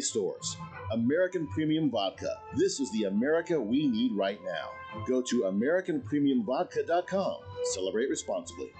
stores. American Premium Vodka. This is the America we need right now. Go to AmericanPremiumVodka.com. Celebrate responsibly.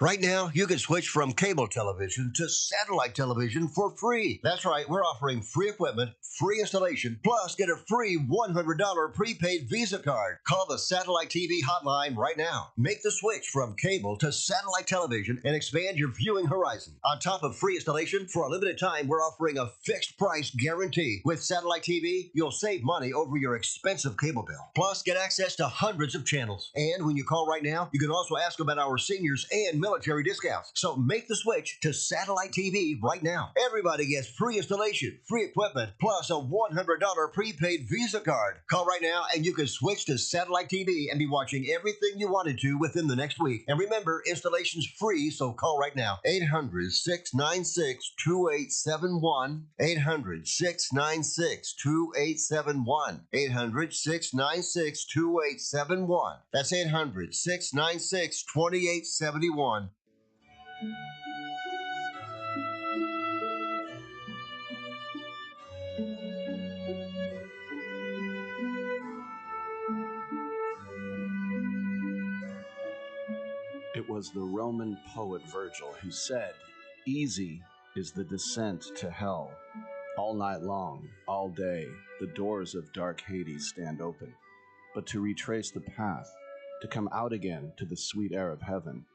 Right now, you can switch from cable television to satellite television for free. That's right, we're offering free equipment, free installation, plus get a free $100 prepaid Visa card. Call the Satellite TV hotline right now. Make the switch from cable to satellite television and expand your viewing horizon. On top of free installation, for a limited time, we're offering a fixed price guarantee. With satellite TV, you'll save money over your expensive cable bill. Plus, get access to hundreds of channels. And when you call right now, you can also ask about our seniors and military discounts. So make the switch to satellite TV right now. Everybody gets free installation, free equipment, plus a $100 prepaid Visa card. Call right now and you can switch to satellite TV and be watching everything you wanted to within the next week. And remember, installation's free, so call right now. 800-696-2871. 800-696-2871. 800-696-2871. That's 800-696-2871. It was the Roman poet Virgil who said, "Easy is the descent to hell. All night long, all day, the doors of dark Hades stand open. But to retrace the path, to come out again to the sweet air of heaven,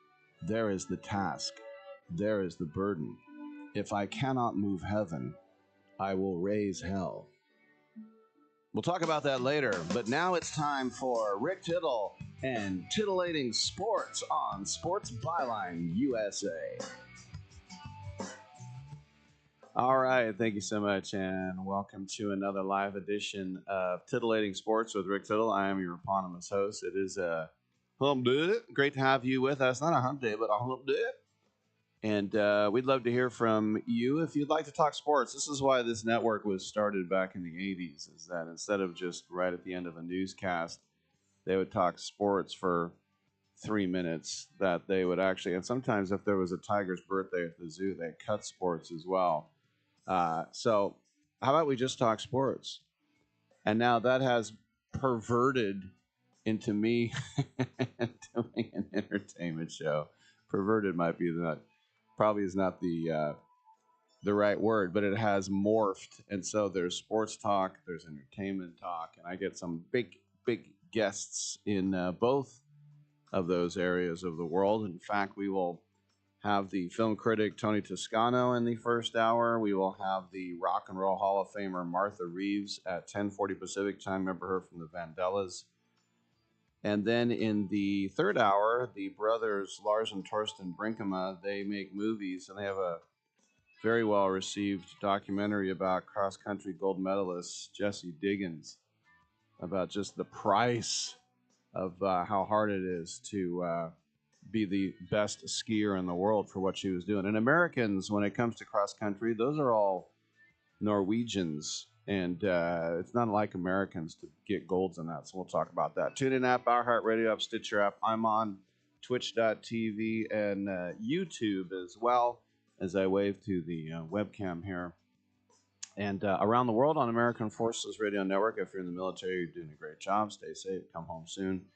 there is the task, there is the burden. If I cannot move heaven, I will raise hell." We'll talk about that later, but now it's time for Rick Tittle and Titillating Sports on Sports Byline USA. All right, thank you so much, and welcome to another live edition of Titillating Sports with Rick Tittle. I am your eponymous host. It is a hump day. Great to have you with us. Not a hump day, but a hump day. And we'd love to hear from you if you'd like to talk sports. This is why this network was started back in the 80s, is that instead of just right at the end of a newscast, they would talk sports for 3 minutes, that they would actually, and sometimes if there was a tiger's birthday at the zoo, they cut sports as well. So how about we just talk sports? And now that has perverted into me doing an entertainment show. Perverted might be probably is not the right word, but it has morphed. And so there's sports talk, there's entertainment talk, and I get some big guests in both of those areas of the world. In fact, we will have the film critic Tony Toscano in the first hour. We will have the Rock and Roll Hall of Famer Martha Reeves at 10:40 Pacific time. Remember her from the Vandellas. And then in the third hour, the brothers Lars and Torsten Brinkema, they make movies, and they have a very well-received documentary about cross-country gold medalist Jessie Diggins, about just the price of how hard it is to be the best skier in the world for what she was doing. And Americans, when it comes to cross-country, those are all Norwegians. And it's not like Americans to get golds in that. So we'll talk about that. TuneIn app, iHeartRadio app, Stitcher app. I'm on Twitch.tv and YouTube as well, as I wave to the webcam here. And around the world on American Forces Radio Network. If you're in the military, you're doing a great job. Stay safe. Come home soon.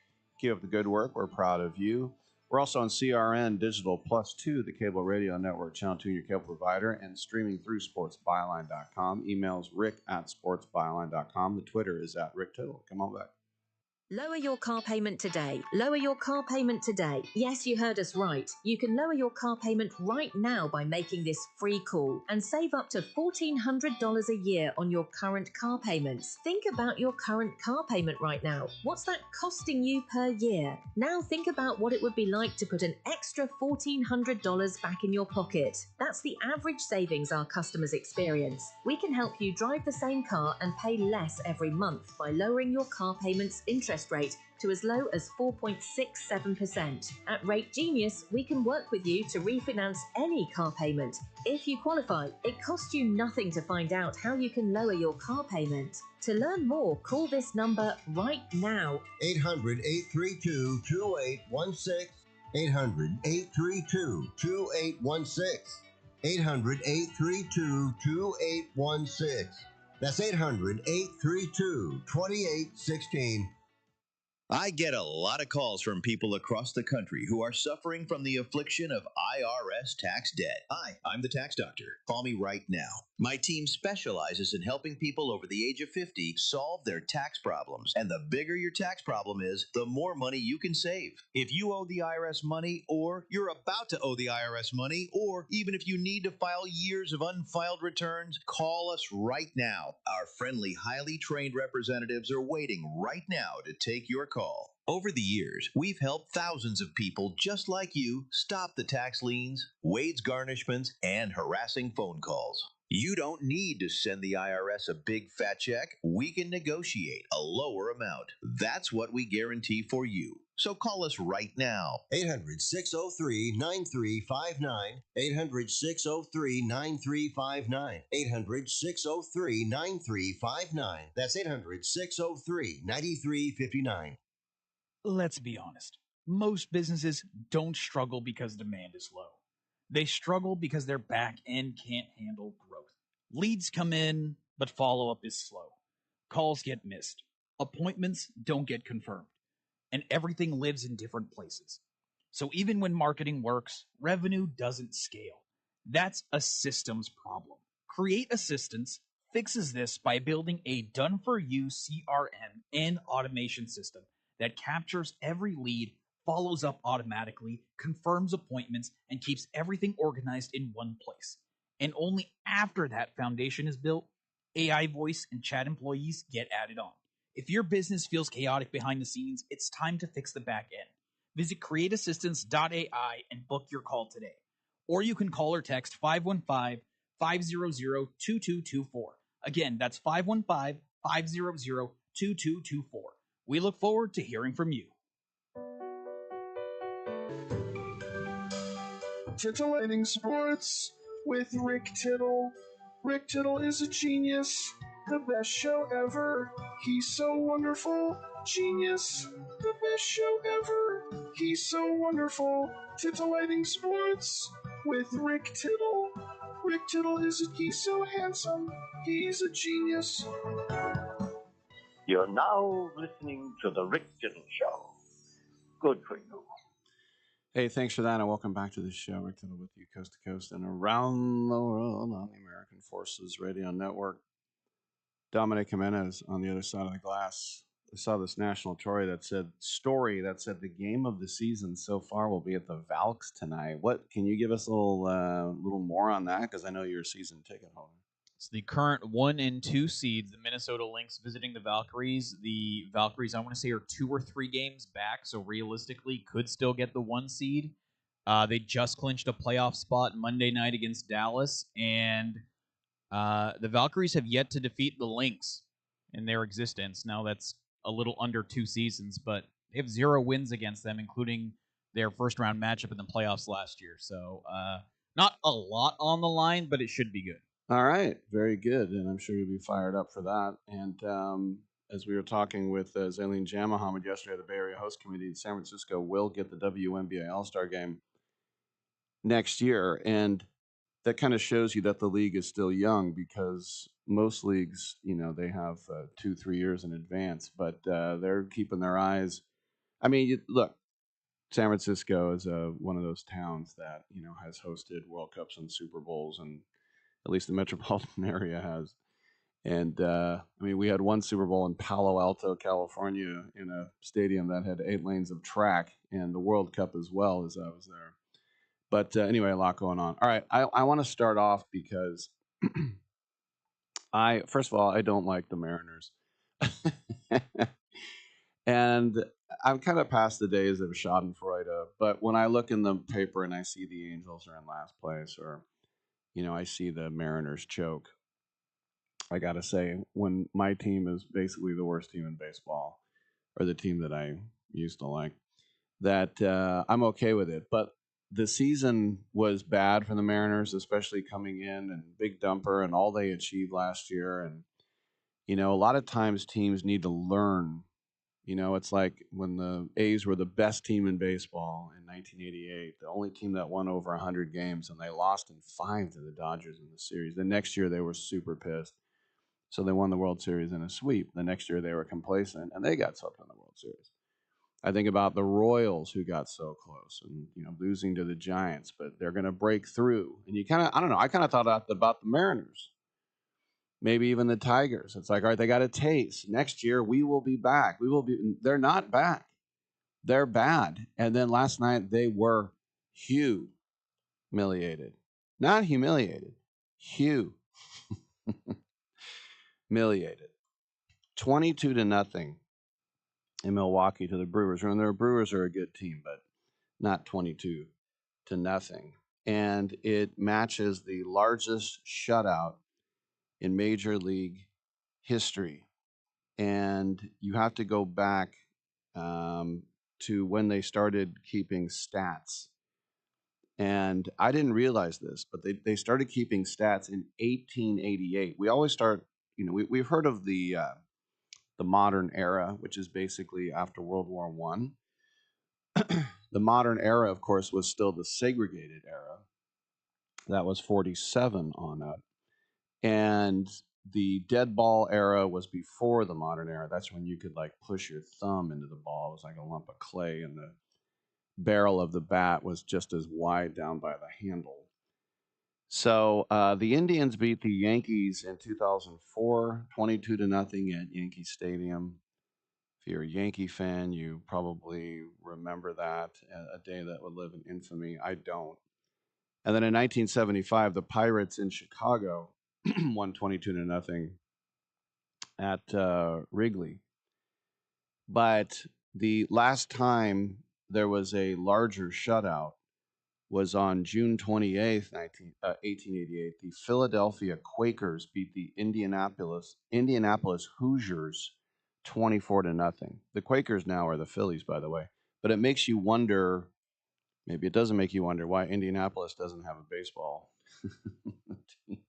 Keep up the good work. We're proud of you. We're also on CRN Digital Plus 2, the cable radio network, channel 2, your cable provider, and streaming through sportsbyline.com. Emails rick@sportsbyline.com. The Twitter is @RickTittle. Come on back. Lower your car payment today. Lower your car payment today. Yes, you heard us right. You can lower your car payment right now by making this free call and save up to $1,400 a year on your current car payments. Think about your current car payment right now. What's that costing you per year? Now think about what it would be like to put an extra $1,400 back in your pocket. That's the average savings our customers experience. We can help you drive the same car and pay less every month by lowering your car payments interest interest rate to as low as 4.67%. At Rate Genius, we can work with you to refinance any car payment. If you qualify, it costs you nothing to find out how you can lower your car payment. To learn more, call this number right now. 800-832-2816. 800-832-2816. 800-832-2816. That's 800-832-2816. I get a lot of calls from people across the country who are suffering from the affliction of IRS tax debt. Hi, I'm the tax doctor. Call me right now. My team specializes in helping people over the age of 50 solve their tax problems. And the bigger your tax problem is, the more money you can save. If you owe the IRS money, or you're about to owe the IRS money, or even if you need to file years of unfiled returns, call us right now. Our friendly, highly trained representatives are waiting right now to take your call. Over the years, we've helped thousands of people just like you stop the tax liens, wage garnishments, and harassing phone calls. You don't need to send the IRS a big fat check. We can negotiate a lower amount. That's what we guarantee for you. So call us right now. 800-603-9359. 800-603-9359. 800-603-9359. That's 800-603-9359. Let's be honest. Most businesses don't struggle because demand is low. They struggle because their back end can't handle growth. Leads come in, but follow-up is slow. Calls get missed. Appointments don't get confirmed. And everything lives in different places. So even when marketing works, revenue doesn't scale. That's a systems problem. Create Assistance fixes this by building a done-for-you CRM and automation system that captures every lead, follows up automatically, confirms appointments, and keeps everything organized in one place. And only after that foundation is built, AI voice and chat employees get added on. If your business feels chaotic behind the scenes, it's time to fix the back end. Visit createassistance.ai and book your call today. Or you can call or text 515-500-2224. Again, that's 515-500-2224. We look forward to hearing from you. Titillating Sports with Rick Tittle. Rick Tittle is a genius, the best show ever. He's so wonderful, genius, the best show ever. He's so wonderful. Titillating Sports with Rick Tittle. Rick Tittle he's so handsome, he's a genius. You're now listening to The Rick Tittle Show. Good for you. Hey, thanks for that, and welcome back to the show. Rick Tittle with you, coast to coast and around the world on the American Forces Radio Network. Dominic Jimenez on the other side of the glass. I saw this national story that said the game of the season so far will be at the Valks tonight. What can you give us a little more on that? Because I know you're a season ticket holder. It's the current 1 and 2 seeds, the Minnesota Lynx visiting the Valkyries. The Valkyries, I want to say, are 2 or 3 games back, so realistically could still get the 1 seed. They just clinched a playoff spot Monday night against Dallas, and the Valkyries have yet to defeat the Lynx in their existence. Now that's a little under 2 seasons, but they have 0 wins against them, including their first-round matchup in the playoffs last year. So not a lot on the line, but it should be good. All right, very good, and I'm sure you'll be fired up for that. And as we were talking with Zaleen Jamahamad yesterday, the Bay Area Host Committee, San Francisco will get the WNBA All-Star Game next year, and that kind of shows you that the league is still young, because most leagues, they have 2-3 years in advance, but they're keeping their eyes. I mean, look, San Francisco is one of those towns that has hosted World Cups and Super Bowls, and at least the metropolitan area has. And we had one Super Bowl in Palo Alto, California, in a stadium that had 8 lanes of track, and the World Cup as well, as I was there. But anyway, a lot going on. All right, I want to start off because first of all, I don't like the Mariners. And I'm kind of past the days of Schadenfreude, but when I look in the paper and I see the Angels are in last place, or I see the Mariners choke, I got to say, when my team is basically the worst team in baseball, or the team that I used to like, that I'm okay with it. But the season was bad for the Mariners, especially coming in and big dumper and all they achieved last year. And, a lot of times teams need to learn. It's like when the A's were the best team in baseball in 1988, the only team that won over 100 games, and they lost in 5 to the Dodgers in the series. The next year, they were super pissed. So they won the World Series in a sweep. The next year, they were complacent, and they got swept in the World Series. I think about the Royals, who got so close and, losing to the Giants, but they're going to break through. And I don't know, I kind of thought about the Mariners. Maybe even the Tigers. It's like, all right, they got a taste. Next year, we will be back. They're not back. They're bad. And then last night, they were humiliated. Not humiliated. Humiliated. 22-0 in Milwaukee to the Brewers. And the Brewers are a good team, but not 22-0. And it matches the largest shutout in Major League history. And you have to go back to when they started keeping stats. And I didn't realize this, but they started keeping stats in 1888. We always start, we've heard of the modern era, which is basically after World War One. The modern era, of course, was still the segregated era. That was 47 on up. And the dead ball era was before the modern era. That's when you could like push your thumb into the ball. It was like a lump of clay, and the barrel of the bat was just as wide down by the handle. So the Indians beat the Yankees in 2004, 22-0 at Yankee Stadium. If you're a Yankee fan, you probably remember that, a day that would live in infamy. I don't. And then in 1975, the Pirates in Chicago won 22-0 at Wrigley. But the last time there was a larger shutout was on June 28th, 1888. The Philadelphia Quakers beat the Indianapolis Hoosiers 24-0. The Quakers now are the Phillies, by the way. But it makes you wonder, maybe it doesn't make you wonder, why Indianapolis doesn't have a baseball team.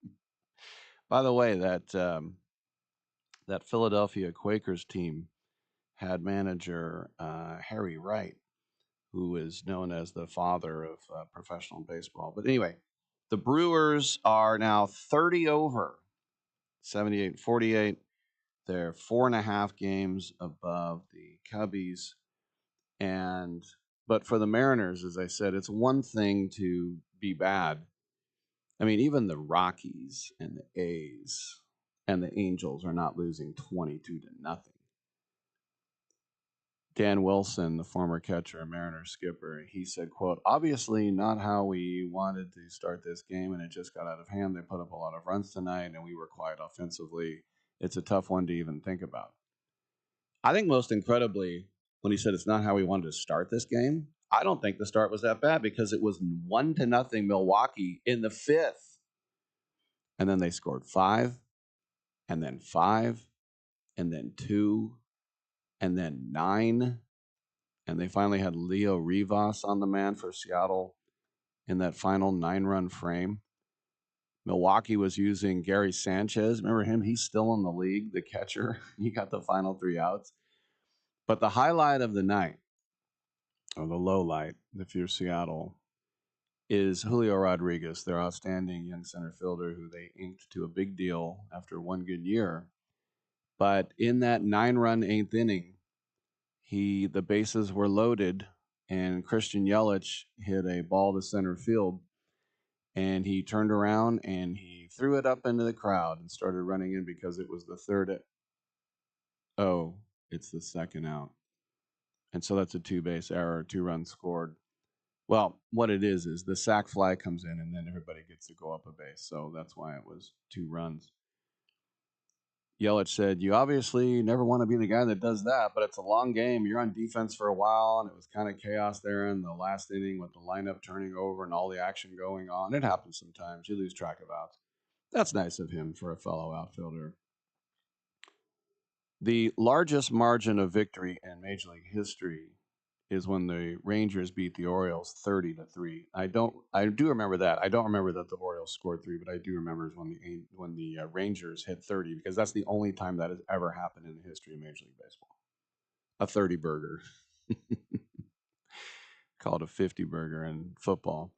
By the way, that Philadelphia Quakers team had manager Harry Wright, who is known as the father of professional baseball. But anyway, the Brewers are now 30 over, 78-48. They're 4.5 games above the Cubbies. But for the Mariners, as I said, it's one thing to be bad. I mean, even the Rockies and the A's and the Angels are not losing 22-0. Dan Wilson, the former catcher and Mariners skipper, he said, quote, obviously not how we wanted to start this game, and it just got out of hand. They put up a lot of runs tonight, and we were quiet offensively. It's a tough one to even think about. I think most incredibly, when he said it's not how we wanted to start this game, I don't think the start was that bad, because it was 1-0 Milwaukee in the 5th. And then they scored 5, and then 5, and then 2, and then 9. And they finally had Leo Rivas on the man for Seattle in that final 9-run frame. Milwaukee was using Gary Sanchez. Remember him? He's still in the league, the catcher. He got the final 3 outs. But the highlight of the night, or the low light, if you're Seattle, is Julio Rodriguez, their outstanding young center fielder who they inked to a big deal after one good year. But in that 9-run 8th inning, the bases were loaded, and Christian Yelich hit a ball to center field, and he turned around and he threw it up into the crowd and started running in because it was the third. Oh, it's the second out. And so that's a 2-base error, 2 runs scored. Well, what it is the sac fly comes in, and then everybody gets to go up a base. So that's why it was 2 runs. Yelich said, you obviously never want to be the guy that does that, but it's a long game. You're on defense for a while, and it was kind of chaos there in the last inning with the lineup turning over and all the action going on. It happens sometimes. You lose track of outs. That's nice of him for a fellow outfielder. The largest margin of victory in Major League history is when the Rangers beat the Orioles 30-3. I do remember that. I don't remember that the Orioles scored 3, but I do remember is when the Rangers hit 30, because that's the only time that has ever happened in the history of Major League Baseball. A 30 burger. Called a 50 burger in football.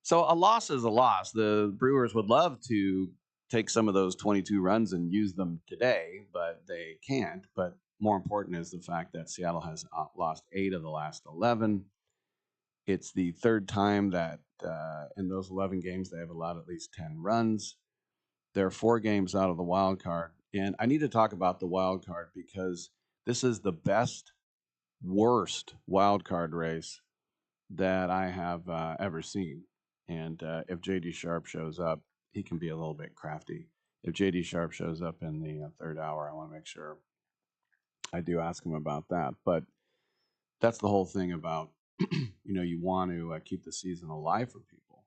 So a loss is a loss. The Brewers would love to take some of those 22 runs and use them today, but they can't. But more important is the fact that Seattle has lost 8 of the last 11. It's the third time that in those 11 games they have allowed at least 10 runs. They're 4 games out of the wild card. And I need to talk about the wild card because this is the best, worst wild card race that I have ever seen. And if JD Sharp shows up, he can be a little bit crafty. If JD Sharp shows up in the third hour, I want to make sure I do ask him about that. But that's the whole thing about, you want to keep the season alive for people.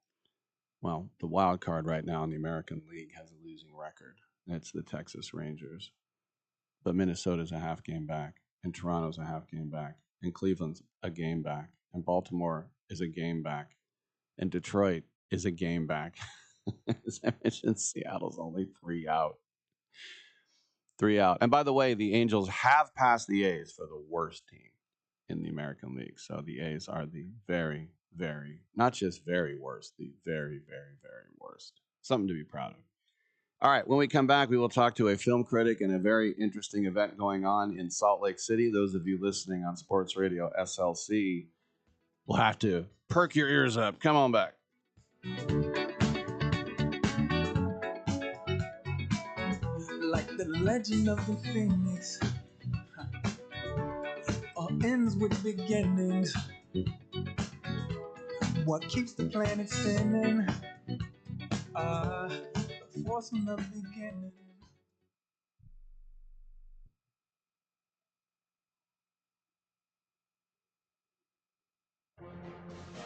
Well, the wild card right now in the American League has a losing record. It's the Texas Rangers. But Minnesota's a half game back, and Toronto's a half game back, and Cleveland's a game back, and Baltimore is a game back, and Detroit is a game back. As I mentioned, Seattle's only 3 out. 3 out. And by the way, the Angels have passed the A's for the worst team in the American League. So the A's are the very, very, not just very worst, the very, very, very worst. Something to be proud of. All right, when we come back, we will talk to a film critic and a very interesting event going on in Salt Lake City. Those of you listening on Sports Radio SLC will have to perk your ears up. Come on back. Like the legend of the Phoenix, all ends with beginnings. What keeps the planet spinning? The force from the beginning.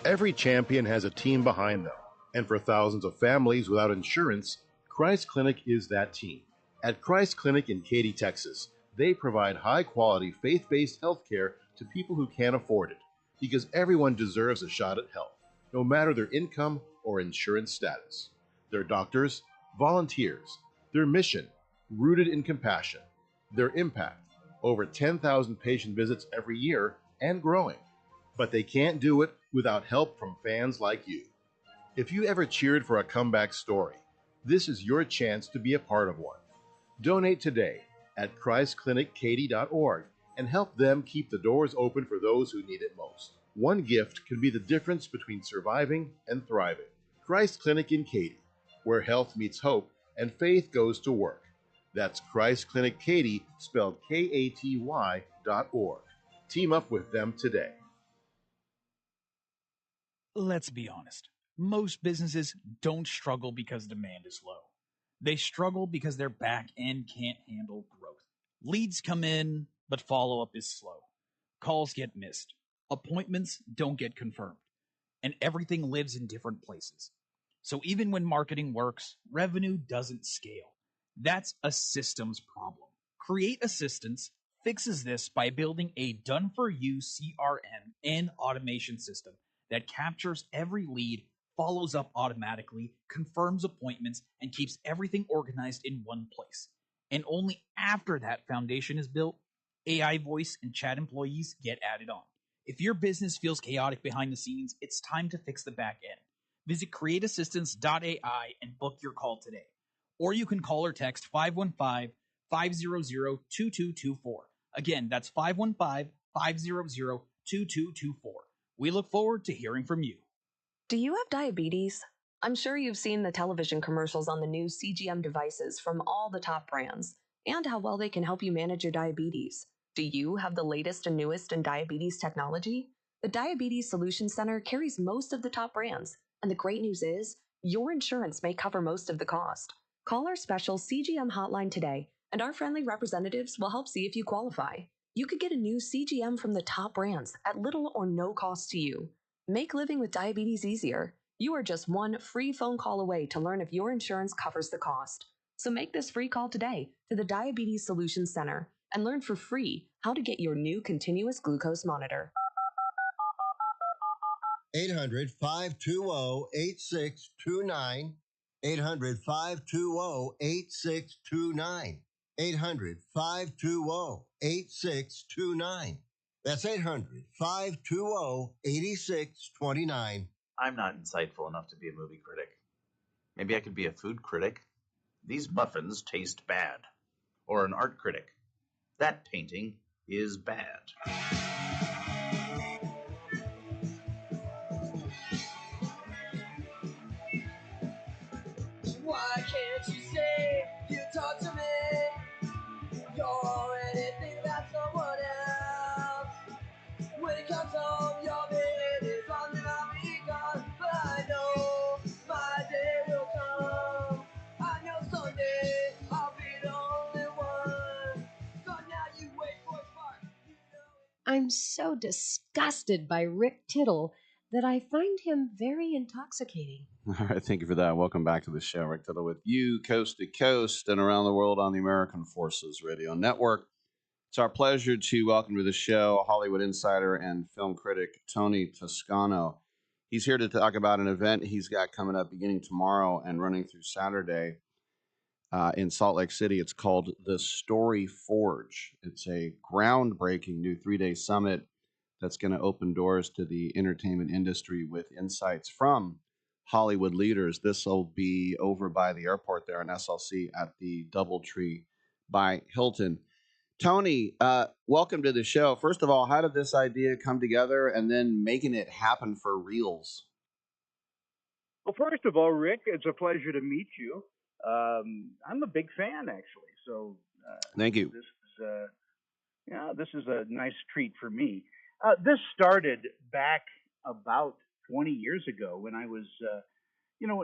Every champion has a team behind them, and for thousands of families without insurance, Christ Clinic is that team. At Christ Clinic in Katy, Texas, they provide high-quality, faith-based health care to people who can't afford it, because everyone deserves a shot at health, no matter their income or insurance status. Their doctors, volunteers, their mission, rooted in compassion, their impact, over 10,000 patient visits every year and growing. But they can't do it without help from fans like you. If you ever cheered for a comeback story, this is your chance to be a part of one. Donate today at ChristClinicKaty.org and help them keep the doors open for those who need it most. One gift can be the difference between surviving and thriving. Christ Clinic in Katy, where health meets hope and faith goes to work. That's Christ Clinic Katy, spelled Katy.org. Team up with them today. Let's be honest. Most businesses don't struggle because demand is low. They struggle because their back end can't handle growth. Leads come in, but follow-up is slow. Calls get missed. Appointments don't get confirmed. And everything lives in different places. So even when marketing works, revenue doesn't scale. That's a systems problem. Create Assistance fixes this by building a done-for-you CRM and automation system that captures every lead, follows up automatically, confirms appointments, and keeps everything organized in one place. And only after that foundation is built, AI voice and chat employees get added on. If your business feels chaotic behind the scenes, it's time to fix the back end. Visit createassistance.ai and book your call today. Or you can call or text 515-500-2224. Again, that's 515-500-2224. We look forward to hearing from you. Do you have diabetes? I'm sure you've seen the television commercials on the new CGM devices from all the top brands and how well they can help you manage your diabetes. Do you have the latest and newest in diabetes technology? The Diabetes Solution Center carries most of the top brands, and the great news is your insurance may cover most of the cost. Call our special CGM hotline today, and our friendly representatives will help see if you qualify. You could get a new CGM from the top brands at little or no cost to you. Make living with diabetes easier. You are just one free phone call away to learn if your insurance covers the cost. So make this free call today to the Diabetes Solutions Center and learn for free how to get your new continuous glucose monitor. 800-520-8629. 800-520-8629. 800-520-8629. That's 800-520-8629. I'm not insightful enough to be a movie critic. Maybe I could be a food critic. These muffins taste bad. Or an art critic. That painting is bad. Why can't you say you talk to me? You're anything that someone else. When it comes home, your bed is on and I'll be gone. But I know my day will come. I know someday I'll be the only one. So now you wait for a spark. I'm so disgusted by Rick Tittle that I find him very intoxicating. All right, thank you for that. Welcome back to the show. Rick Tittle with you, coast to coast and around the world on the American Forces Radio Network. It's our pleasure to welcome to the show Hollywood insider and film critic Tony Toscano. He's here to talk about an event he's got coming up beginning tomorrow and running through Saturday in Salt Lake City. It's called The Story Forge. It's a groundbreaking new 3-day summit that's going to open doors to the entertainment industry with insights from Hollywood leaders. This will be over by the airport there in SLC at the Doubletree by Hilton. Tony, welcome to the show. First of all, how did this idea come together and then making it happen for reals? Well, first of all, Rick, it's a pleasure to meet you. I'm a big fan, actually. So thank you. This is a nice treat for me. This started back about 20 years ago when I was,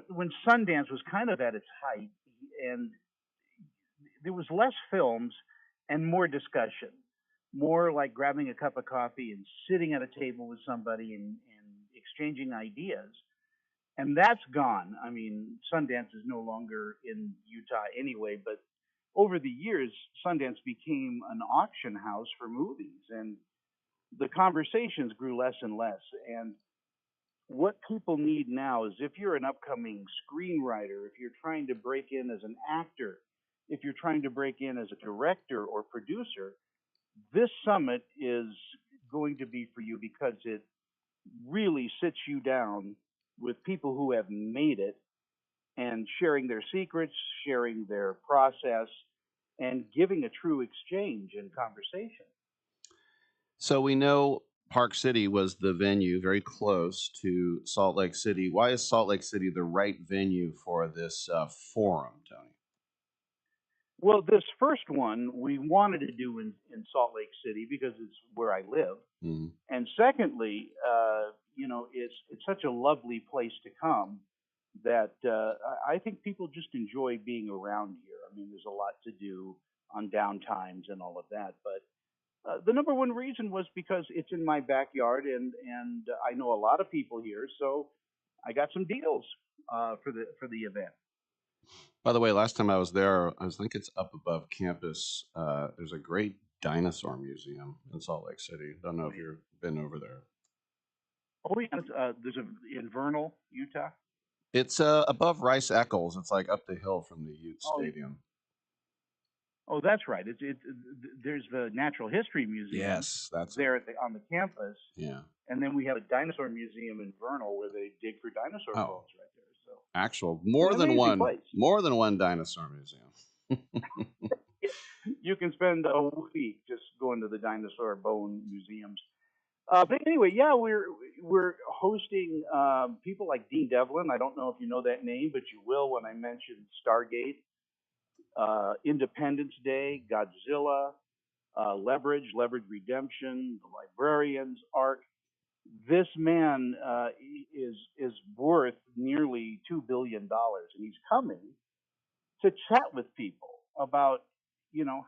when Sundance was kind of at its height, and there was less films and more discussion, more like grabbing a cup of coffee and sitting at a table with somebody and exchanging ideas. And that's gone. I mean, Sundance is no longer in Utah anyway, but over the years, Sundance became an auction house for movies, and the conversations grew less and less. And what people need now is, if you're an upcoming screenwriter, if you're trying to break in as an actor, if you're trying to break in as a director or producer, this summit is going to be for you, because it really sits you down with people who have made it and sharing their secrets, sharing their process, and giving a true exchange and conversation. So we know Park City was the venue, very close to Salt Lake City. Why is Salt Lake City the right venue for this forum, Tony? Well, this first one we wanted to do in Salt Lake City because it's where I live. Mm-hmm. And secondly, it's such a lovely place to come that I think people just enjoy being around here. I mean, there's a lot to do on downtimes and all of that, but the number one reason was because it's in my backyard, and I know a lot of people here, so I got some deals for the event. By the way, last time I was there, I think it's up above campus. There's a great dinosaur museum in Salt Lake City. Don't know if you've been over there. Oh yeah, there's in Vernal, Utah. It's above Rice Eccles. It's like up the hill from the Ute Stadium. Oh, that's right. There's the Natural History Museum. Yes, that's there on the campus. Yeah. And then we have a dinosaur museum in Vernal where they dig for dinosaur bones right there. So actual more than one dinosaur museum. You can spend a week just going to the dinosaur bone museums. But anyway, yeah, we're hosting people like Dean Devlin. I don't know if you know that name, but you will when I mention Stargate, Independence Day, Godzilla, Leverage Redemption, The Librarians, Ark. This man is worth nearly $2 billion, and he's coming to chat with people about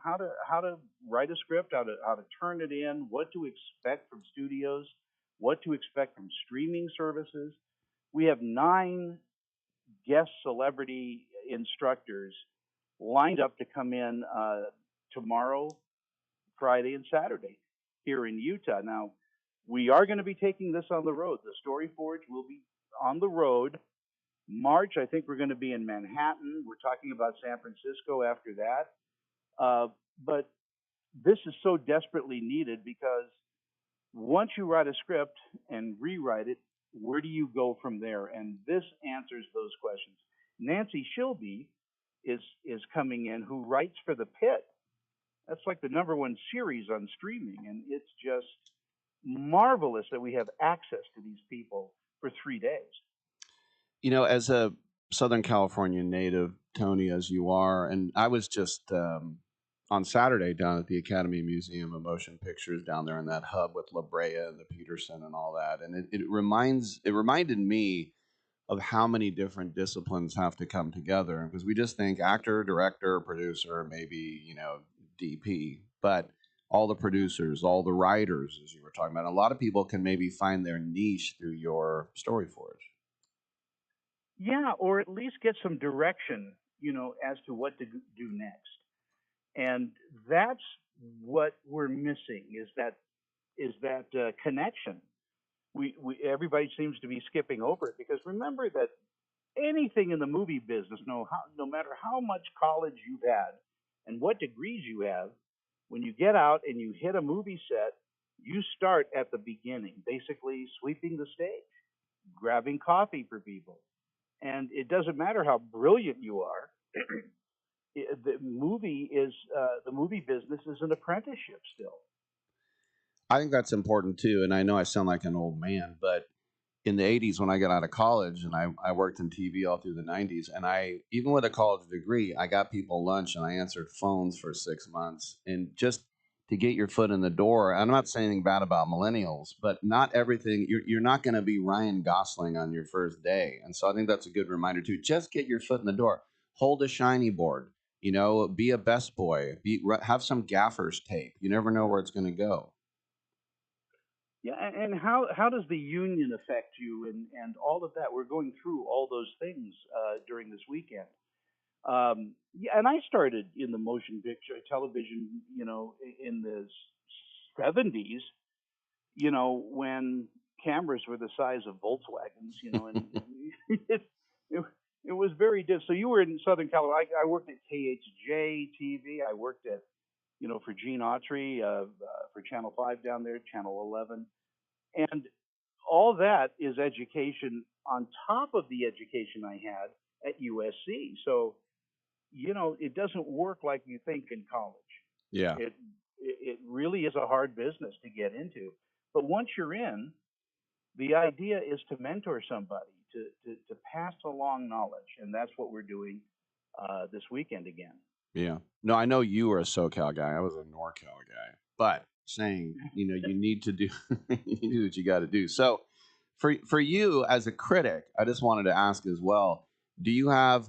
how to write a script, how to turn it in, what to expect from studios, what to expect from streaming services. We have 9 guest celebrity instructors lined up to come in tomorrow, Friday and Saturday here in Utah. Now, we are going to be taking this on the road. The Story Forge will be on the road. March, I think we're going to be in Manhattan. We're talking about San Francisco after that. But this is so desperately needed because once you write a script and rewrite it, where do you go from there? And this answers those questions. Nancy Shilby is coming in, who writes for The Pit. That's like the #1 series on streaming, and it's just marvelous that we have access to these people for 3 days. You know, as a Southern California native, Tony, as you are, and I was just on Saturday down at the Academy Museum of Motion Pictures down there in that hub with La Brea and the Peterson and all that, and it reminded me of how many different disciplines have to come together, because we just think actor, director, producer, maybe, you know, DP, but all the producers, all the writers, as you were talking about, a lot of people can maybe find their niche through your Story Forge. Yeah, or at least get some direction, as to what to do next. And that's what we're missing, is that connection. We everybody seems to be skipping over it, because remember that anything in the movie business, no matter how much college you've had and what degrees you have, when you get out and you hit a movie set, you start at the beginning, basically sweeping the stage, grabbing coffee for people. And it doesn't matter how brilliant you are. The movie business is an apprenticeship still. I think that's important too. And I know I sound like an old man, but in the 80s when I got out of college, and I worked in TV all through the 90s, and even with a college degree, I got people lunch and I answered phones for 6 months. And just to get your foot in the door, I'm not saying anything bad about millennials, but not everything, you're not going to be Ryan Gosling on your first day. And so I think that's a good reminder too. Just get your foot in the door. Hold a shiny board, be a best boy, have some gaffer's tape. You never know where it's going to go. Yeah, and how does the union affect you, and all of that? We're going through all those things during this weekend. Yeah, and I started in the motion picture television, in the 70s, when cameras were the size of Volkswagens, and it was very different. So you were in Southern California. I worked at KHJ TV. I worked at, for Gene Autry for Channel 5 down there, Channel 11. And all that is education on top of the education I had at USC. So, it doesn't work like you think in college. Yeah. It really is a hard business to get into. But once you're in, the idea is to mentor somebody, to pass along knowledge. And that's what we're doing this weekend again. Yeah. No, I know you were a SoCal guy. I was a NorCal guy. But saying, you need to do you do what you got to do. So for you as a critic, I just wanted to ask as well, do you have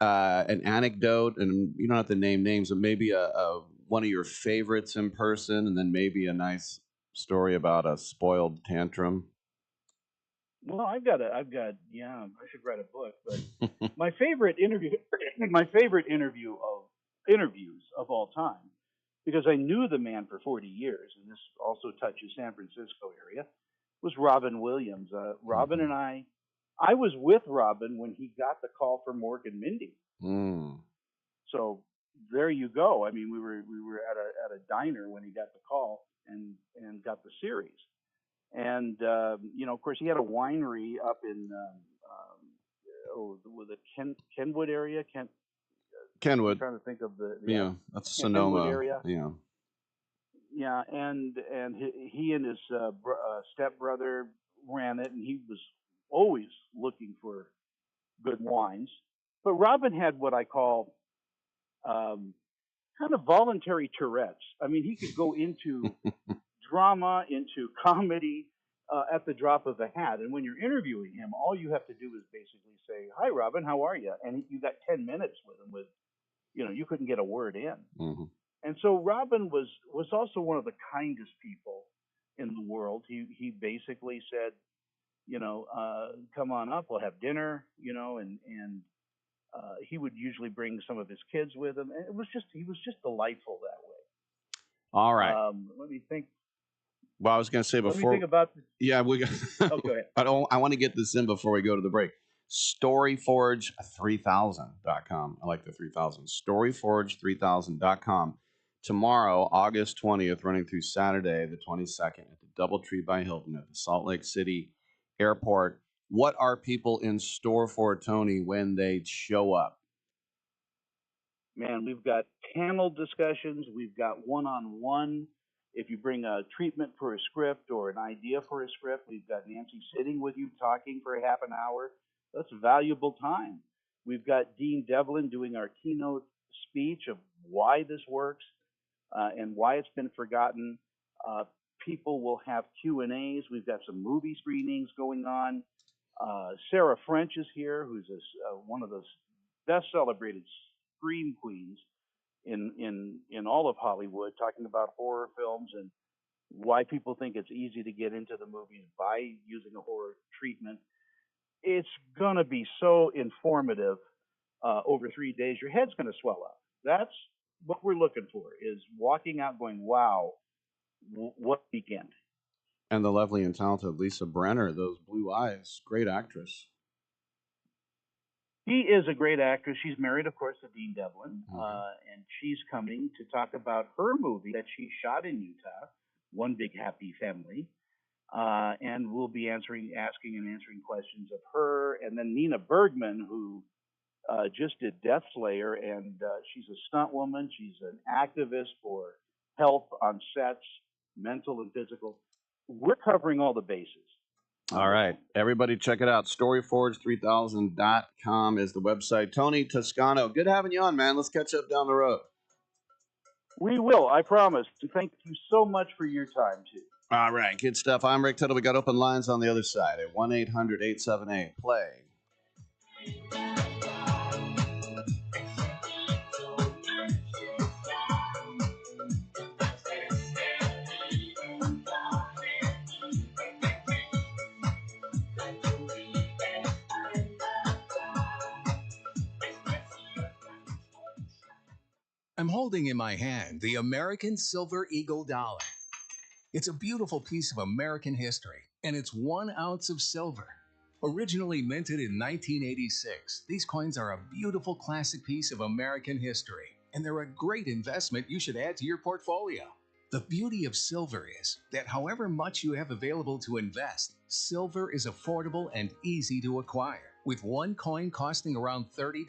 an anecdote, and you don't have to name names, but maybe a one of your favorites in person, and then maybe a nice story about a spoiled tantrum? Well, I've got, yeah, I should write a book, but my favorite interviews of all time, because I knew the man for 40 years, and this also touches San Francisco area, was Robin Williams. Robin and I was with Robin when he got the call from Morgan Mindy. So there you go. I mean, we were at a diner when he got the call and got the series. And of course, he had a winery up in the Kenwood area. Kenwood. I'm trying to think of the that's Sonoma area. Yeah. Yeah, and he and his stepbrother ran it, and he was always looking for good wines. But Robin had what I call kind of voluntary Tourette's. I mean, he could go into drama, into comedy at the drop of a hat. And when you're interviewing him, all you have to do is basically say, "Hi, Robin, how are you?" And you got 10 minutes with him. You couldn't get a word in. Mm-hmm. And so Robin was also one of the kindest people in the world. He basically said, come on up, we'll have dinner, and he would usually bring some of his kids with him. And he was just delightful that way. All right. Let me think. Well, I was going to say Let me before. think about the. Yeah, we. Oh, go ahead. I want to get this in before we go to the break. Storyforge3000.com. I like the 3000. Storyforge3000.com. Tomorrow, August 20th, running through Saturday, the 22nd, at the Doubletree by Hilton at the Salt Lake City Airport. What are people in store for, Tony, when they show up? Man, we've got panel discussions. We've got one-on-one. If you bring a treatment for a script or an idea for a script, we've got Nancy sitting with you talking for a half an hour. That's valuable time. We've got Dean Devlin doing our keynote speech of why this works and why it's been forgotten. People will have Q&As. We've got some movie screenings going on. Sarah French is here, who's one of the best celebrated scream queens in all of Hollywood, talking about horror films and why people think it's easy to get into the movies by using a horror treatment. It's going to be so informative over 3 days. Your head's going to swell up. That's what we're looking for, is walking out going, wow, what weekend. And the lovely and talented Lisa Brenner, those blue eyes, great actress. She is a great actress. She's married, of course, to Dean Devlin, and she's coming to talk about her movie that she shot in Utah, One Big Happy Family, and we'll be asking and answering questions of her. And then Nina Bergman, who just did Death Slayer, and she's a stunt woman. She's an activist for health on sets, mental and physical. We're covering all the bases. All right. Everybody check it out. Storyforge3000.com is the website. Tony Toscano, good having you on, man. Let's catch up down the road. We will, I promise. And thank you so much for your time, too. All right. Good stuff. I'm Rick Tittle. We got open lines on the other side at 1-800-878-PLAY. I'm holding in my hand the American Silver Eagle dollar. It's a beautiful piece of American history, and it's 1 ounce of silver. Originally minted in 1986, these coins are a beautiful classic piece of American history, and they're a great investment you should add to your portfolio. The beauty of silver is that however much you have available to invest, silver is affordable and easy to acquire, with one coin costing around $30.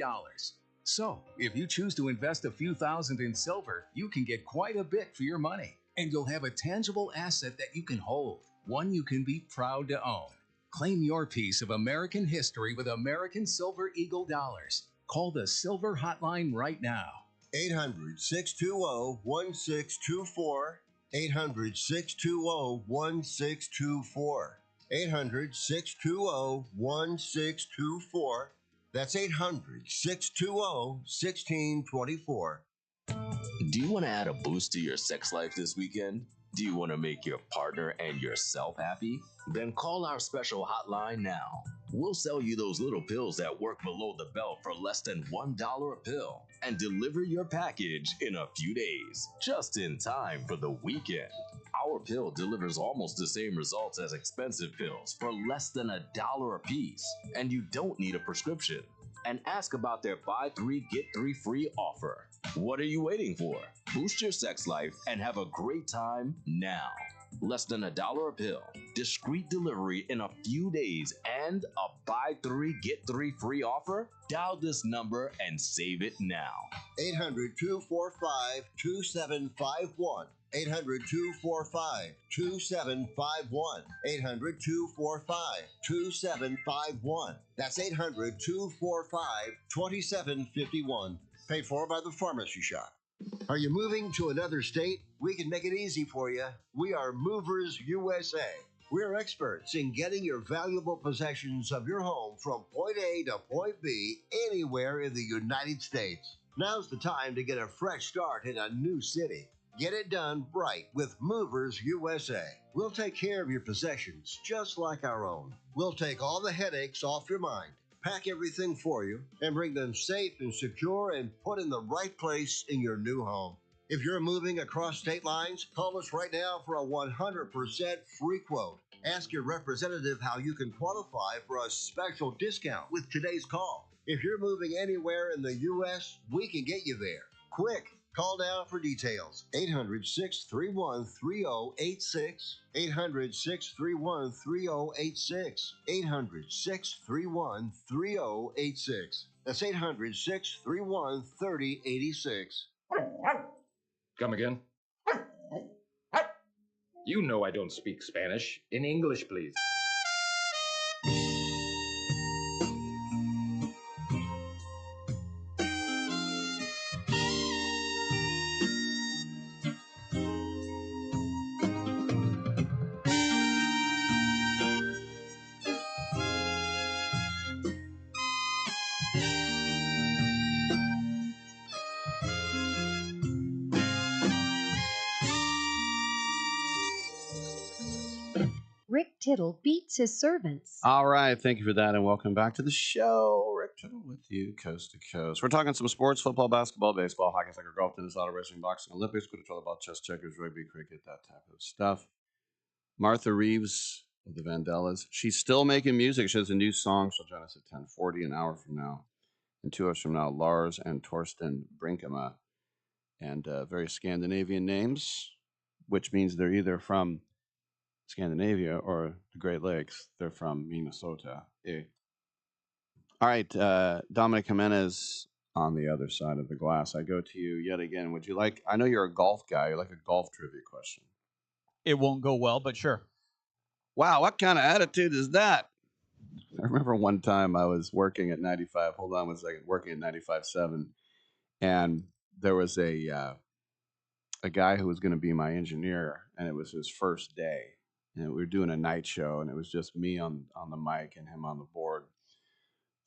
So, if you choose to invest a few thousand in silver, you can get quite a bit for your money. And you'll have a tangible asset that you can hold, one you can be proud to own. Claim your piece of American history with American Silver Eagle dollars. Call the Silver Hotline right now. 800-620-1624. 800-620-1624. 800-620-1624. That's 800-620-1624. Do you want to add a boost to your sex life this weekend? Do you want to make your partner and yourself happy? Then call our special hotline now. We'll sell you those little pills that work below the belt for less than $1 a pill and deliver your package in a few days, just in time for the weekend. Our pill delivers almost the same results as expensive pills for less than $1 a piece, and you don't need a prescription. And ask about their buy 3 get 3 free offer. What are you waiting for? Boost your sex life and have a great time now. Less than $1 a pill, discreet delivery in a few days, and a buy 3 get 3 free offer? Dial this number and save it now. 800-245-2751. 800-245-2751. 800-245-2751. That's 800-245-2751. Paid for by the Pharmacy Shop. Are you moving to another state? We can make it easy for you. We are Movers USA. We're experts in getting your valuable possessions of your home from point A to point B anywhere in the United States. Now's the time to get a fresh start in a new city. Get it done right with Movers USA. We'll take care of your possessions just like our own. We'll take all the headaches off your mind, pack everything for you, and bring them safe and secure and put in the right place in your new home. If you're moving across state lines, call us right now for a 100% free quote. Ask your representative how you can qualify for a special discount with today's call. If you're moving anywhere in the U.S., we can get you there. Quick, call now for details. 800-631-3086. 800-631-3086. 800-631-3086. That's 800-631-3086. Come again? You know I don't speak Spanish. In English, please. Rick Tittle beats his servants. All right. Thank you for that, and welcome back to the show. Rick Tittle with you, coast to coast. We're talking some sports: football, basketball, baseball, hockey, soccer, golf, tennis, auto racing, boxing, Olympics, quidditch, volleyball, chess, checkers, rugby, cricket, that type of stuff. Martha Reeves of the Vandellas. She's still making music. She has a new song. She'll join us at 10:40, an hour from now. And 2 hours from now, Lars and Torsten Brinkema. And very Scandinavian names, which means they're either from Scandinavia or the Great Lakes. They're from Minnesota. All right, Dominic Jimenez on the other side of the glass. I go to you yet again. Would you like, I know you're a golf guy. You like a golf trivia question. It won't go well, but sure. Wow, what kind of attitude is that? I remember one time I was working at 95. Hold on one second. Working at 95.7, and there was a guy who was going to be my engineer, and it was his first day, and we were doing a night show, and it was just me on the mic and him on the board.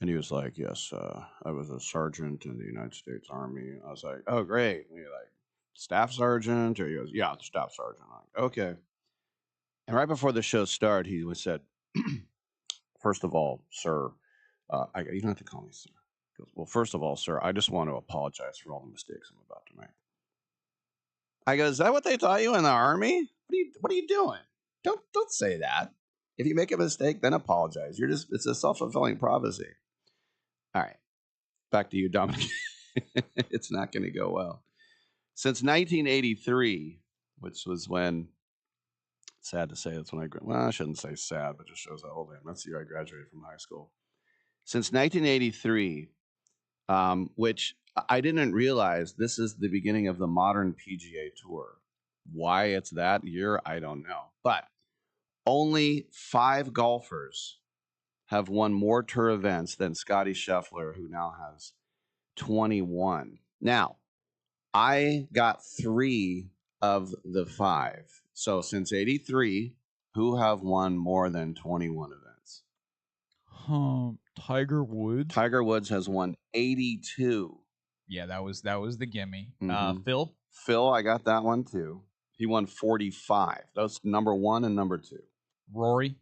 And he was like, "Yes, I was a sergeant in the United States Army." I was like, "Oh, great." And you're like, "Staff sergeant?" Or he goes, "Yeah, staff sergeant." I'm like, "Okay." And right before the show started, he said, "First of all, sir, you don't have to call me sir." He goes, "Well, first of all, sir, I just want to apologize for all the mistakes I'm about to make." I go, "Is that what they taught you in the Army? What are you doing? Don't say that. If you make a mistake, then apologize. It's a self-fulfilling prophecy." All right, back to you, Dominic. It's not going to go well. Since 1983, which was when, sad to say, that's when I shouldn't say sad, but just shows how old I am. That's the year I graduated from high school. Since 1983, which I didn't realize this is the beginning of the modern PGA Tour. Why it's that year, I don't know. But only 5 golfers have won more tour events than Scotty Scheffler, who now has 21. Now, I got 3 of the 5. So since 83, who have won more than 21 events? Tiger Woods. Tiger Woods has won 82. Yeah, that was the gimme. Mhm. Phil, I got that one too. He won 45. That's number 1 and number 2. Rory.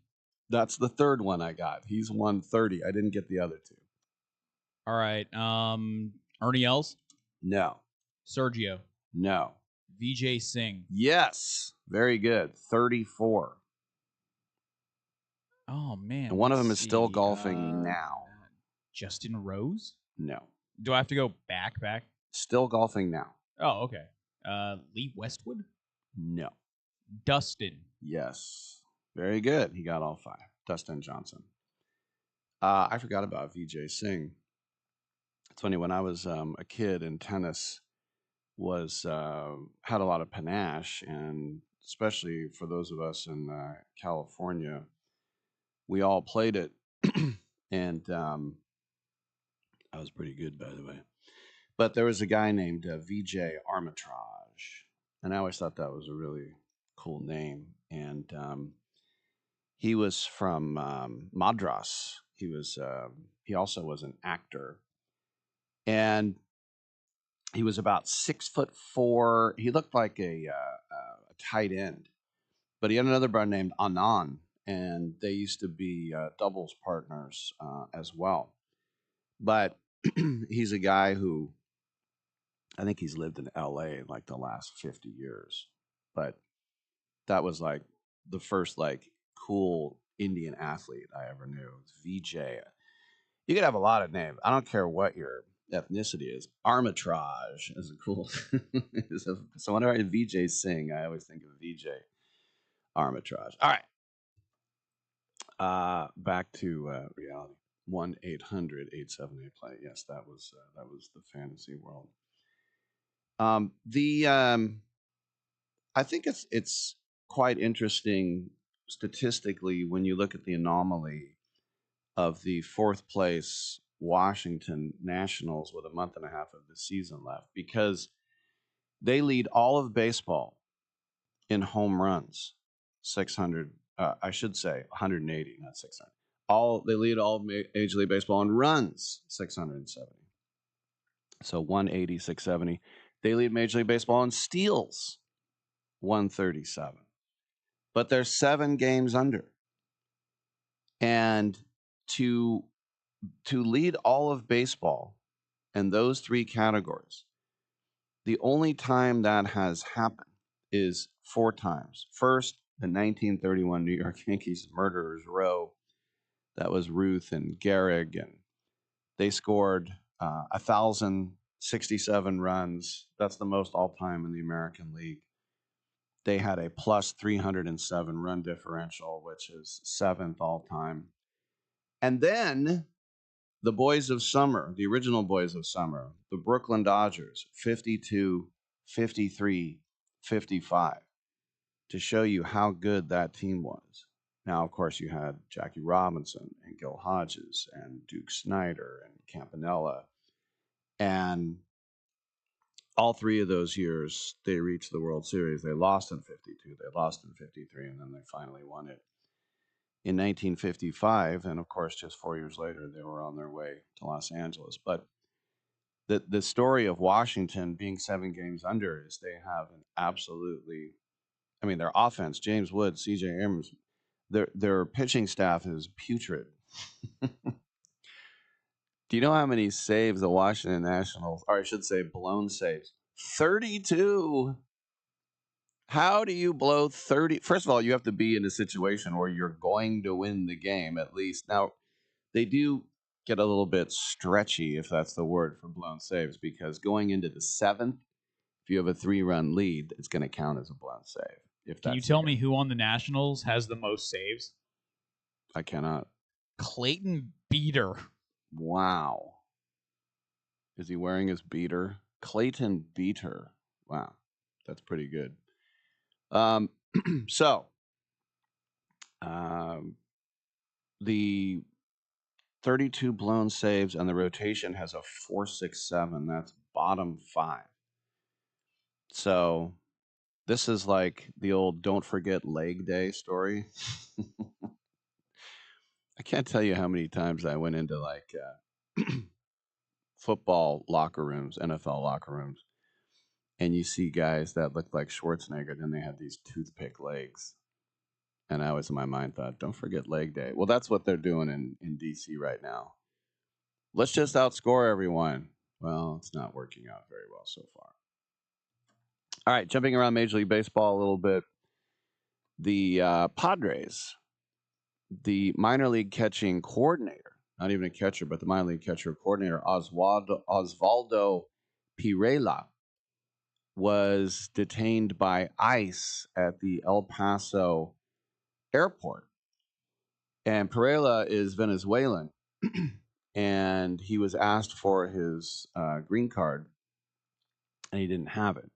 That's the third one I got. He's won 30. I didn't get the other 2. All right. Ernie Els. No. Sergio. No. VJ Singh. Yes. Very good. 34. Oh man. And one of them is let's still see, golfing now. Justin Rose. No. Do I have to go back? Still golfing now. Oh, okay. Lee Westwood. No. Dustin. Yes. Very good. He got all 5. Dustin Johnson. I forgot about VJ Singh. It's funny, when I was a kid in tennis, had a lot of panache, and especially for those of us in California, we all played it, and I was pretty good, by the way. But there was a guy named VJ Armitage, and I always thought that was a really cool name. And he was from Madras. He also was an actor, and he was about 6'4". He looked like a tight end, but he had another brother named Anand, and they used to be doubles partners as well. But he's a guy who I think he's lived in LA like the last 50 years. But that was like the first like cool Indian athlete I ever knew. VJ. You could have a lot of names. I don't care what your ethnicity is. Armitage is a cool. So whenever VJ sing, I always think of VJ Armitage. All right. Back to reality. 1-800-878-play. Yes, that was the fantasy world. I think it's quite interesting statistically when you look at the anomaly of the fourth place Washington Nationals with a month and a half of the season left, because they lead all of baseball in home runs, 600. I should say 180, not 600. They lead all of Major League Baseball in runs, 670. So 180, 670. They lead Major League Baseball in steals, 137. But they're 7 games under. And to lead all of baseball in those 3 categories, the only time that has happened is 4 times. First, the 1931 New York Yankees Murderers Row. That was Ruth and Gehrig, and they scored 1,067 runs. That's the most all-time in the American League. They had a plus 307 run differential, which is 7th all-time. And then the Boys of Summer, the original Boys of Summer, the Brooklyn Dodgers, 52, 53, 55, to show you how good that team was. Now, of course, you had Jackie Robinson and Gil Hodges and Duke Snider and Campanella. And all 3 of those years, they reached the World Series. They lost in 52, they lost in 53, and then they finally won it in 1955. And of course, just 4 years later, they were on their way to Los Angeles. But the story of Washington being 7 games under is they have an absolutely, I mean, their offense, James Wood, C.J. Abrams, their pitching staff is putrid. Do you know how many saves the Washington Nationals, or I should say blown saves? 32. How do you blow 30? First of all, you have to be in a situation where you're going to win the game at least. Now, they do get a little bit stretchy, if that's the word, for blown saves, because going into the 7th, if you have a 3-run lead, it's going to count as a blown save. Can you tell me who on the Nationals has the most saves? I cannot. Clayton Beater. Wow. Is he wearing his beater? Clayton Beater. Wow. That's pretty good. The 32 blown saves and the rotation has a 4.67. That's bottom 5. So this is like the old don't forget leg day story. I can't tell you how many times I went into like football locker rooms, NFL locker rooms, and you see guys that look like Schwarzenegger, and they have these toothpick legs. And I was in my mind thought, don't forget leg day. Well, that's what they're doing in DC right now. Let's just outscore everyone. Well, it's not working out very well so far. All right, jumping around Major League Baseball a little bit. The Padres, the minor league catching coordinator, not even a catcher, but the minor league catcher coordinator, Osvaldo Pirela, was detained by ICE at the El Paso airport. And Pirela is Venezuelan, and he was asked for his green card, and he didn't have it.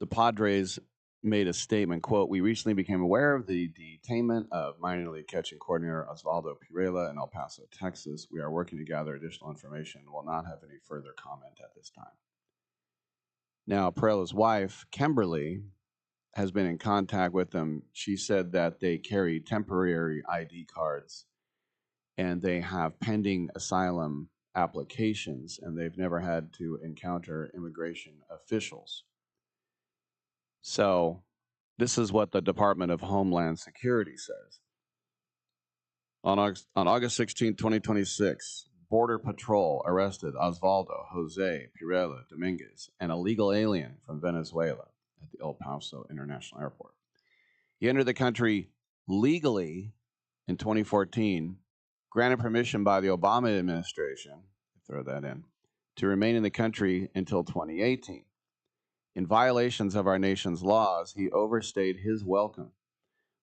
The Padres made a statement, quote, "We recently became aware of the detainment of minor league catching coordinator Osvaldo Pirela in El Paso, Texas. We are working to gather additional information and will not have any further comment at this time." Now, Pirela's wife, Kimberly, has been in contact with them. She said that they carry temporary ID cards and they have pending asylum applications, and they've never had to encounter immigration officials. So this is what the Department of Homeland Security says. On August 16, 2026, Border Patrol arrested Osvaldo Jose Pirela Dominguez, an illegal alien from Venezuela, at the El Paso International Airport. He entered the country legally in 2014, granted permission by the Obama administration, throw that in, to remain in the country until 2018. In violations of our nation's laws, he overstayed his welcome.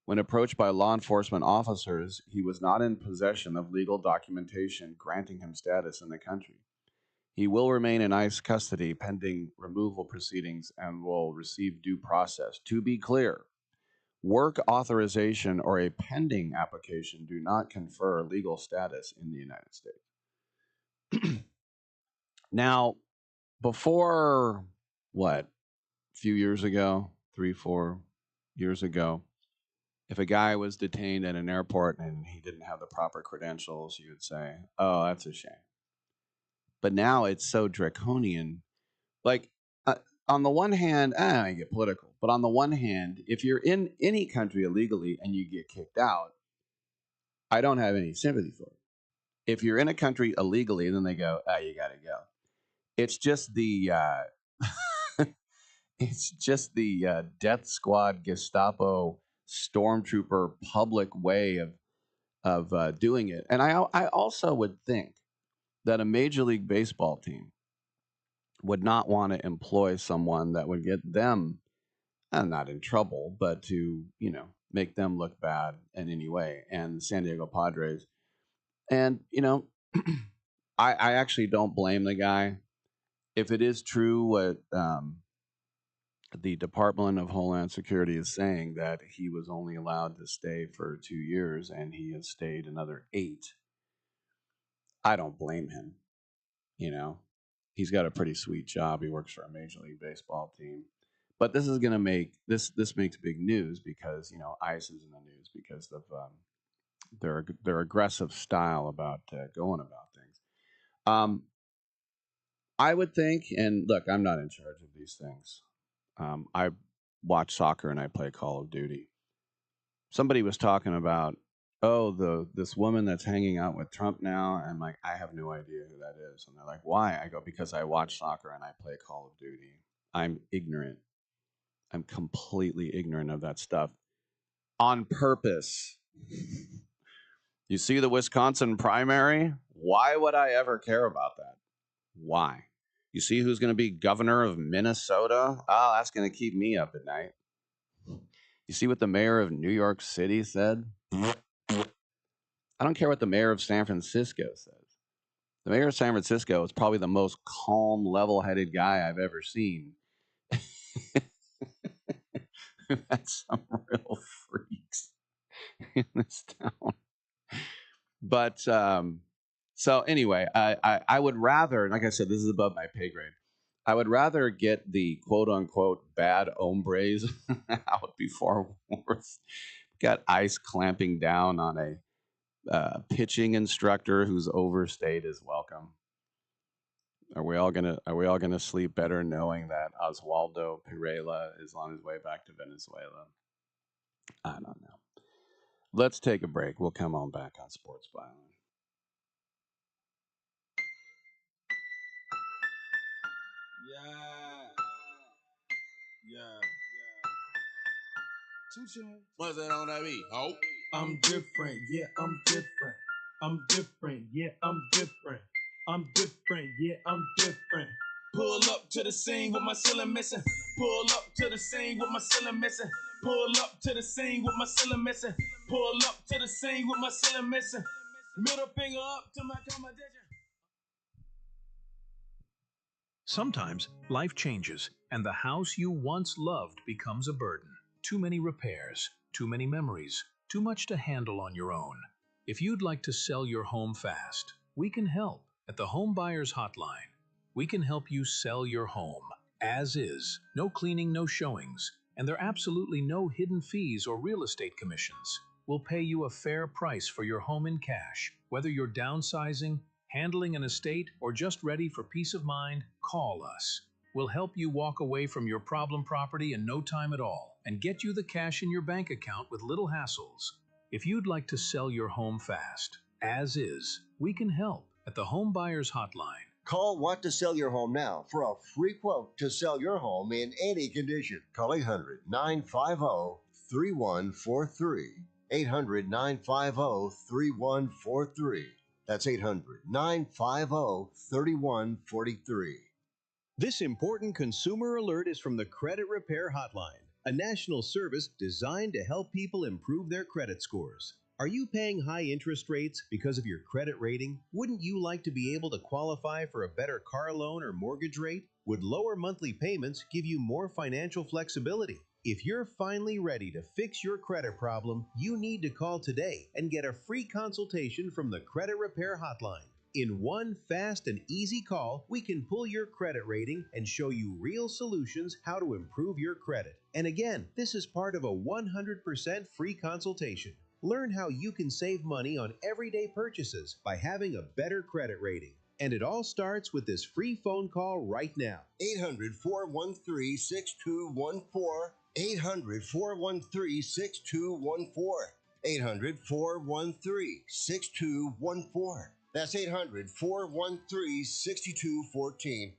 When approached by law enforcement officers, he was not in possession of legal documentation granting him status in the country. He will remain in ICE custody pending removal proceedings and will receive due process. To be clear, work authorization or a pending application do not confer legal status in the United States. Now, before, a few years ago, 3-4 years ago, if a guy was detained at an airport and he didn't have the proper credentials, you would say, oh, that's a shame. But now it's so draconian. Like, on the one hand, I don't get political, but on the one hand, if you're in any country illegally and you get kicked out, I don't have any sympathy for it. If you're in a country illegally, then they go, oh, you got to go. It's just the death squad Gestapo stormtrooper public way of doing it. And I also would think that a Major League Baseball team would not want to employ someone that would get them not in trouble, but to, make them look bad in any way. And the San Diego Padres. And, I actually don't blame the guy. If it is true what the Department of Homeland Security is saying, that he was only allowed to stay for 2 years and he has stayed another 8, I don't blame him. He's got a pretty sweet job. He works for a Major League Baseball team. But this is going to make this makes big news because ICE is in the news because of their aggressive style about going about things. I would think, and look, I'm not in charge of these things. I watch soccer and I play Call of Duty. Somebody was talking about, this woman that's hanging out with Trump now. And I'm like, I have no idea who that is. And they're like, why? I go, because I watch soccer and I play Call of Duty. I'm ignorant. I'm completely ignorant of that stuff on purpose. You see the Wisconsin primary? Why would I ever care about that? Why? You see who's going to be governor of Minnesota? Oh, that's going to keep me up at night. You see what the mayor of New York City said? I don't care what the mayor of San Francisco says. The mayor of San Francisco is probably the most calm, level-headed guy I've ever seen. That's some real freaks in this town. But so anyway, I would rather, like I said, this is above my pay grade. I would rather get the quote unquote bad hombres out before worse. Got ICE clamping down on a pitching instructor who's overstayed his welcome. Are we all gonna sleep better knowing that Osvaldo Pirela is on his way back to Venezuela? I don't know. Let's take a break. We'll come on back on Sports Byline. Yeah. What's that on that beat? Oh, I'm different. Yeah, I'm different. I'm different. Yeah, I'm different. I'm different. Yeah, I'm different. Pull up to the scene with my ceiling missing. Pull up to the scene with my ceiling missing. Pull up to the scene with my ceiling missing. Pull up to the scene with my ceiling missing. Middle finger up to my competition. Sometimes life changes and the house you once loved becomes a burden. Too many repairs, too many memories, too much to handle on your own. If you'd like to sell your home fast, we can help at the Home Buyers Hotline. We can help you sell your home as is, no cleaning, no showings, and there are absolutely no hidden fees or real estate commissions. We'll pay you a fair price for your home in cash. Whether you're downsizing, handling an estate, or just ready for peace of mind, call us. We'll help you walk away from your problem property in no time at all and get you the cash in your bank account with little hassles. If you'd like to sell your home fast, as is, we can help at the Home Buyers Hotline. Call Want to Sell Your Home Now for a free quote to sell your home in any condition. Call 800-950-3143. 800-950-3143. That's 800-950-3143. This important consumer alert is from the Credit Repair Hotline, a national service designed to help people improve their credit scores. Are you paying high interest rates because of your credit rating? Wouldn't you like to be able to qualify for a better car loan or mortgage rate? Would lower monthly payments give you more financial flexibility? If you're finally ready to fix your credit problem, you need to call today and get a free consultation from the Credit Repair Hotline. In one fast and easy call, we can pull your credit rating and show you real solutions how to improve your credit. And again, this is part of a 100% free consultation. Learn how you can save money on everyday purchases by having a better credit rating. And it all starts with this free phone call right now. 800-413-6214. 800-413-6214. 800-413-6214. That's 800-413-6214.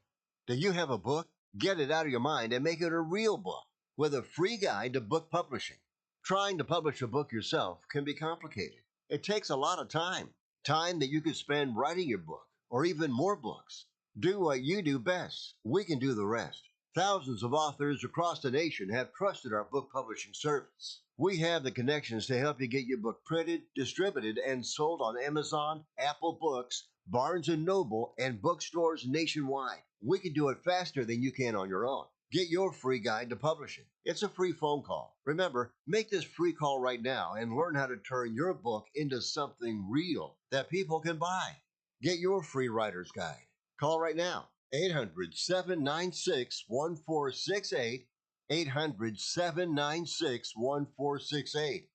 Do you have a book? Get it out of your mind and make it a real book with a free guide to book publishing. Trying to publish a book yourself can be complicated. It takes a lot of time that you could spend writing your book or even more books. Do what you do best. We can do the rest. Thousands of authors across the nation have trusted our book publishing service. We have the connections to help you get your book printed, distributed, and sold on Amazon, Apple Books, Barnes & Noble, and bookstores nationwide. We can do it faster than you can on your own. Get your free guide to publishing. It's a free phone call. Remember, make this free call right now and learn how to turn your book into something real that people can buy. Get your free writer's guide. Call right now. 800-796-1468. 800-796-1468.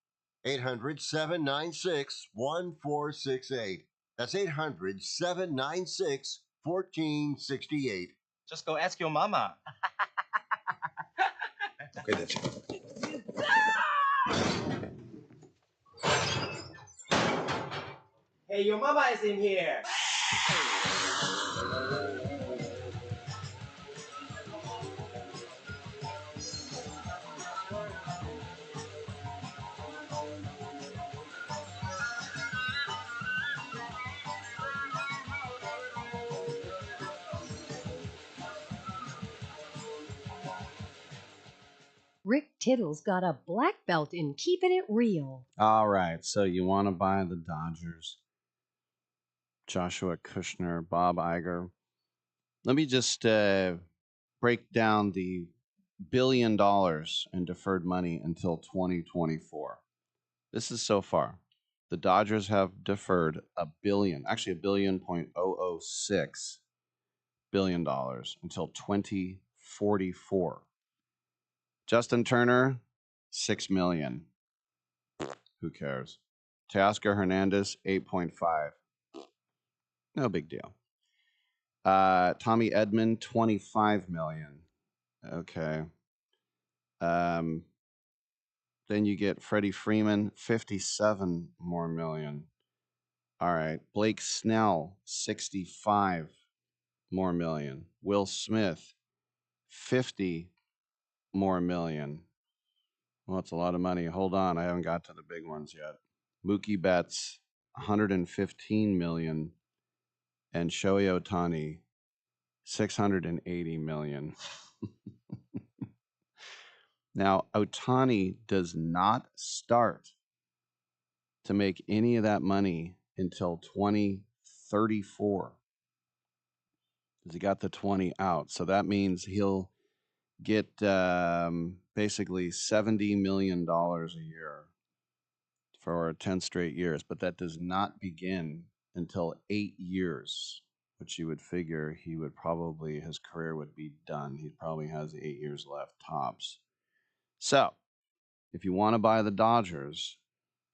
800-796-1468. That's 800-796-1468. Just go ask your mama. Okay, that's it. Hey, your mama is in here. Rick Tittle's got a black belt in keeping it real. All right, so you want to buy the Dodgers. Joshua Kushner, Bob Iger. Let me just break down the $1 billion in deferred money until 2024. This is so far. The Dodgers have deferred $1 billion, actually $1.006 billion until 2044. Justin Turner, $6 million. Who cares? Teoscar Hernandez, 8.5. No big deal. Tommy Edman, 25 million. Okay. Then you get Freddie Freeman, 57 more million. All right. Blake Snell, 65 more million. Will Smith, 50 more million. Well, that's a lot of money. Hold on. I haven't got to the big ones yet. Mookie Betts, 115 million. And Shohei Ohtani, 680 million. Now, Ohtani does not start to make any of that money until 2034. Because he got the 20 out. So that means he'll get basically $70 million a year for 10 straight years. But that does not begin until 8 years, which you would figure he would probably, his career would be done. He probably has 8 years left tops. So, if you want to buy the Dodgers,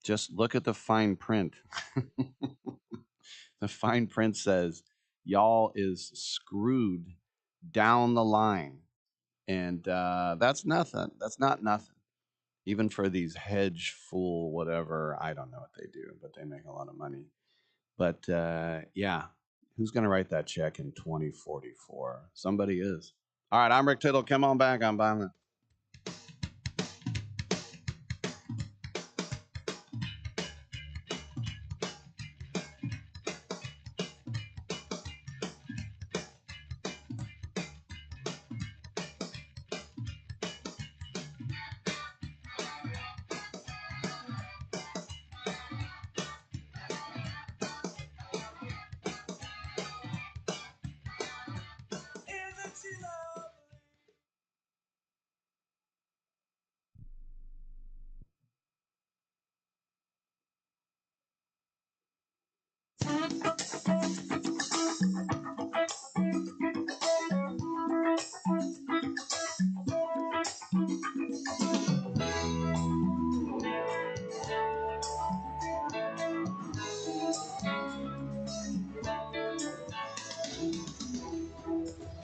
just look at the fine print. The fine print says, y'all is screwed down the line. And that's nothing. That's not nothing. Even for these hedge fool, whatever, I don't know what they do, but they make a lot of money. But yeah, Who's going to write that check in 2044? Somebody is. All right, I'm Rick Tittle. Come on back. I'm Violent.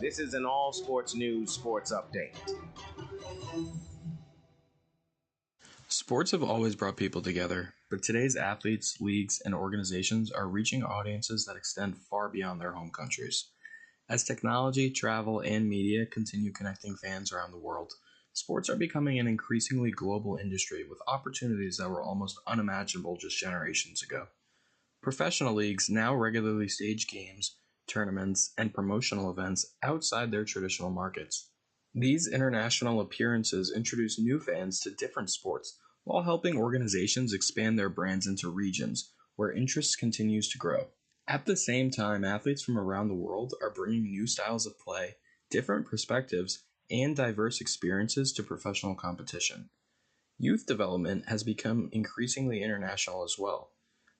This is an all sports news sports update. Sports have always brought people together, but today's athletes, leagues, and organizations are reaching audiences that extend far beyond their home countries. As technology, travel, and media continue connecting fans around the world, sports are becoming an increasingly global industry with opportunities that were almost unimaginable just generations ago. Professional leagues now regularly stage games, tournaments, and promotional events outside their traditional markets. These international appearances introduce new fans to different sports while helping organizations expand their brands into regions where interest continues to grow. At the same time, athletes from around the world are bringing new styles of play, different perspectives, and diverse experiences to professional competition. Youth development has become increasingly international as well.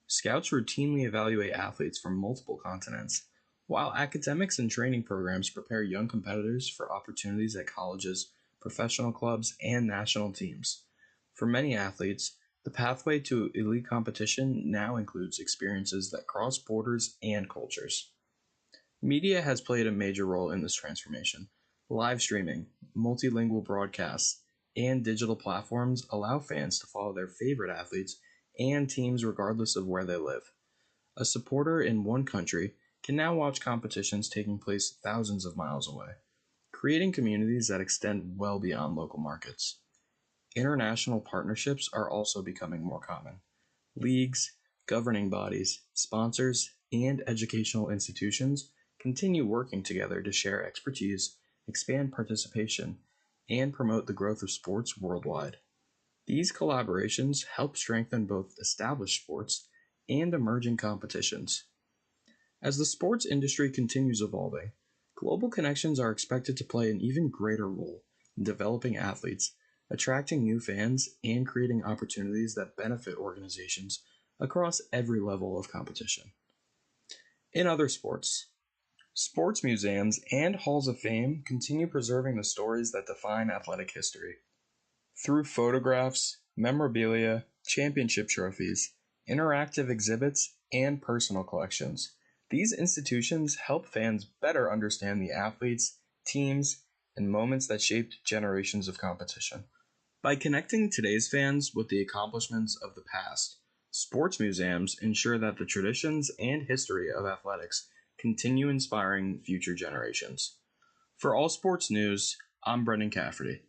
Scouts routinely evaluate athletes from multiple continents, while academics and training programs prepare young competitors for opportunities at colleges, professional clubs, and national teams. For many athletes, the pathway to elite competition now includes experiences that cross borders and cultures. Media has played a major role in this transformation. Live streaming, multilingual broadcasts, and digital platforms allow fans to follow their favorite athletes and teams regardless of where they live. A supporter in one country can now watch competitions taking place thousands of miles away, creating communities that extend well beyond local markets. International partnerships are also becoming more common. Leagues, governing bodies, sponsors, and educational institutions continue working together to share expertise, expand participation, and promote the growth of sports worldwide. These collaborations help strengthen both established sports and emerging competitions. As the sports industry continues evolving, global connections are expected to play an even greater role in developing athletes, attracting new fans, and creating opportunities that benefit organizations across every level of competition. In other sports, sports museums and halls of fame continue preserving the stories that define athletic history. Through photographs, memorabilia, championship trophies, interactive exhibits, and personal collections, these institutions help fans better understand the athletes, teams, and moments that shaped generations of competition. By connecting today's fans with the accomplishments of the past, sports museums ensure that the traditions and history of athletics continue inspiring future generations. For All Sports News, I'm Brendan Cafferty.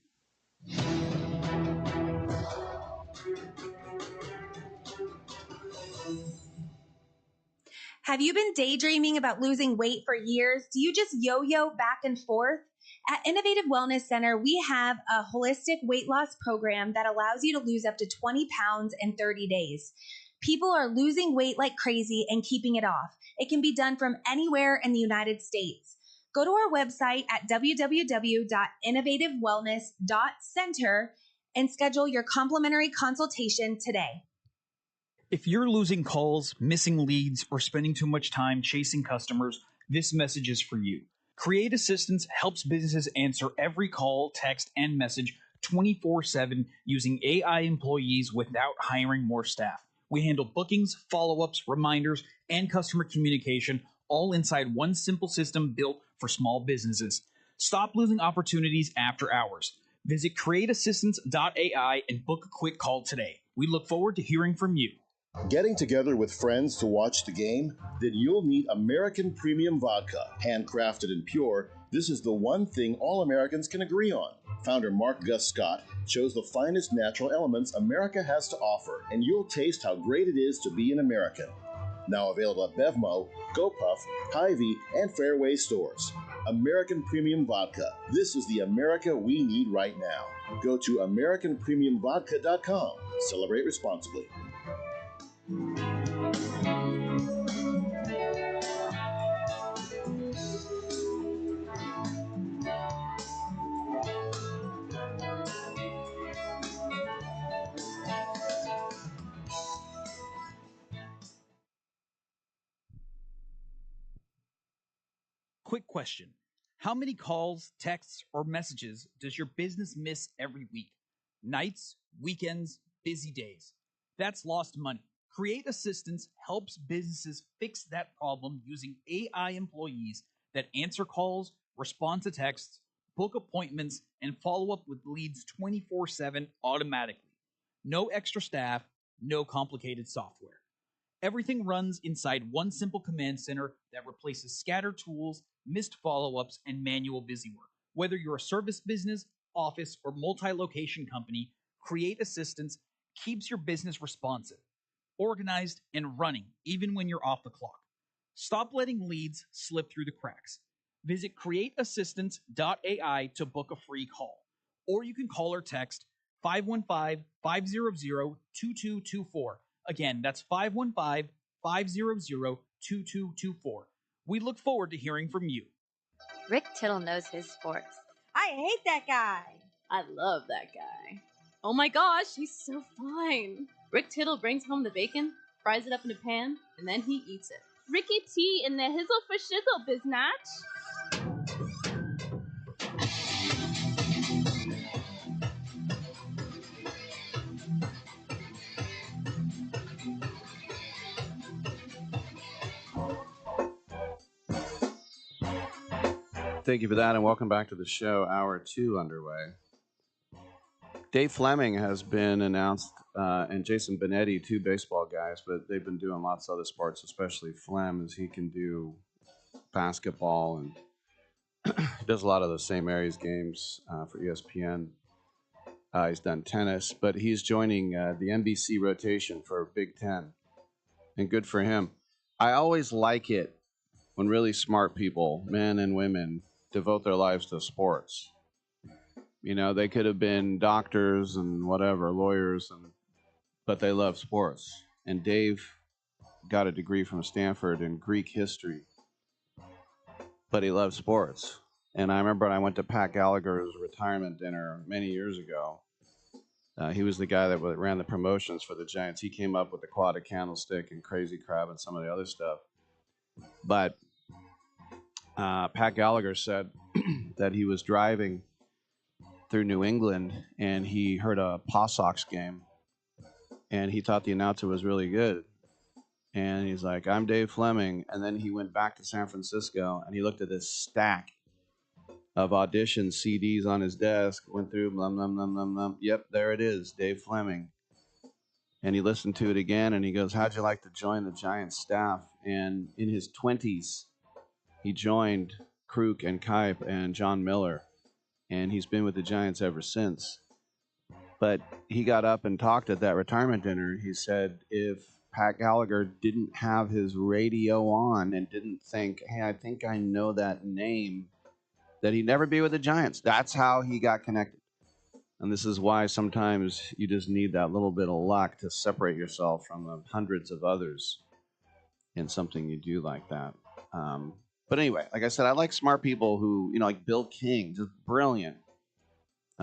Have you been daydreaming about losing weight for years? Do you just yo-yo back and forth? At Innovative Wellness Center, we have a holistic weight loss program that allows you to lose up to 20 pounds in 30 days. People are losing weight like crazy and keeping it off. It can be done from anywhere in the United States. Go to our website at www.innovativewellness.center and schedule your complimentary consultation today. If you're losing calls, missing leads, or spending too much time chasing customers, this message is for you. Create Assistance helps businesses answer every call, text, and message 24/7 using AI employees without hiring more staff. We handle bookings, follow-ups, reminders, and customer communication all inside one simple system built for small businesses. Stop losing opportunities after hours. Visit createassistance.ai and book a quick call today. We look forward to hearing from you. Getting together with friends to watch the game? Then you'll need American Premium Vodka. Handcrafted and pure, this is the one thing all Americans can agree on. Founder Mark Gus Scott chose the finest natural elements America has to offer, and you'll taste how great it is to be an American. Now available at Bevmo, GoPuff, Hy-Vee, and Fairway stores. American Premium Vodka. This is the America we need right now. Go to AmericanPremiumVodka.com. Celebrate responsibly. Quick question. How many calls, texts, or messages does your business miss every week? Nights, weekends, busy days. That's lost money. Create Assistance helps businesses fix that problem using AI employees that answer calls, respond to texts, book appointments, and follow up with leads 24/7 automatically. No extra staff, no complicated software. Everything runs inside one simple command center that replaces scattered tools, missed follow-ups, and manual busy work. Whether you're a service business, office, or multi-location company, Create Assistance keeps your business responsive, organized, and running even when you're off the clock. Stop letting leads slip through the cracks. Visit createassistance.ai to book a free call, or you can call or text 515-500-2224. Again, that's 515-500-2224. We look forward to hearing from you. Rick Tittle knows his sports. I hate that guy. I love that guy. Oh my gosh, he's so fine. Rick Tittle brings home the bacon, fries it up in a pan, and then he eats it. Ricky T in the hizzle for shizzle, biznatch. Thank you for that, and welcome back to the show. Hour 2 underway. Dave Fleming has been announced, and Jason Benetti, two baseball guys, but they've been doing lots of other sports, especially Flem, as he can do basketball, and he does a lot of the St. Mary's games for ESPN. He's done tennis, but he's joining the NBC rotation for Big Ten, and good for him. I always like it when really smart people, men and women, devote their lives to sports. You know, they could have been doctors and whatever, lawyers, but they love sports. And Dave got a degree from Stanford in Greek history, but he loves sports. And I remember I went to Pat Gallagher's retirement dinner many years ago. He was the guy that ran the promotions for the Giants. He came up with the quad candlestick and crazy crab and some of the other stuff. But Pat Gallagher said that he was driving through New England and he heard a Paw Sox game and he thought the announcer was really good. And he's like, I'm Dave Fleming. And then he went back to San Francisco and he looked at this stack of audition CDs on his desk, went through, blum, blum, blum, blum, blum. Yep, there it is, Dave Fleming. And he listened to it again and he goes, how'd you like to join the Giants staff? And in his 20s, he joined Kruk and Kipe and John Miller, and he's been with the Giants ever since. But he got up and talked at that retirement dinner. He said if Pat Gallagher didn't have his radio on and didn't think, hey, I think I know that name, that he'd never be with the Giants. That's how he got connected. And this is why sometimes you just need that little bit of luck to separate yourself from the hundreds of others in something you do like that. But anyway, like I said, I like smart people who, like Bill King, just brilliant,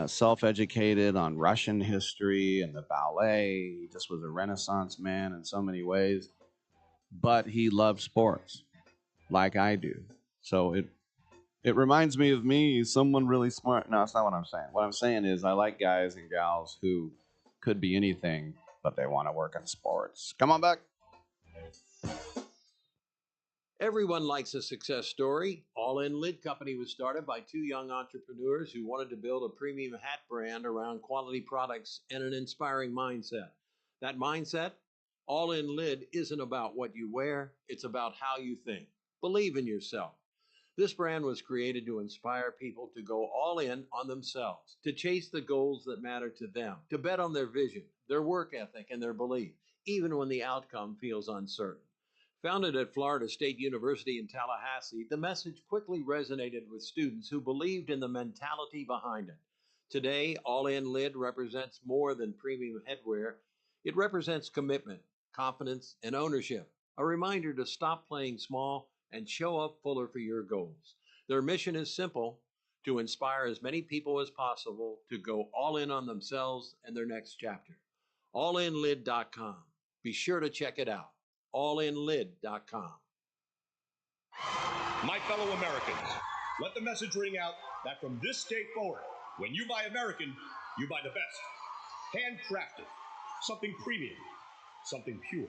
self-educated on Russian history and the ballet. He just was a Renaissance man in so many ways, but he loved sports like I do. So it reminds me of me, someone really smart. No, that's not what I'm saying. What I'm saying is I like guys and gals who could be anything, but they want to work in sports. Come on back. Everyone likes a success story. All In Lid Company was started by two young entrepreneurs who wanted to build a premium hat brand around quality products and an inspiring mindset. That mindset? All In Lid isn't about what you wear, it's about how you think. Believe in yourself. This brand was created to inspire people to go all in on themselves, to chase the goals that matter to them, to bet on their vision, their work ethic, and their belief, even when the outcome feels uncertain. Founded at Florida State University in Tallahassee, the message quickly resonated with students who believed in the mentality behind it. Today, All In Lid represents more than premium headwear. It represents commitment, confidence, and ownership. A reminder to stop playing small and show up fuller for your goals. Their mission is simple: to inspire as many people as possible to go all in on themselves and their next chapter. Allinlid.com. Be sure to check it out. Allinlid.com. My fellow Americans, let the message ring out that from this day forward, when you buy American, you buy the best. Handcrafted, something premium, something pure.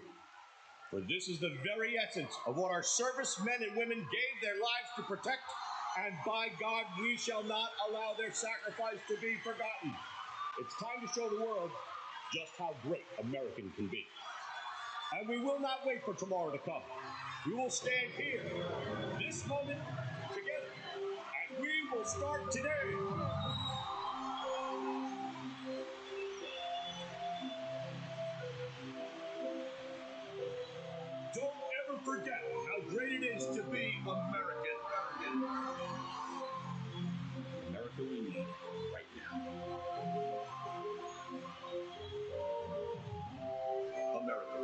For this is the very essence of what our servicemen and women gave their lives to protect, and by God, we shall not allow their sacrifice to be forgotten. It's time to show the world just how great American can be. And we will not wait for tomorrow to come. We will stand here, this moment, together, and we will start today. Don't ever forget how great it is to be American. America we need right now. America.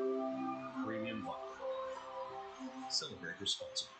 Premium vodka. Celebrate responsibly.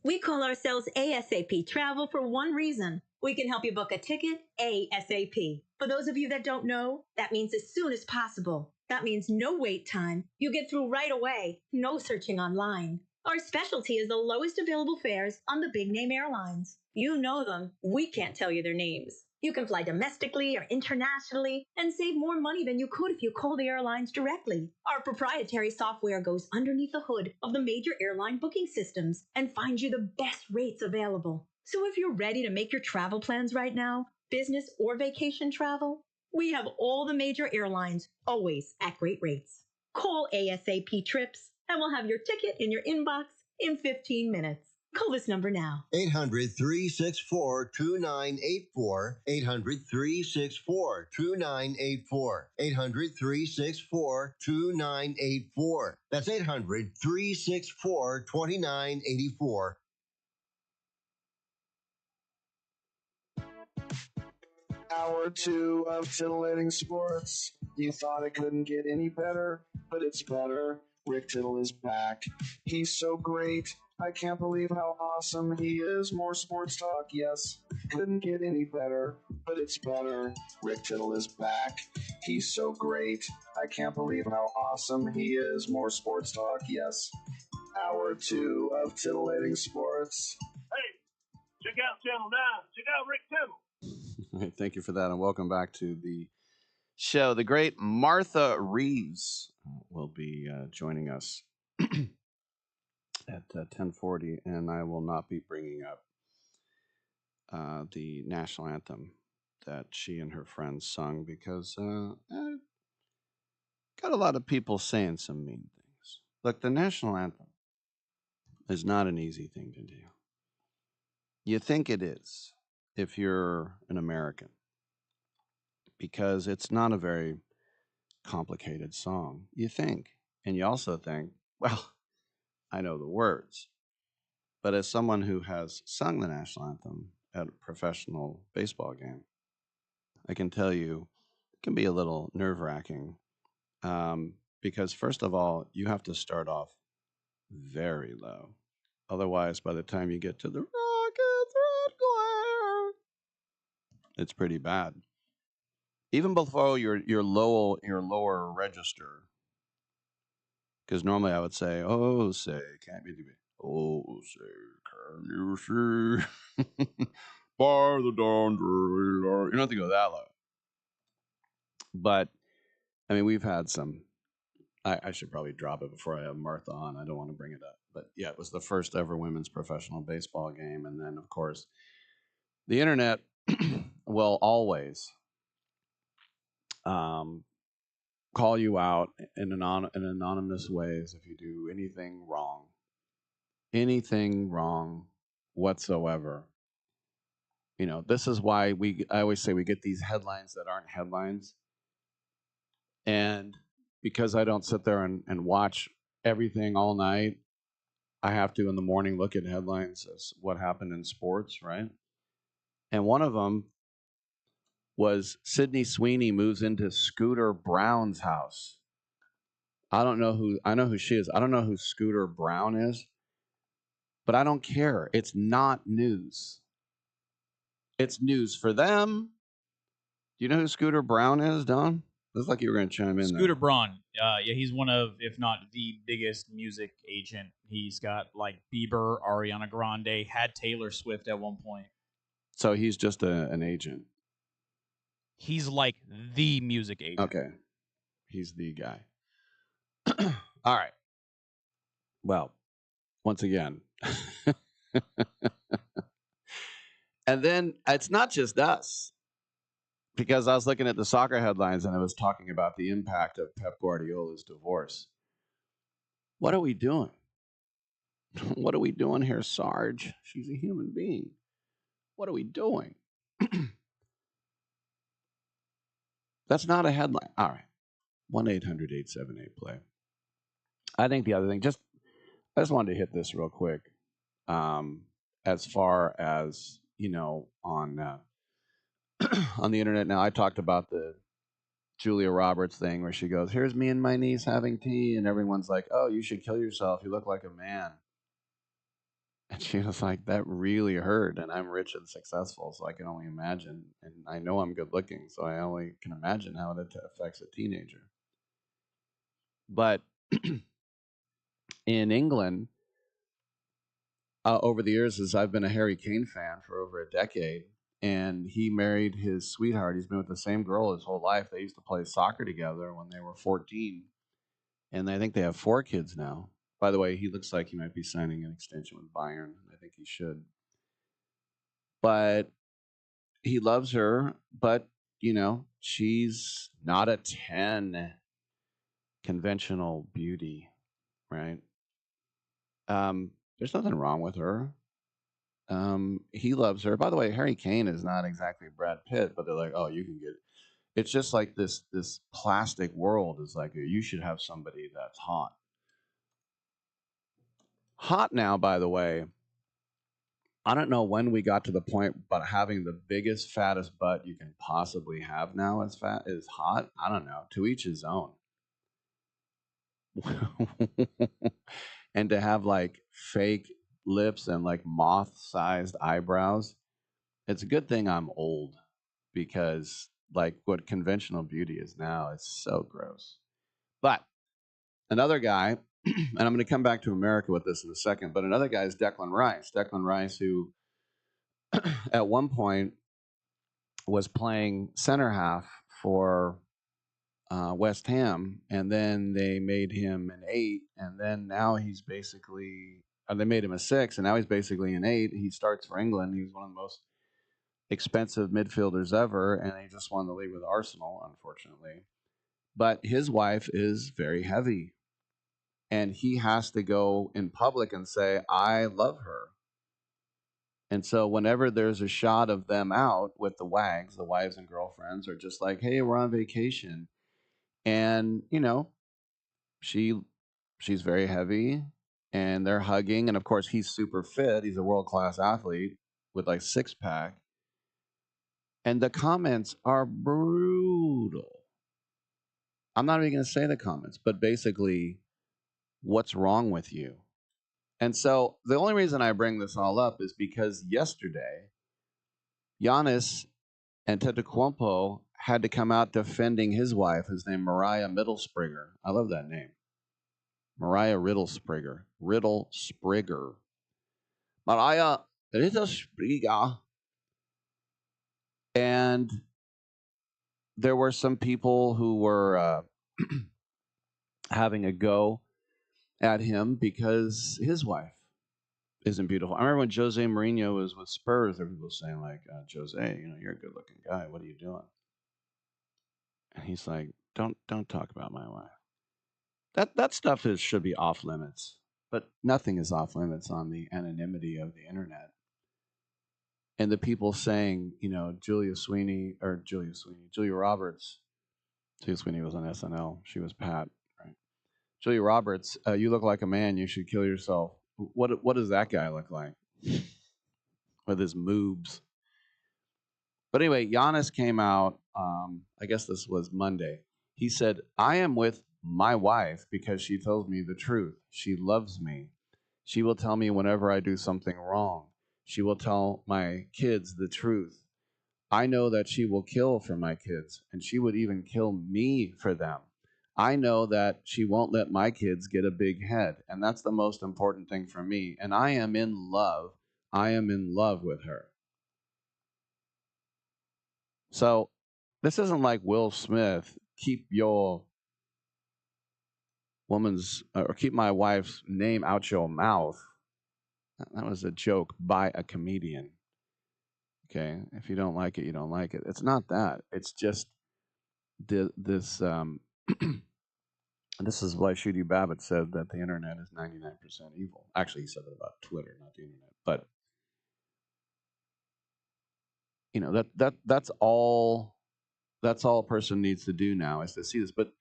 We call ourselves ASAP Travel for one reason. We can help you book a ticket ASAP. For those of you that don't know, that means as soon as possible. That means no wait time. You get through right away. No searching online. Our specialty is the lowest available fares on the big name airlines. You know them. We can't tell you their names. You can fly domestically or internationally and save more money than you could if you call the airlines directly. Our proprietary software goes underneath the hood of the major airline booking systems and finds you the best rates available. So if you're ready to make your travel plans right now, business or vacation travel, we have all the major airlines always at great rates. Call ASAP Trips and we'll have your ticket in your inbox in 15 minutes. Call this number now. 800-364-2984. 800-364-2984. 800-364-2984. That's 800-364-2984. Hour two of titillating sports. You thought it couldn't get any better, but it's better. Rick Tittle is back. He's so great. I can't believe how awesome he is. More sports talk, yes. Couldn't get any better, but it's better. Rick Tittle is back. He's so great. I can't believe how awesome he is. More sports talk, yes. Hour two of titillating sports. Hey, check out Channel 9. Check out Rick Tittle. Thank you for that, and welcome back to the show. The great Martha Reeves will be joining us at 10:40, and I will not be bringing up the national anthem that she and her friends sung because got a lot of people saying some mean things. Look, the national anthem is not an easy thing to do. You think it is if you're an American, because it's not a very complicated song. You think, and you also think, well, I know the words. But as someone who has sung the national anthem at a professional baseball game, I can tell you it can be a little nerve-wracking because, first of all, you have to start off very low. Otherwise, by the time you get to the Rockets Red Glare, it's pretty bad. Even below your lower register, because normally I would say, "Oh, say, can't be." Oh, say, can you see by the dawn's early light? You don't have to go that low. But, I mean, we've had some. I should probably drop it before I have Martha on. I don't want to bring it up. But, yeah, it was the first ever women's professional baseball game. And then, of course, the internet will always call you out in anonymous ways if you do anything wrong whatsoever. You know, this is why I always say we get these headlines that aren't headlines. And because I don't sit there and watch everything all night, I have to in the morning look at headlines as what happened in sports, right? And one of them was Sydney Sweeney moves into Scooter Brown's house. I know who she is. I don't know who Scooter Brown is, but I don't care. It's not news. It's news for them. Do you know who Scooter Brown is, Don? Looks like you were going to chime in Scooter there. Braun. Yeah, he's one of, if not the biggest music agent. He's got like Bieber, Ariana Grande, had Taylor Swift at one point. So he's just an agent. He's like the music agent. Okay. He's the guy. All right. Well, once again. And then it's not just us, because I was looking at the soccer headlines and it was talking about the impact of Pep Guardiola's divorce. What are we doing? What are we doing here, Sarge? She's a human being. What are we doing? That's not a headline. All right. 1-800-878-PLAY. I think the other thing, I just wanted to hit this real quick. As far as, on on the internet now, I talked about the Julia Roberts thing where she goes, "Here's me and my niece having tea," and everyone's like, "Oh, you should kill yourself. You look like a man." And she was like, "That really hurt, and I'm rich and successful, so I can only imagine. And I know I'm good looking, so I only can imagine how it affects a teenager." But in England, over the years, as I've been a Harry Kane fan for over a decade, and he married his sweetheart. He's been with the same girl his whole life. They used to play soccer together when they were 14, and I think they have 4 kids now. By the way, he looks like he might be signing an extension with Bayern. I think he should. But he loves her, but, she's not a 10 conventional beauty, right? There's nothing wrong with her. He loves her. By the way, Harry Kane is not exactly Brad Pitt, but they're like, "Oh, you can get it." It's just like this plastic world is like, you should have somebody that's hot. Hot now, by the way. I don't know when we got to the point, but having the biggest, fattest butt you can possibly have now is hot. I don't know. To each his own. And to have like fake lips and like moth-sized eyebrows. It's a good thing I'm old, because like what conventional beauty is now is so gross. But another guy, and I'm going to come back to America with this in a second, but another guy is Declan Rice. Declan Rice, who at one point was playing center half for West Ham, and then they made him an 8, and then now he's basically, they made him a 6, and now he's basically an 8. He starts for England. He's one of the most expensive midfielders ever, and he just won the league with Arsenal, unfortunately. But his wife is very heavy, and he has to go in public and say, "I love her." And so whenever there's a shot of them out with the wags, the wives and girlfriends are just like, "Hey, we're on vacation." And, she's very heavy, and they're hugging, and of course he's super fit. He's a world-class athlete with like 6-pack. And the comments are brutal. I'm not even going to say the comments, but basically, what's wrong with you? And so the only reason I bring this all up is because yesterday, Giannis Antetokounmpo had to come out defending his wife, who's named Mariah Middlespringer. I love that name. Mariah Riddlespringer. Riddlespringer. Mariah Riddlespringer. And there were some people who were having a go at him because his wife isn't beautiful. I remember when Jose Mourinho was with Spurs, there were people saying like, "Jose, you're a good-looking guy. What are you doing?" And he's like, Don't talk about my wife. That stuff should be off limits. But nothing is off limits on the anonymity of the internet. And the people saying, Julia Roberts. Julia Sweeney was on SNL. She was Pat, right? Julia Roberts, you look like a man. You should kill yourself. What does that guy look like with his moobs? But anyway, Giannis came out. I guess this was Monday. He said, "I am with my wife because she tells me the truth. She loves me. She will tell me whenever I do something wrong. She will tell my kids the truth. I know that she will kill for my kids, and she would even kill me for them. I know that she won't let my kids get a big head, and that's the most important thing for me. And I am in love. I am in love with her." So this isn't like Will Smith, keep your or keep my wife's name out your mouth. That was a joke by a comedian. Okay, if you don't like it, you don't like it. It's not that. It's just this. This is why Shooty Babbitt said that the internet is 99% evil. Actually, he said it about Twitter, not the internet. But that's all. That's all a person needs to do now is to see this. But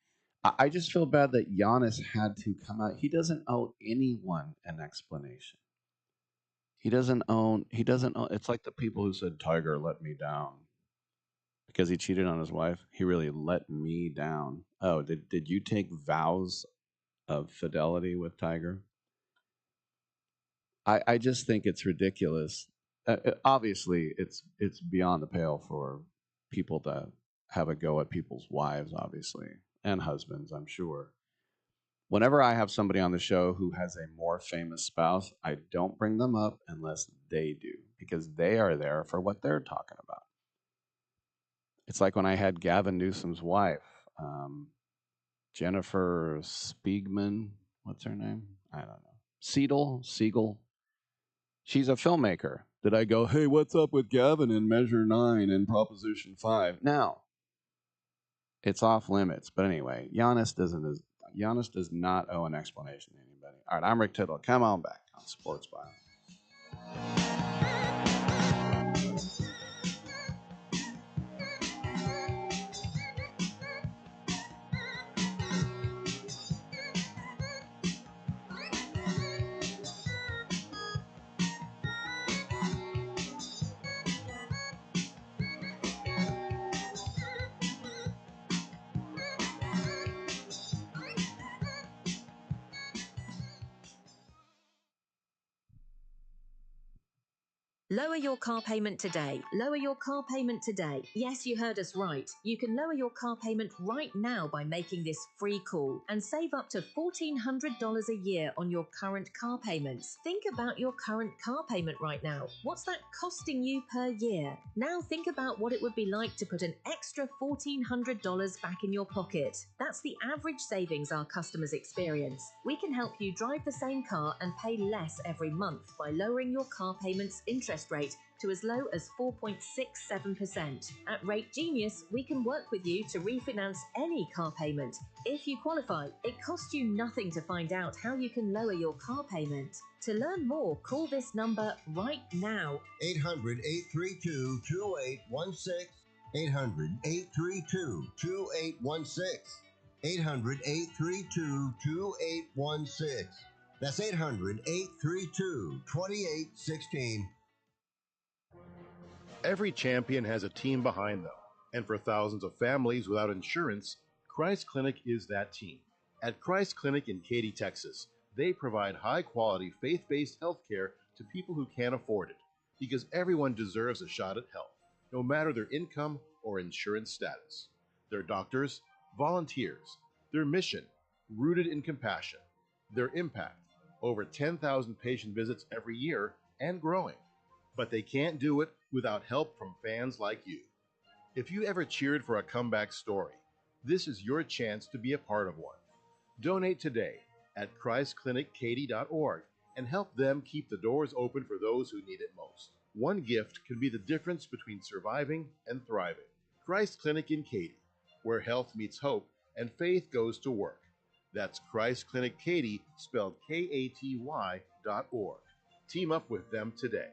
I just feel bad that Giannis had to come out. He doesn't owe anyone an explanation. He doesn't own. It's like the people who said Tiger let me down because he cheated on his wife. He really let me down. Oh, did you take vows of fidelity with Tiger? I just think it's ridiculous. Obviously, it's beyond the pale for people to have a go at people's wives, obviously, and husbands, I'm sure. Whenever I have somebody on the show who has a more famous spouse, I don't bring them up unless they do, because they are there for what they're talking about. It's like when I had Gavin Newsom's wife, Jennifer Spiegman. What's her name? I don't know. Siegel. She's a filmmaker. Did I go, hey, what's up with Gavin in Measure 9 and Proposition 5? No. It's off limits. But anyway, Giannis does not owe an explanation to anybody. All right, I'm Rick Tittle. Come on back on Sports Bio. Lower your car payment today. Lower your car payment today. Yes, you heard us right. You can lower your car payment right now by making this free call and save up to $1,400 a year on your current car payments. Think about your current car payment right now. What's that costing you per year? Now think about what it would be like to put an extra $1,400 back in your pocket. That's the average savings our customers experience. We can help you drive the same car and pay less every month by lowering your car payment's interest rate to as low as 4.67%. At Rate Genius, we can work with you to refinance any car payment. If you qualify, it costs you nothing to find out how you can lower your car payment. To learn more, call this number right now. 800-832-2816. 800-832-2816. 800-832-2816. That's 800-832-2816. Every champion has a team behind them, and for thousands of families without insurance, Christ Clinic is that team. At Christ Clinic in Katy, Texas, they provide high-quality, faith-based health care to people who can't afford it, because everyone deserves a shot at health, no matter their income or insurance status. Their doctors, volunteers, their mission, rooted in compassion, their impact, over 10,000 patient visits every year and growing. But they can't do it without help from fans like you. If you ever cheered for a comeback story, this is your chance to be a part of one. Donate today at ChristClinicKaty.org and help them keep the doors open for those who need it most. One gift can be the difference between surviving and thriving. Christ Clinic in Katy, where health meets hope and faith goes to work. That's Christ Clinic Katy, spelled KATY.org. Team up with them today.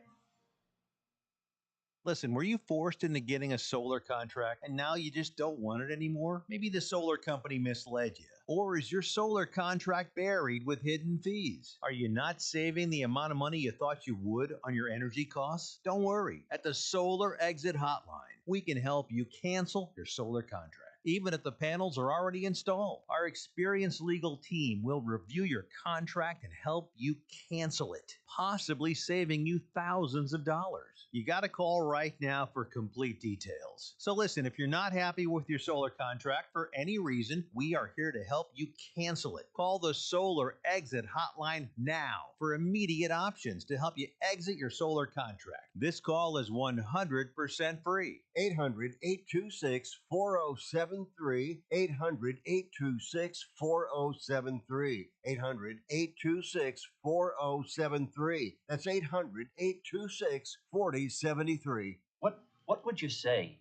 Listen, were you forced into getting a solar contract and now you just don't want it anymore? Maybe the solar company misled you. Or is your solar contract buried with hidden fees? Are you not saving the amount of money you thought you would on your energy costs? Don't worry. At the Solar Exit Hotline, we can help you cancel your solar contract, even if the panels are already installed. Our experienced legal team will review your contract and help you cancel it, possibly saving you thousands of dollars. You got to call right now for complete details. So listen, if you're not happy with your solar contract for any reason, we are here to help you cancel it. Call the Solar Exit Hotline now for immediate options to help you exit your solar contract. This call is 100% free. 800-826-4073. 800-826-4073. 800-826-4073. That's 800-826-4073. What would you say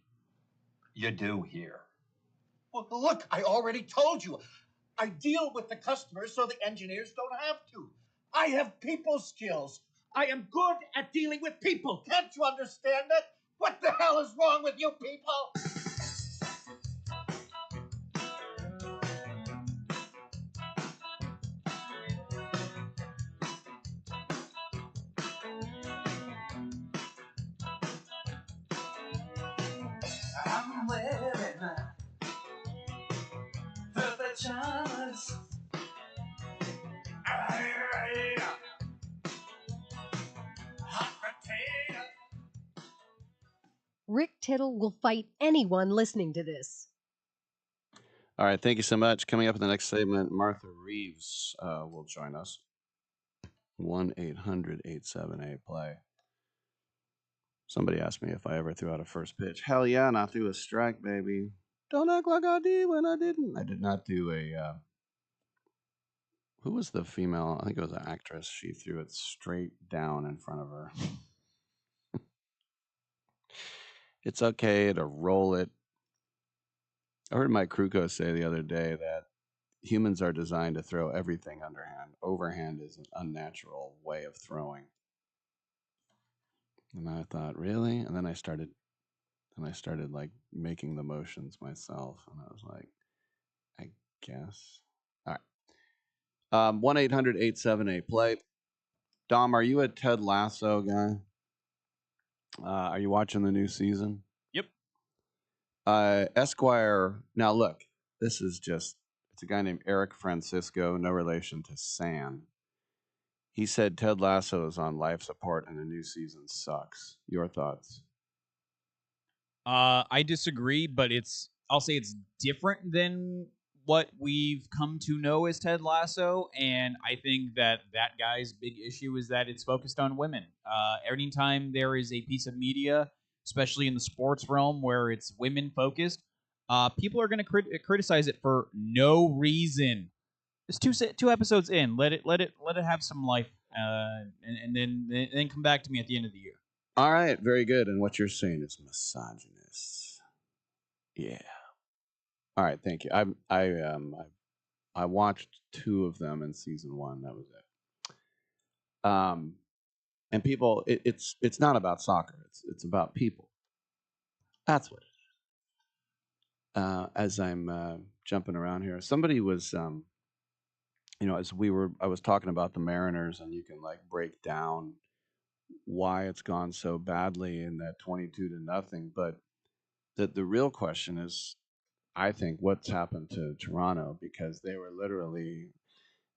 you do here? Well, look, I already told you. I deal with the customers so the engineers don't have to. I have people skills. I am good at dealing with people. Can't you understand that? What the hell is wrong with you people? I'm wearing the pajamas. Hot potato. Rick Tittle will fight anyone listening to this. All right, thank you so much. Coming up in the next segment, Martha Reeves will join us. 1-800-878-PLAY. Somebody asked me if I ever threw out a first pitch. Hell yeah, and I threw a strike, baby. Don't act like I did when I didn't. I did not do a... who was the female? I think it was an actress. She threw it straight down in front of her. It's okay to roll it. I heard Mike Kruko say the other day that humans are designed to throw everything underhand. Overhand is an unnatural way of throwing. And I thought, really? And then I started like making the motions myself. And I was like, I guess. All right. 1-800-878-PLAY. Dom, are you a Ted Lasso guy? Are you watching the new season? Yep. Esquire. Now look, this is just, it's a guy named Eric Francisco, no relation to San. He said Ted Lasso is on life support and the new season sucks. Your thoughts? I disagree, but I'll say it's different than what we've come to know as Ted Lasso, and I think that guy's big issue is that it's focused on women. Anytime there is a piece of media, especially in the sports realm where it's women focused, people are going to criticize it for no reason. It's two episodes in. Let it have some life, and then come back to me at the end of the year. All right, very good. And what you're saying is misogynist. Yeah. All right, thank you. I watched 2 of them in season 1. That was it. And people, it's not about soccer. It's about people. That's what it is. As I'm jumping around here, somebody was, as I was talking about the Mariners, and you can like break down why it's gone so badly in that 22-0. But the real question is, I think, what's happened to Toronto, because they were literally,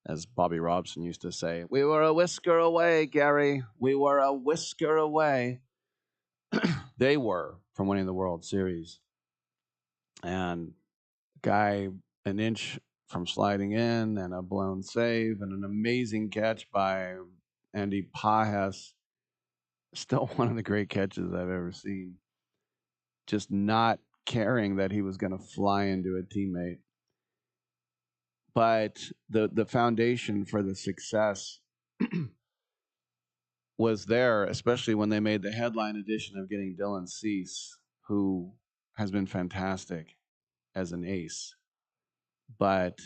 as Bobby Robson used to say, we were a whisker away, Gary. We were a whisker away. They were from winning the World Series. And guy an inch from sliding in, and a blown save, and an amazing catch by Andy Pajas. Still one of the great catches I've ever seen. Just not caring that he was going to fly into a teammate. But the foundation for the success was there, especially when they made the headline edition of getting Dylan Cease, who has been fantastic as an ace. But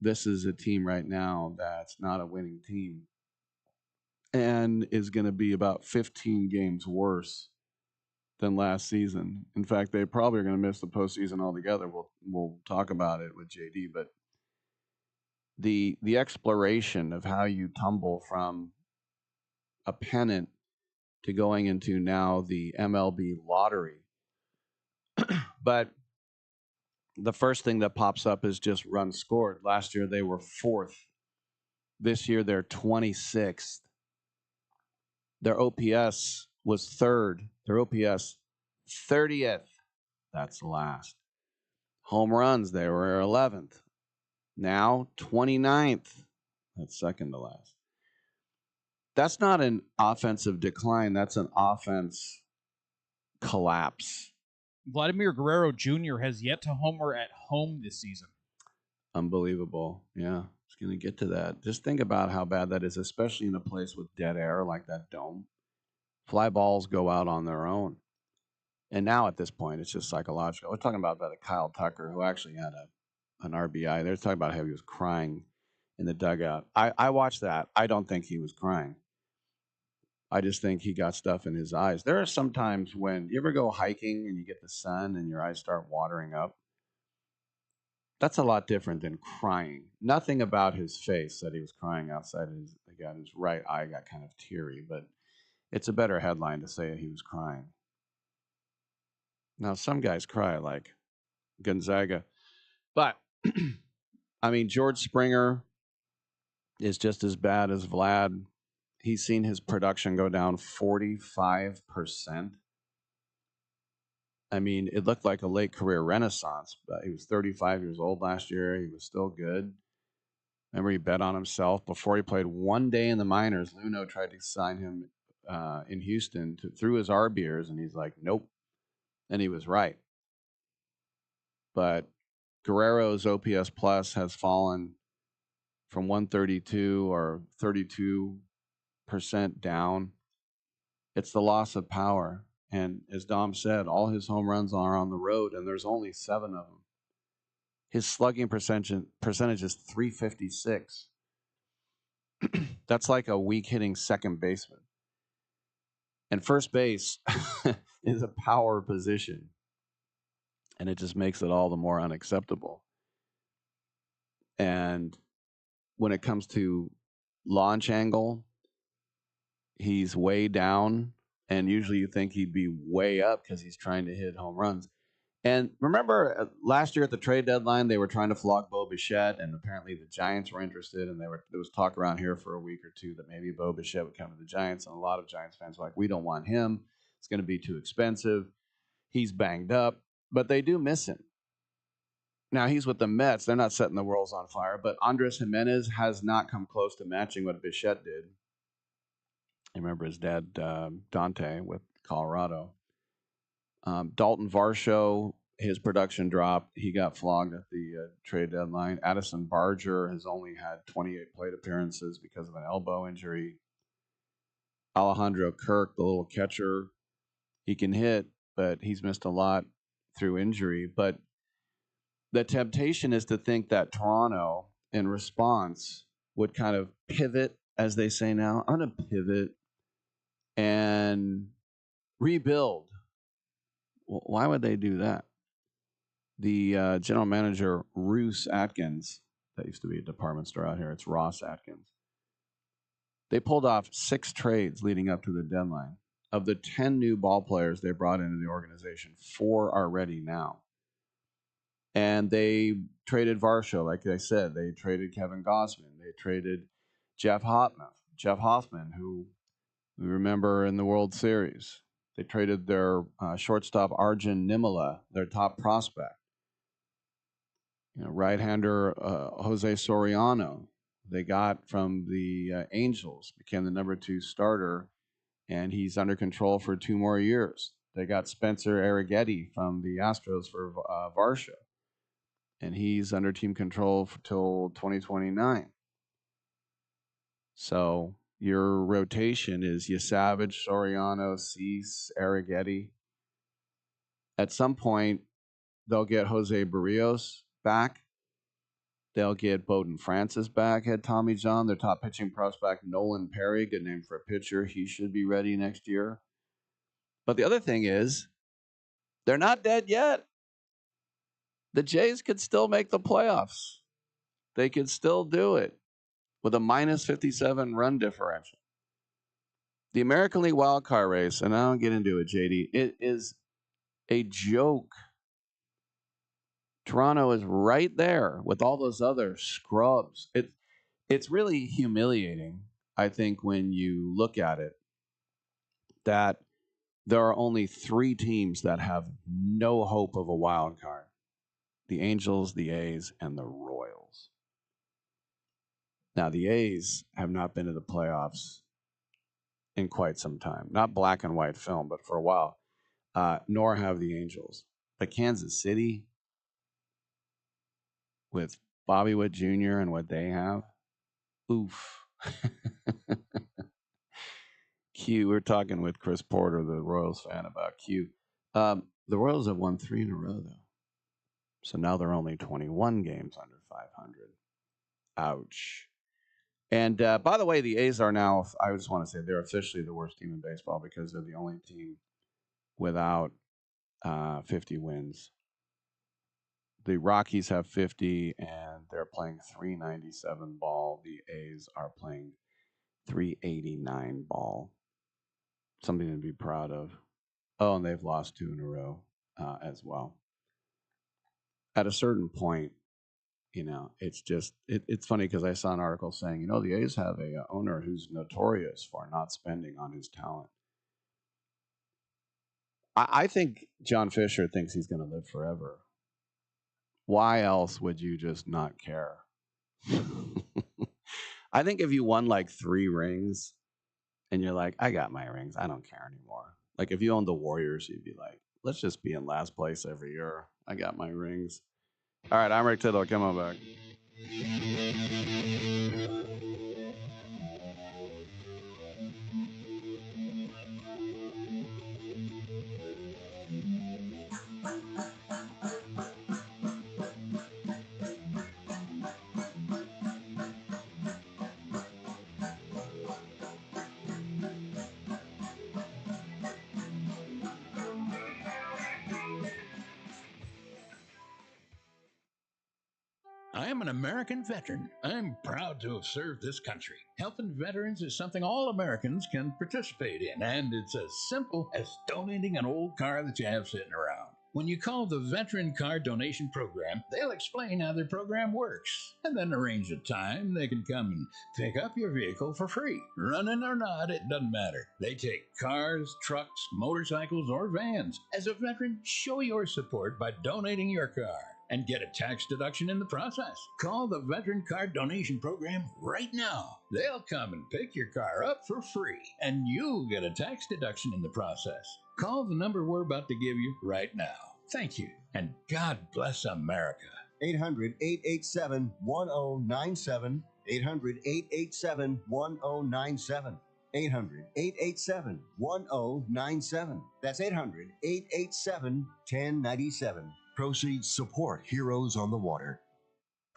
this is a team right now that's not a winning team and is going to be about 15 games worse than last season. In fact, they probably are going to miss the postseason altogether. We'll talk about it with JD, but the exploration of how you tumble from a pennant to going into now the MLB lottery. But the first thing that pops up is just runs scored. Last year they were 4th. This year they're 26th. Their OPS was 3rd. Their OPS 30th. That's last. Home runs, they were 11th. Now 29th. That's second to last. That's not an offensive decline. That's an offense collapse. Vladimir Guerrero Jr. has yet to homer at home this season. Unbelievable. Yeah, it's going to get to that. Just think about how bad that is, especially in a place with dead air like that dome. Fly balls go out on their own. And now at this point, it's just psychological. We're talking about a Kyle Tucker who actually had an RBI. They're talking about how he was crying in the dugout. I watched that. I don't think he was crying. I just think he got stuff in his eyes. There are some times when you ever go hiking and you get the sun and your eyes start watering up. That's a lot different than crying. Nothing about his face said he was crying outside his right eye got kind of teary, but it's a better headline to say he was crying. Now, some guys cry like Gonzaga. But, I mean, George Springer is just as bad as Vlad. He's seen his production go down 45%. I mean, it looked like a late career renaissance, but he was 35 years old last year. He was still good. Remember, he bet on himself before he played one day in the minors. Luno tried to sign him in Houston through his RBers, and he's like, nope. And he was right. But Guerrero's OPS plus has fallen from 132 or 32% down. It's the loss of power. And as Dom said, all his home runs are on the road, and there's only 7 of them. His slugging percentage is 356. That's like a weak hitting second baseman. And first base is a power position. And it just makes it all the more unacceptable. And when it comes to launch angle, he's way down. And usually you think he'd be way up because he's trying to hit home runs. And remember, last year at the trade deadline, they were trying to flog Bo Bichette, and apparently the Giants were interested, and there was talk around here for a week or two that maybe Bo Bichette would come to the Giants, and a lot of Giants fans were like, we don't want him. It's going to be too expensive. He's banged up, but they do miss him. Now, he's with the Mets. They're not setting the world on fire, but Andres Jimenez has not come close to matching what Bichette did. I remember his dad, Dante, with Colorado. Dalton Varsho, his production dropped. He got flogged at the trade deadline. Addison Barger has only had 28 plate appearances because of an elbow injury. Alejandro Kirk, the little catcher, he can hit, but he's missed a lot through injury. But the temptation is to think that Toronto, in response, would kind of pivot, as they say now. I'm going to pivot and rebuild. Why would they do that? The general manager, Roos Atkins, that used to be a department store out here. It's Ross Atkins. They pulled off 6 trades leading up to the deadline. Of the 10 new ball players they brought into the organization, 4 are ready now. And they traded Varsho, like I said. They traded Kevin Gausman. They traded Jeff Hoffman, who we remember in the World Series. They traded their shortstop, Arjun Nimala, their top prospect. Right-hander Jose Soriano, they got from the Angels, became the number 2 starter, and he's under control for 2 more years. They got Spencer Arrighetti from the Astros for Varsho, and he's under team control till 2029. So your rotation is Savage, Soriano, Cease, Arrighetti. At some point, they'll get Jose Barrios back. They'll get Bowden Francis back, had Tommy John. Their top pitching prospect, Nolan Perry, good name for a pitcher. He should be ready next year. But the other thing is, they're not dead yet. The Jays could still make the playoffs. They could still do it with a minus 57 run differential. The American League wildcard race, and I don't get into it, JD, it is a joke. Toronto is right there with all those other scrubs. It's really humiliating, I think, when you look at it, that there are only 3 teams that have no hope of a wild card. The Angels, the A's, and the Royals. Now, the A's have not been to the playoffs in quite some time. Not black and white film, but for a while. Nor have the Angels. But Kansas City, with Bobby Witt Jr. and what they have, oof. Q, we're talking with Chris Porter, the Royals fan, about Q. The Royals have won 3 in a row, though. So now they're only 21 games under 500. Ouch. And by the way, the A's are now, I just want to say, they're officially the worst team in baseball because they're the only team without 50 wins. The Rockies have 50, and they're playing 397 ball. The A's are playing 389 ball. Something to be proud of. Oh, and they've lost 2 in a row as well. At a certain point, it's just, it's funny because I saw an article saying, the A's have a owner who's notorious for not spending on his talent. I think John Fisher thinks he's going to live forever. Why else would you just not care? I think if you won like 3 rings and you're like, I got my rings, I don't care anymore. Like if you owned the Warriors, you'd be like, let's just be in last place every year. I got my rings. All right, I'm Rick Tittle. Come on back. I am an American veteran. I'm proud to have served this country. Helping veterans is something all Americans can participate in, and it's as simple as donating an old car that you have sitting around. When you call the Veteran Car Donation Program, they'll explain how their program works, and then arrange a time they can come and pick up your vehicle for free. Running or not, it doesn't matter. They take cars, trucks, motorcycles, or vans. As a veteran, show your support by donating your car and get a tax deduction in the process. Call the Veteran Car Donation Program right now. They'll come and pick your car up for free, and you'll get a tax deduction in the process. Call the number we're about to give you right now. Thank you, and God bless America. 800-887-1097. 800-887-1097. 800-887-1097. That's 800-887-1097. Proceeds support Heroes on the Water.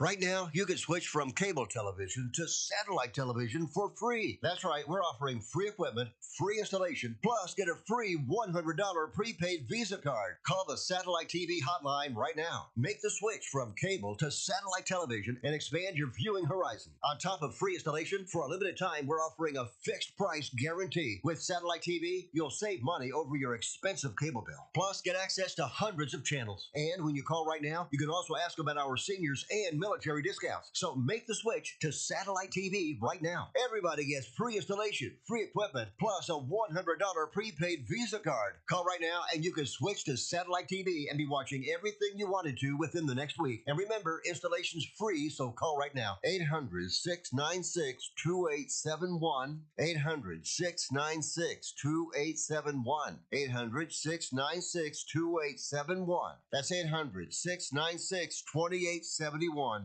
Right now, you can switch from cable television to satellite television for free. That's right, we're offering free equipment, free installation, plus get a free $100 prepaid Visa card. Call the Satellite TV hotline right now. Make the switch from cable to satellite television and expand your viewing horizon. On top of free installation, for a limited time, we're offering a fixed price guarantee. With Satellite TV, you'll save money over your expensive cable bill. Plus, get access to hundreds of channels. And when you call right now, you can also ask about our seniors and military discounts. So make the switch to Satellite TV right now. Everybody gets free installation, free equipment, plus a $100 prepaid Visa card. Call right now and you can switch to Satellite TV and be watching everything you wanted to within the next week. And remember, installation's free, so call right now. 800-696-2871. 800-696-2871. 800-696-2871. That's 800-696-2871.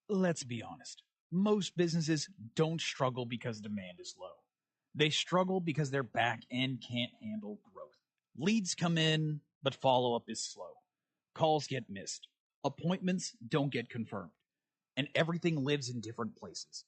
Let's be honest. Most businesses don't struggle because demand is low. They struggle because their back end can't handle growth. Leads come in, but follow-up is slow. Calls get missed. Appointments don't get confirmed. and everything lives in different places.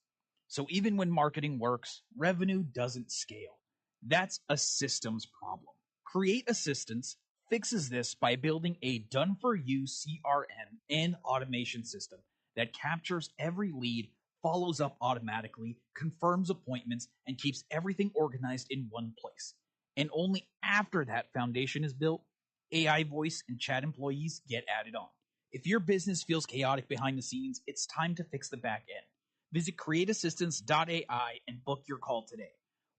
So even when marketing works, revenue doesn't scale. That's a systems problem. Create Assistance fixes this by building a done-for-you CRM and automation system that captures every lead, follows up automatically, confirms appointments, and keeps everything organized in one place. And only after that foundation is built, AI voice and chat employees get added on. If your business feels chaotic behind the scenes, it's time to fix the back end. Visit createassistance.ai and book your call today.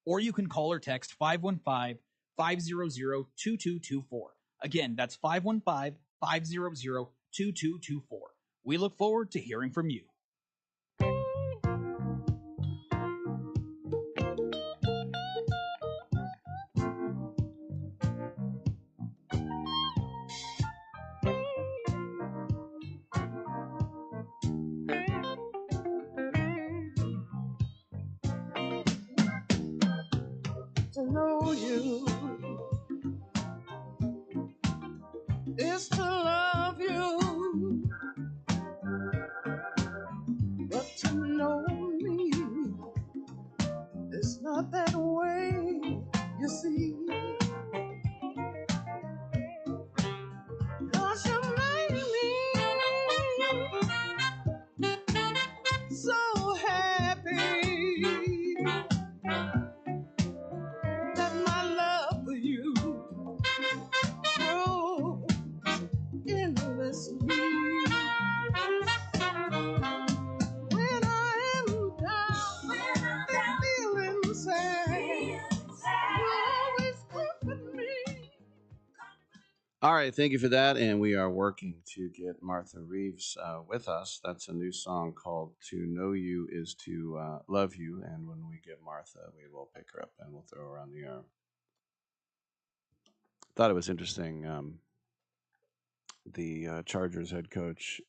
Or you can call or text 515-500-2224. Again, that's 515-500-2224. We look forward to hearing from you. To know you is to love you, but to know me is not that way, you see. 'Cause you made me so happy that my love for you grows endlessly. When I am down, feeling sad, you always comfort me. All right, thank you for that. And we are working to get Martha Reeves with us. That's a new song called To Know You Is to Love You. And when we get Martha, we will pick her up and we'll throw her on the air. Thought it was interesting. The Chargers head coach,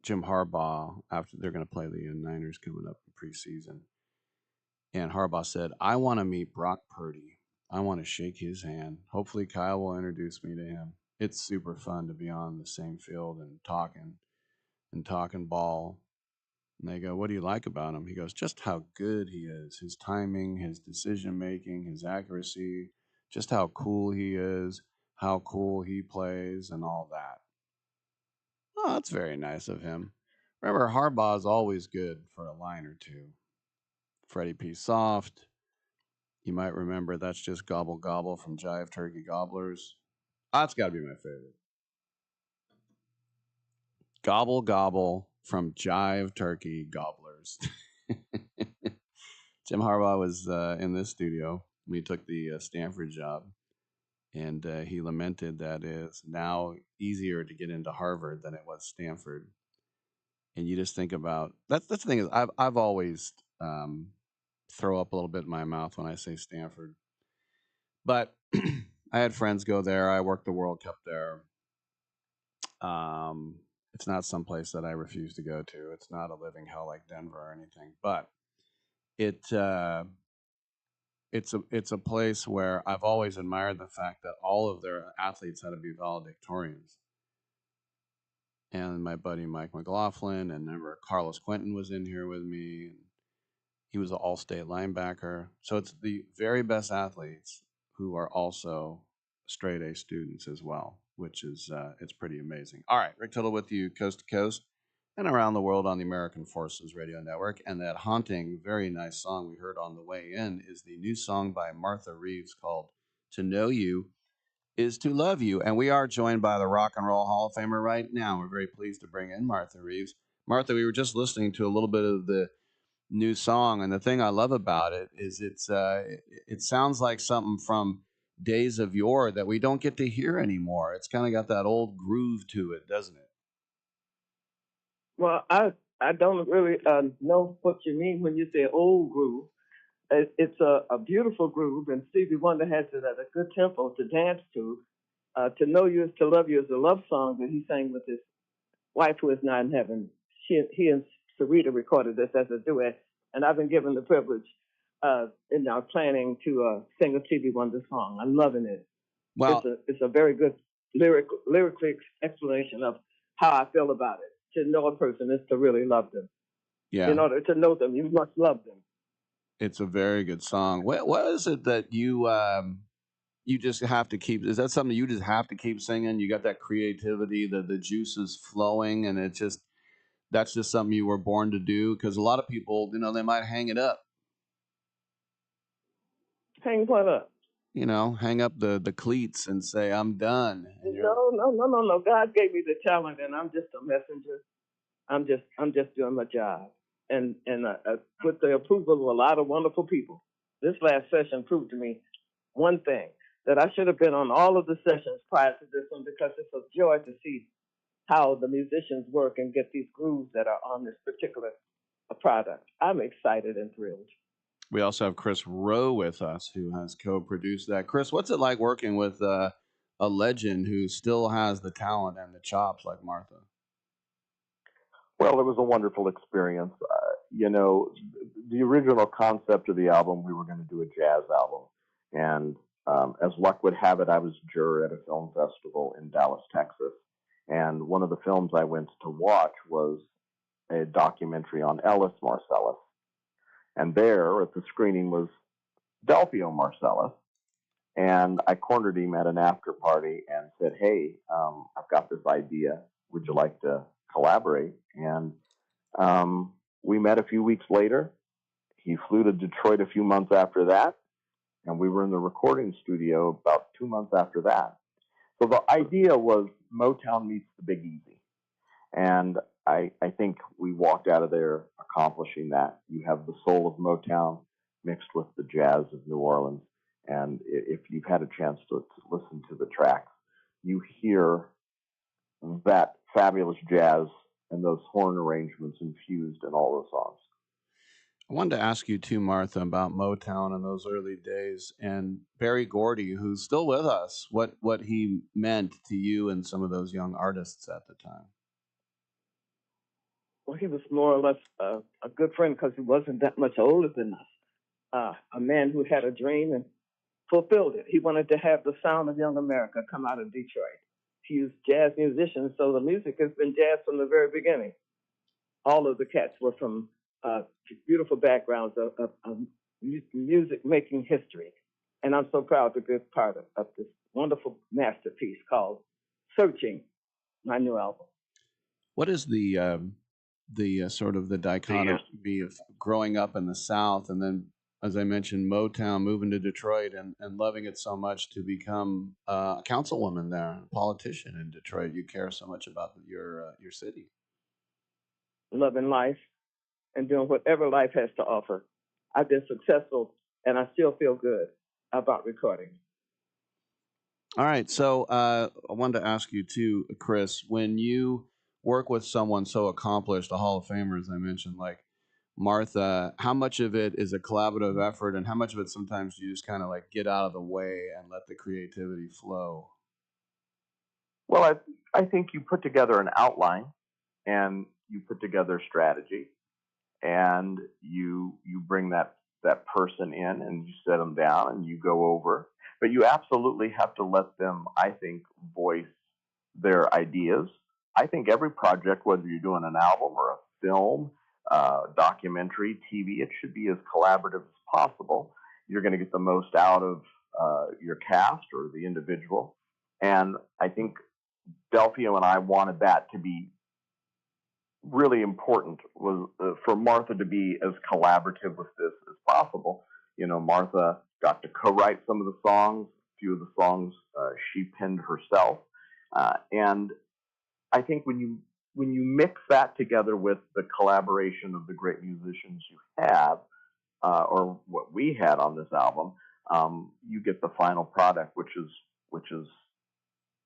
Jim Harbaugh, after they're going to play the Niners coming up in preseason. And Harbaugh said, I want to meet Brock Purdy. I want to shake his hand. Hopefully Kyle will introduce me to him. It's super fun to be on the same field and talking ball. And they go, what do you like about him? He goes, just how good he is. His timing, his decision making, his accuracy, just how cool he is, how cool he plays, and all that. Oh, that's very nice of him. Remember, Harbaugh is always good for a line or two. Freddie P. Soft. You might remember That's Just Gobble Gobble from Jive Turkey Gobblers. That's got to be my favorite. Gobble Gobble from Jive Turkey Gobblers. Jim Harbaugh was in this studio when he took the Stanford job, and he lamented that it's now easier to get into Harvard than it was Stanford. And you just think about that's the thing is I've always throw up a little bit in my mouth when I say Stanford. But I had friends go there. I worked the World Cup there. It's not someplace that I refuse to go to. It's not a living hell like Denver or anything. But it's a place where I've always admired the fact that all of their athletes had to be valedictorians. And my buddy Mike McLaughlin, and remember Carlos Quentin was in here with me. And he was an all-state linebacker. So it's the very best athletes who are also straight A students as well, which is it's pretty amazing. All right, Rick Tittle with you coast to coast and around the world on the American Forces Radio Network. And that haunting, very nice song we heard on the way in is the new song by Martha Reeves called To Know You Is to Love You. And we are joined by the Rock and Roll Hall of Famer right now. We're very pleased to bring in Martha Reeves. Martha, we were just listening to a little bit of the new song, and the thing I love about it is it sounds like something from days of yore that we don't get to hear anymore. It's kind of got that old groove to it, doesn't it? Well, I don't really know what you mean when you say old groove. It's a beautiful groove, and Stevie Wonder has it at a good tempo to dance to. To Know You Is to Love You is a love song that he sang with his wife who is not in heaven. He and Sarita recorded this as a duet, and I've been given the privilege in our planning to sing a Stevie Wonder song. I'm loving it. Well, it's a very good lyric explanation of how I feel about it. to know a person is to really love them. Yeah, In order to know them, you must love them. it's a very good song. What is it that you just have to keep? Is that something you just have to keep singing? You got that creativity, the juice is flowing, and that's just something you were born to do. Because a lot of people, they might hang it up. Hang what up? Hang up the cleats and say, I'm done. And No. God gave me the talent, and I'm just a messenger. I'm just doing my job, and with the approval of a lot of wonderful people. This last session proved to me one thing, that I should have been on all of the sessions prior to this one, because it's a joy to see how the musicians work and get these grooves that are on this particular product. I'm excited and thrilled. we also have Chris Rowe with us, who has co-produced that. Chris, what's it like working with a legend who still has the talent and the chops like Martha? Well, it was a wonderful experience. The original concept of the album, we were going to do a jazz album. And as luck would have it, I was a juror at a film festival in Dallas, Texas. And one of the films I went to watch was a documentary on Ellis Marsalis. And there at the screening was Delphio Marsalis. And I cornered him at an after party and said, hey, I've got this idea. Would you like to collaborate? And we met a few weeks later. He flew to Detroit a few months after that. And we were in the recording studio about 2 months after that. So the idea was Motown meets the Big Easy. And I think we walked out of there accomplishing that. You have the soul of Motown mixed with the jazz of New Orleans. And if you've had a chance to listen to the tracks, you hear that fabulous jazz and those horn arrangements infused in all those songs. I wanted to ask you too, Martha, about Motown in those early days, and Berry Gordy, who's still with us, what he meant to you and some of those young artists at the time. Well, he was more or less a good friend, because he wasn't that much older than us. A man who had a dream and fulfilled it. He wanted to have the sound of young America come out of Detroit. He used jazz musicians, so the music has been jazz from the very beginning. All of the cats were from beautiful backgrounds of music making history. And I'm so proud to be a part of this wonderful masterpiece called Searching, my new album. What is the sort of the dichotomy of growing up in the South and then, as I mentioned, Motown, moving to Detroit and loving it so much to become a councilwoman there, a politician in Detroit? You care so much about your city. Loving life and doing whatever life has to offer. I've been successful, and I still feel good about recording. All right, so I wanted to ask you too, Chris, when you work with someone so accomplished, a Hall of Famer, as I mentioned, like Martha, how much of it is a collaborative effort, and how much of it sometimes you just kind of like get out of the way and let the creativity flow? Well, I think you put together an outline, and you put together strategy, and you bring that person in and you set them down and you go over. But you absolutely have to let them, I think, voice their ideas. I think every project, whether you're doing an album or a film, documentary, TV, it should be as collaborative as possible. You're going to get the most out of your cast or the individual. And I think Delphio and I wanted that to be really important, was for Martha to be as collaborative with this as possible. Martha got to co-write some of the songs. A few of the songs she penned herself. And I think when you mix that together with the collaboration of the great musicians you have, or what we had on this album, you get the final product, which is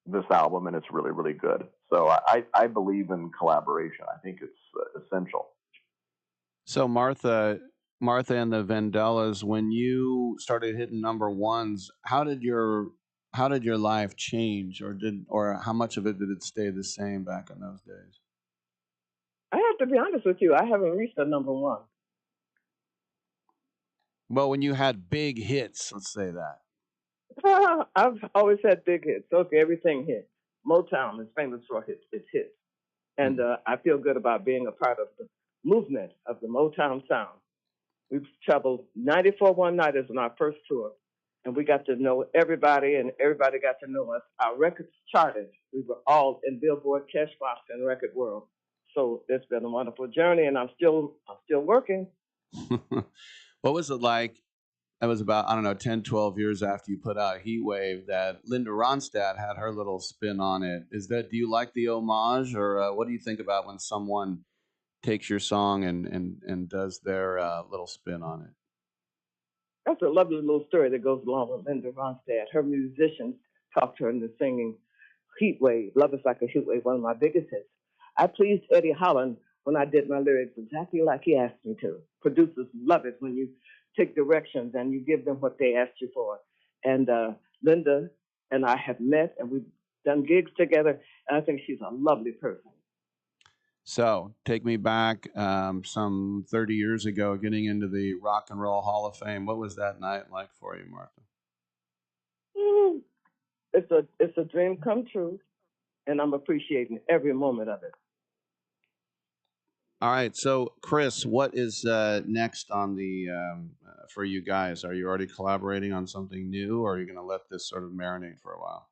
this album, and it's really, really good. So I believe in collaboration. I think it's essential. So Martha and the Vandellas, when you started hitting number ones, how did your life change, or how much of it did it stay the same back in those days? I have to be honest with you, I haven't reached a number one. Well, when you had big hits, let's say that. I've always had big hits. Okay, everything hit. Motown is famous for its hits. And I feel good about being a part of the movement of the Motown sound. We've traveled 94 one nighters on our first tour, and we got to know everybody, and everybody got to know us. Our records charted. We were all in Billboard, Cashbox, and Record World. So it's been a wonderful journey, and I'm still working. What was it like? That was about, I don't know, 10, 12 years after you put out Heat Wave that Linda Ronstadt had her little spin on it. Do you like the homage, or what do you think about when someone takes your song and does their little spin on it? That's a lovely little story that goes along with Linda Ronstadt. Her musicians talked her into singing Heat Wave, Love Is Like a Heat Wave, one of my biggest hits. I pleased Eddie Holland when I did my lyrics exactly like he asked me to. Producers love it when you take directions and you give them what they asked you for. And Linda and I have met, and we've done gigs together, and I think she's a lovely person. So take me back some 30 years ago, getting into the Rock and Roll Hall of Fame. What was that night like for you, Martha? It's a dream come true, and I'm appreciating every moment of it. All right, so Chris, what is next on the for you guys? Are you already collaborating on something new, or are you going to let this sort of marinate for a while?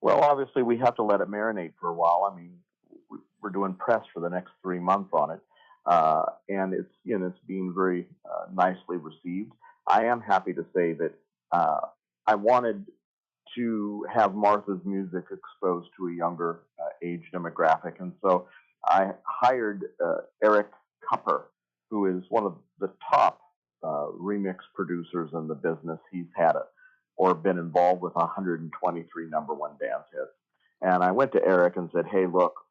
Well, obviously, we have to let it marinate for a while. I mean, we're doing press for the next 3 months on it, and it's being very nicely received. I am happy to say that I wanted to have Martha's music exposed to a younger age demographic, and so I hired Eric Kupper, who is one of the top remix producers in the business. He's had or been involved with 123 number one dance hits. And I went to Eric and said, "Hey, look,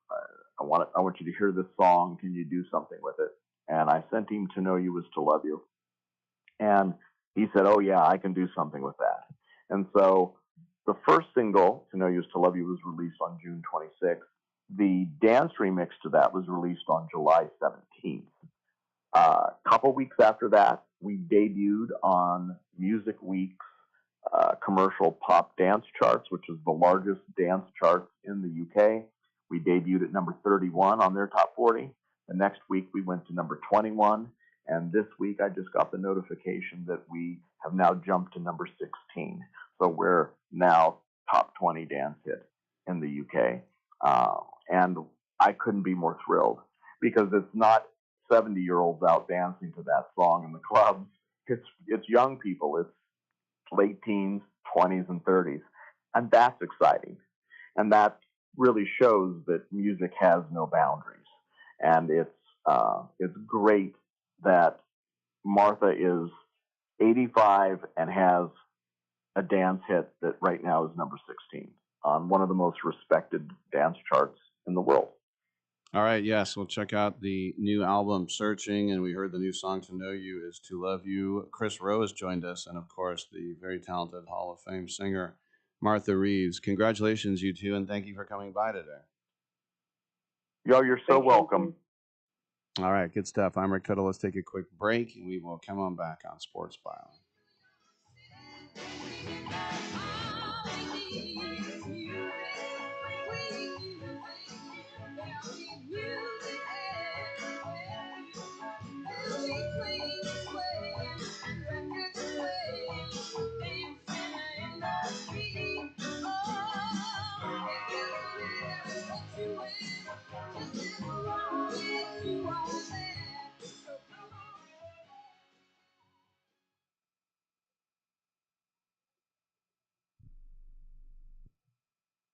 I want you to hear this song. Can you do something with it?" And I sent him "To Know You Is to Love You," and he said, "Oh yeah, I can do something with that." And so the first single, "To Know You Is to Love You," was released on June 26th. The dance remix to that was released on July 17th. A couple weeks after that, we debuted on Music Week's commercial pop dance charts, which is the largest dance chart in the UK. We debuted at number 31 on their top 40. The next week, we went to number 21. And this week, I just got the notification that we have now jumped to number 16. So we're now top 20 dance hit in the UK. And I couldn't be more thrilled, because it's not 70-year-olds out dancing to that song in the clubs. It's young people. It's late teens, 20s, and 30s. And that's exciting. And that really shows that music has no boundaries. And it's great that Martha is 85 and has a dance hit that right now is number 16 on one of the most respected dance charts in the world. All right, yes, we'll check out the new album, Searching, and we heard the new song, To Know You Is to Love You. Chris Rowe has joined us, and of course, the very talented Hall of Fame singer, Martha Reeves. Congratulations, you two, and thank you for coming by today. You're so welcome. All right, good stuff. I'm Rick Tittle. Let's take a quick break, and we will come on back on Sports Byline.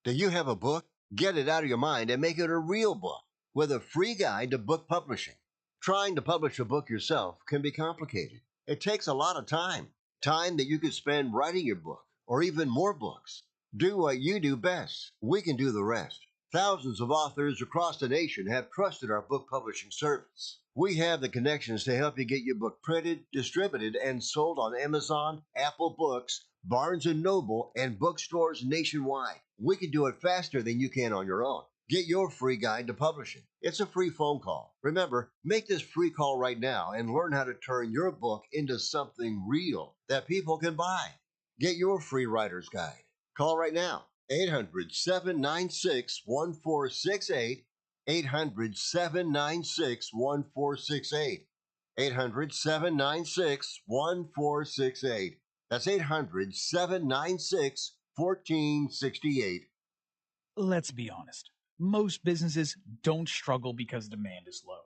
Do you have a book? Get it out of your mind and make it a real book with a free guide to book publishing. Trying to publish a book yourself can be complicated. It takes a lot of time that you could spend writing your book or even more books. Do what you do best. We can do the rest. Thousands of authors across the nation have trusted our book publishing service. We have the connections to help you get your book printed, distributed, and sold on Amazon, Apple Books, Barnes & Noble, and bookstores nationwide. We can do it faster than you can on your own. Get your free guide to publishing. It's a free phone call. Remember, make this free call right now and learn how to turn your book into something real that people can buy. Get your free writer's guide. Call right now, 800-796-1468 800-796-1468. 800-796-1468. That's 800-796-1468. Let's be honest. Most businesses don't struggle because demand is low.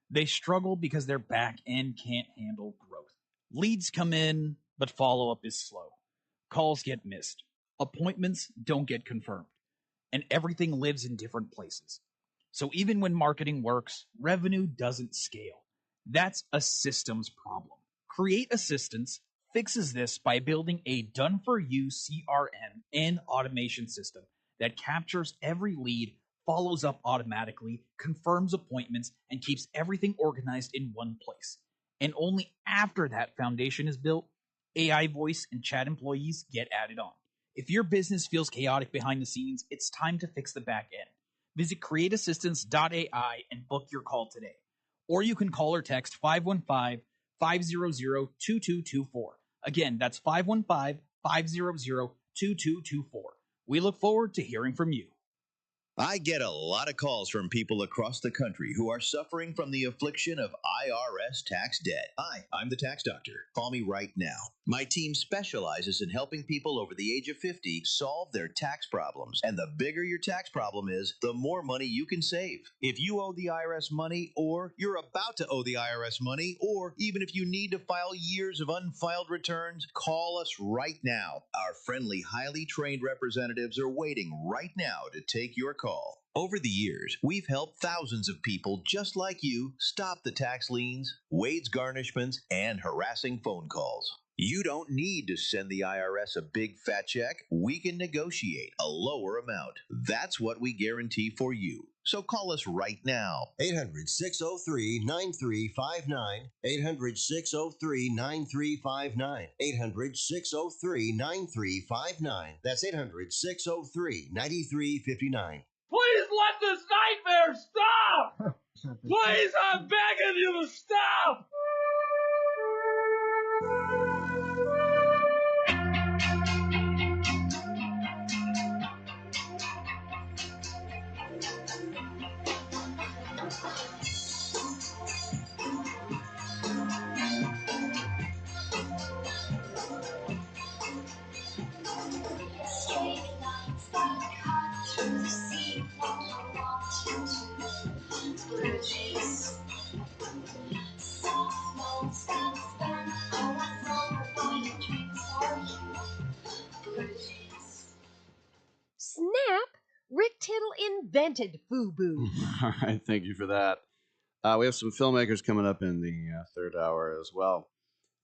They struggle because their back end can't handle growth. Leads come in, but follow up is slow. Calls get missed. Appointments don't get confirmed. And everything lives in different places. So even when marketing works, revenue doesn't scale. That's a systems problem. Create Assistance fixes this by building a done-for-you CRM and automation system that captures every lead, follows up automatically, confirms appointments, and keeps everything organized in one place. And only after that foundation is built, AI voice and chat employees get added on. If your business feels chaotic behind the scenes, it's time to fix the back end. Visit createassistance.ai and book your call today. Or you can call or text 515-500-2224. Again, that's 515-500-2224. We look forward to hearing from you. I get a lot of calls from people across the country who are suffering from the affliction of IRS tax debt. Hi, I'm the tax doctor. Call me right now. My team specializes in helping people over the age of 50 solve their tax problems. And the bigger your tax problem is, the more money you can save. If you owe the IRS money, or you're about to owe the IRS money, or even if you need to file years of unfiled returns, call us right now. Our friendly, highly trained representatives are waiting right now to take your call. Over the years, we've helped thousands of people just like you stop the tax liens, wage garnishments, and harassing phone calls. You don't need to send the IRS a big fat check. We can negotiate a lower amount. That's what we guarantee for you. So call us right now. 800-603-9359. 800-603-9359. 800-603-9359. That's 800-603-9359. Please let this nightmare stop! Please, I'm begging you to stop! Snap! Rick Tittle invented FUBU. All right, thank you for that. We have some filmmakers coming up in the third hour as well.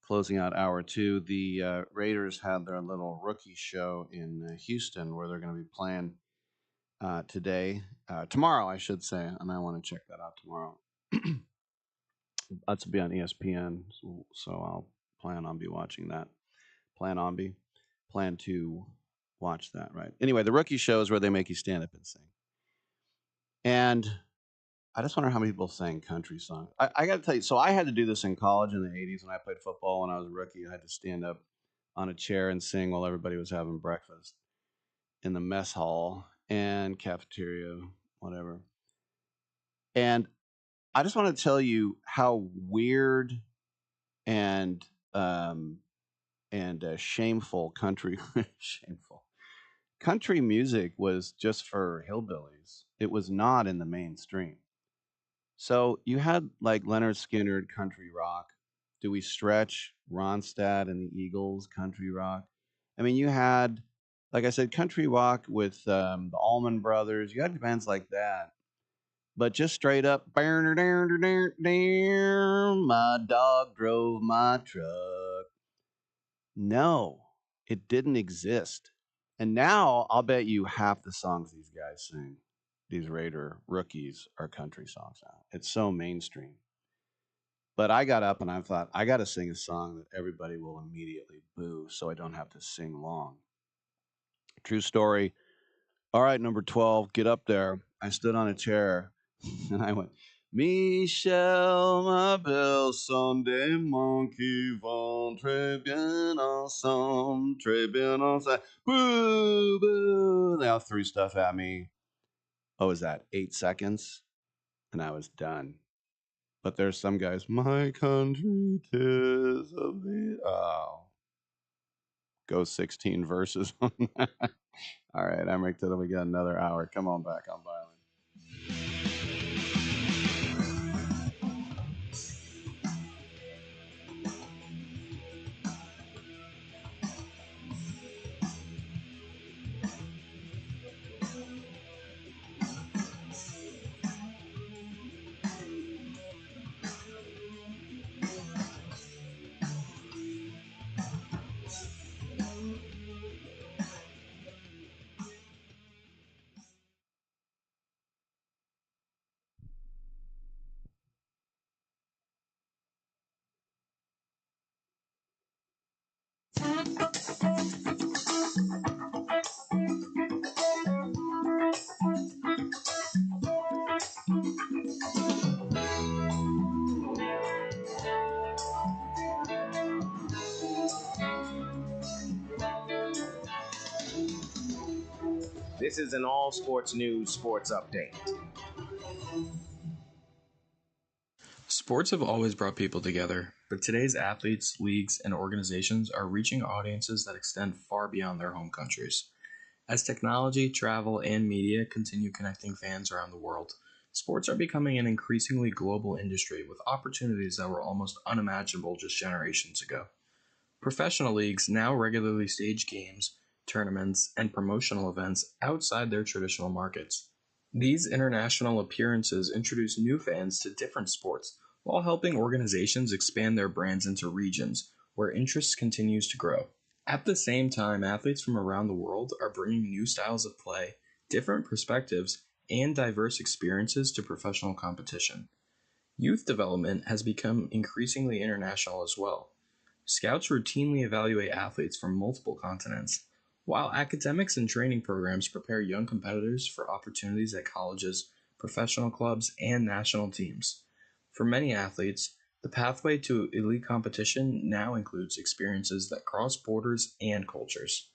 Closing out hour two, the Raiders had their little rookie show in Houston where they're going to be playing tomorrow, I should say. I might want to check that out tomorrow. That's to be on ESPN, so I'll plan on watching that. Plan to watch that, right? Anyway, the rookie show is where they make you stand up and sing. And I just wonder how many people sang country songs. I got to tell you, so I had to do this in college in the 80s when I played football. When I was a rookie, I had to stand up on a chair and sing while everybody was having breakfast in the mess hall and cafeteria, whatever. And I just want to tell you how weird and shameful country music was just for hillbillies. It was not in the mainstream. So you had like Leonard Skinner, country rock, Dewey Stretch, Ronstadt and the Eagles, country rock. I mean, you had, like I said, country rock with the Allman Brothers. You had bands like that. But just straight up, my dog drove my truck. No, it didn't exist. And now I'll bet you half the songs these guys sing, these Raider rookies, are country songs now. It's so mainstream. But I got up and I thought, I got to sing a song that everybody will immediately boo so I don't have to sing long. True story. All right, number 12, get up there. I stood on a chair and I went, Michel, ma belle, Sunday monkey vont très bien ensemble, boo, boo. They all threw stuff at me. What was that, 8 seconds? and I was done. But there's some guys, my country, 'tis of thee. Oh, go 16 verses on that. All right, I'm Rick Tittle. We got another hour. Come on back on Violin. This is an all sports news sports update. Sports have always brought people together, but today's athletes, leagues, and organizations are reaching audiences that extend far beyond their home countries. As technology, travel, and media continue connecting fans around the world, sports are becoming an increasingly global industry with opportunities that were almost unimaginable just generations ago. Professional leagues now regularly stage games, tournaments, and promotional events outside their traditional markets. These international appearances introduce new fans to different sports while helping organizations expand their brands into regions where interest continues to grow. At the same time, athletes from around the world are bringing new styles of play, different perspectives, and diverse experiences to professional competition. Youth development has become increasingly international as well. Scouts routinely evaluate athletes from multiple continents, while academics and training programs prepare young competitors for opportunities at colleges, professional clubs, and national teams. For many athletes, the pathway to elite competition now includes experiences that cross borders and cultures.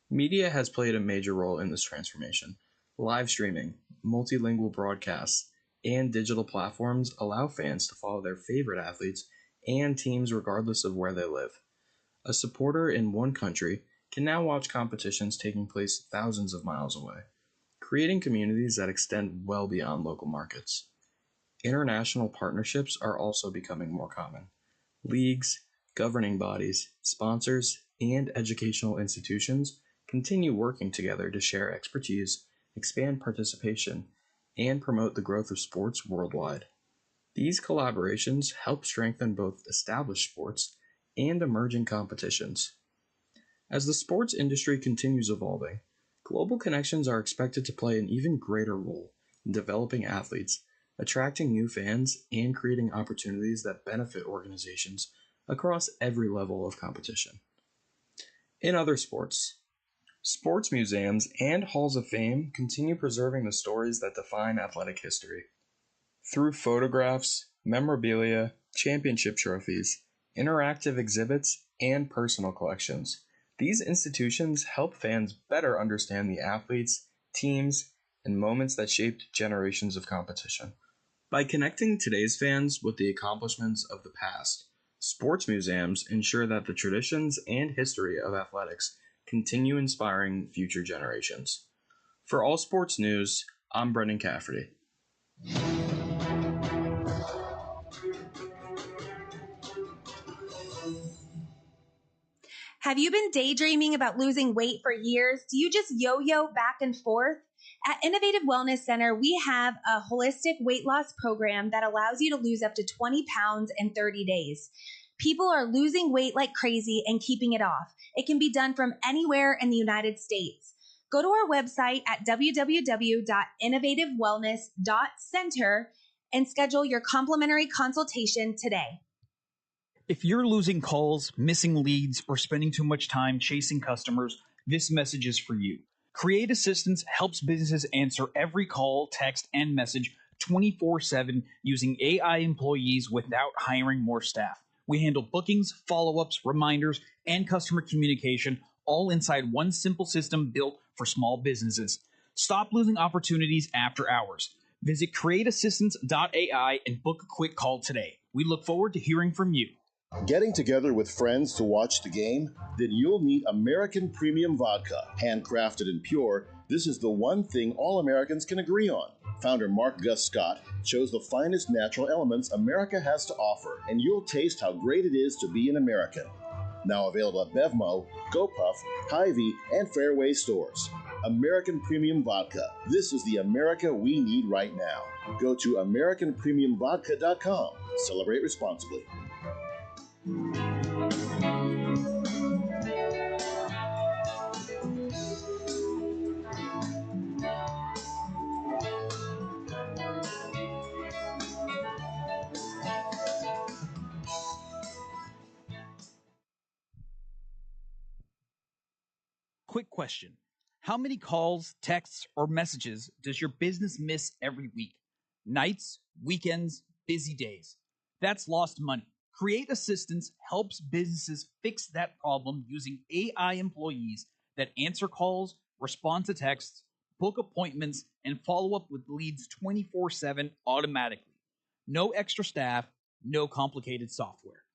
Media has played a major role in this transformation. Live streaming, multilingual broadcasts, and digital platforms allow fans to follow their favorite athletes and teams regardless of where they live. A supporter in one country can now watch competitions taking place thousands of miles away, creating communities that extend well beyond local markets. International partnerships are also becoming more common. Leagues, governing bodies, sponsors, and educational institutions continue working together to share expertise, expand participation, and promote the growth of sports worldwide. These collaborations help strengthen both established sports and emerging competitions. As the sports industry continues evolving, global connections are expected to play an even greater role in developing athletes, attracting new fans, and creating opportunities that benefit organizations across every level of competition. In other sports, sports museums and halls of fame continue preserving the stories that define athletic history. Through photographs, memorabilia, championship trophies, interactive exhibits, and personal collections, these institutions help fans better understand the athletes, teams, and moments that shaped generations of competition. By connecting today's fans with the accomplishments of the past, sports museums ensure that the traditions and history of athletics continue inspiring future generations. For All Sports News, I'm Brendan Cafferty. Have you been daydreaming about losing weight for years? Do you just yo-yo back and forth? At Innovative Wellness Center, we have a holistic weight loss program that allows you to lose up to 20 pounds in 30 days. People are losing weight like crazy and keeping it off. It can be done from anywhere in the United States. Go to our website at www.innovativewellness.center and schedule your complimentary consultation today. If you're losing calls, missing leads, or spending too much time chasing customers, this message is for you. Create Assistance helps businesses answer every call, text, and message 24/7 using AI employees without hiring more staff. We handle bookings, follow-ups, reminders, and customer communication all inside one simple system built for small businesses. Stop losing opportunities after hours. Visit createassistance.ai and book a quick call today. We look forward to hearing from you. Getting together with friends to watch the game? Then you'll need American Premium Vodka. Handcrafted and pure, this is the one thing all Americans can agree on. Founder Mark Gus Scott chose the finest natural elements America has to offer, and you'll taste how great it is to be an American. Now available at Bevmo, GoPuff, Hy-Vee, and Fairway stores. American Premium Vodka. This is the America we need right now. Go to AmericanPremiumVodka.com. Celebrate responsibly. Quick question. How many calls, texts, or messages does your business miss every week? Nights, weekends, busy days. That's lost money. Create Assistance helps businesses fix that problem using AI employees that answer calls, respond to texts, book appointments, and follow up with leads 24/7 automatically. No extra staff, no complicated software.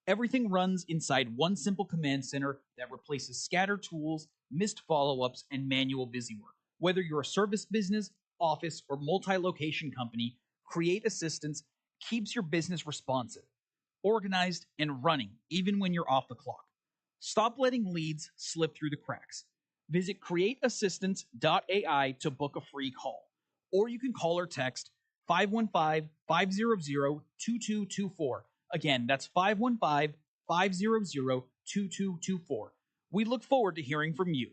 Everything runs inside one simple command center that replaces scattered tools, missed follow-ups, and manual busy work. Whether you're a service business, office, or multi-location company, Create Assistance keeps your business responsive, organized, and running even when you're off the clock. Stop letting leads slip through the cracks. Visit createassistance.ai to book a free call, or you can call or text 515-500-2224. Again, that's 515-500-2224. We look forward to hearing from you.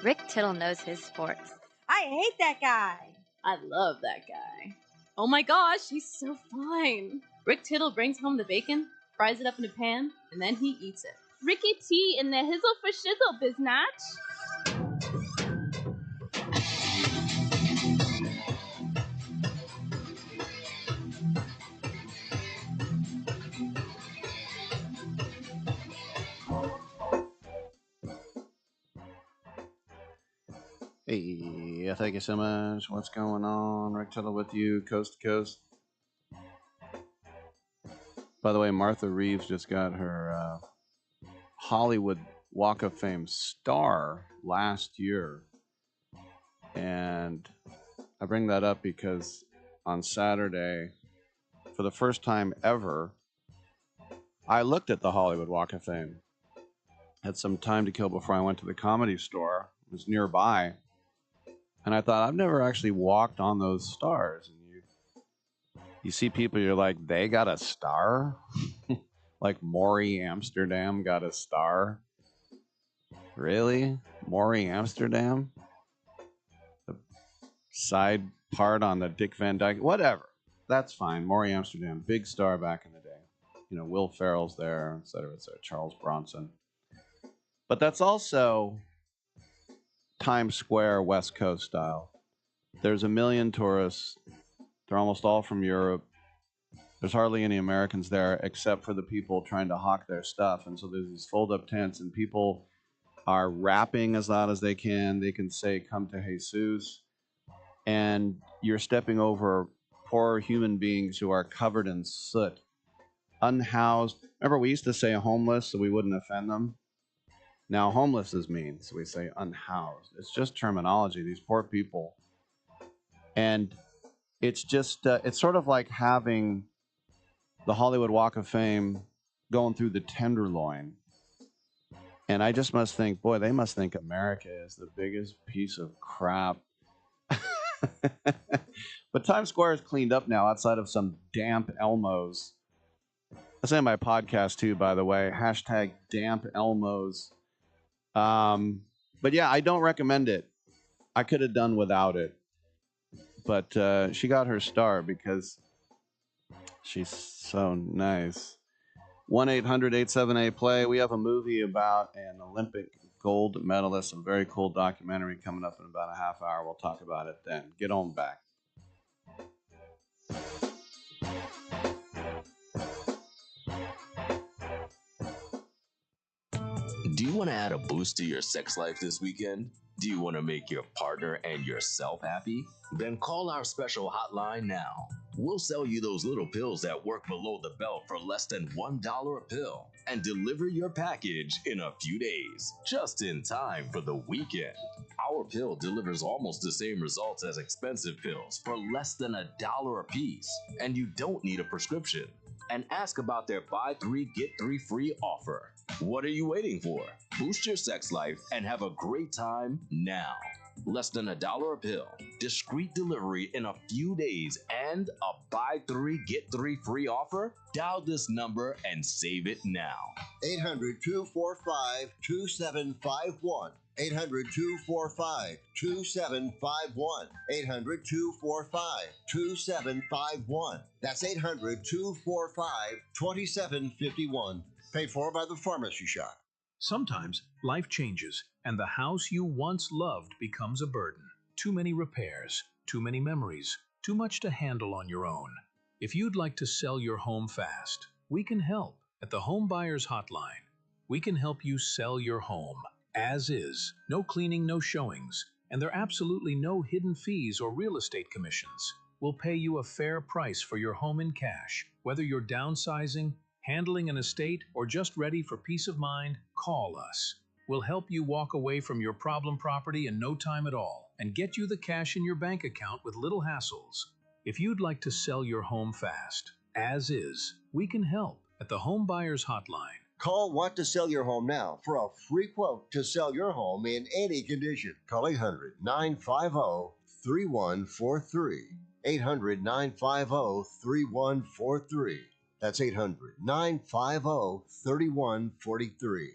Rick Tittle knows his sports. I hate that guy. I love that guy. Oh my gosh, he's so fine. Rick Tittle brings home the bacon, fries it up in a pan, and then he eats it. Ricky T in the hizzle for shizzle, biznatch. Hey, thank you so much. What's going on? Rick Tittle with you, coast to coast. By the way, Martha Reeves just got her Hollywood Walk of Fame star last year. And I bring that up because on Saturday, for the first time ever, I looked at the Hollywood Walk of Fame. Had some time to kill before I went to the Comedy Store. It was nearby. And I thought, I've never actually walked on those stars. And you see people, you're like, they got a star? Like Maury Amsterdam got a star? Really? Maury Amsterdam? The side part on the Dick Van Dyke? Whatever. That's fine. Maury Amsterdam, big star back in the day. You know, Will Ferrell's there, et cetera, Charles Bronson. But that's also Times Square, West Coast style. There's 1 million tourists. They're almost all from Europe. There's hardly any Americans there except for the people trying to hawk their stuff. And so there's these fold-up tents, and people are rapping as loud as they can. They can say, "Come to Jesus." And you're stepping over poor human beings who are covered in soot, unhoused. Remember, we used to say homeless so we wouldn't offend them. Now, homeless is mean, so we say unhoused. It's just terminology, these poor people. And it's just, it's sort of like having the Hollywood Walk of Fame going through the Tenderloin. And I just must think, boy, they must think America is the biggest piece of crap. But Times Square is cleaned up now outside of some damp Elmos. I say in my podcast too, by the way, hashtag damp Elmos. But yeah, I don't recommend it. I could have done without it. But she got her star because she's so nice. 1-800-878-PLAY. We have a movie about an Olympic gold medalist, a very cool documentary coming up in about a half hour. We'll talk about it then. Get on back. Do you want to add a boost to your sex life this weekend? Do you want to make your partner and yourself happy? Then call our special hotline now. We'll sell you those little pills that work below the belt for less than $1 a pill and deliver your package in a few days, just in time for the weekend. Our pill delivers almost the same results as expensive pills for less than $1 a piece, and you don't need a prescription. And ask about their buy 3 get 3 free offer. What are you waiting for? Boost your sex life and have a great time now. Less than $1 a pill, discreet delivery in a few days, and a buy 3 get 3 free offer? Dial this number and save it now. 800-245-2751. 800-245-2751. 800-245-2751. That's 800-245-2751. Paid for by the Pharmacy Shop. Sometimes life changes and the house you once loved becomes a burden. Too many repairs, too many memories, too much to handle on your own. If you'd like to sell your home fast, we can help at the Home Buyers Hotline. We can help you sell your home as is, no cleaning, no showings, and there are absolutely no hidden fees or real estate commissions. We'll pay you a fair price for your home in cash. Whether you're downsizing, handling an estate, or just ready for peace of mind, call us. We'll help you walk away from your problem property in no time at all and get you the cash in your bank account with little hassles. If you'd like to sell your home fast, as is, we can help at the Home Buyers Hotline. Call Want to Sell Your Home now for a free quote to sell your home in any condition. Call 800-950-3143. 800-950-3143. That's 800-950-3143.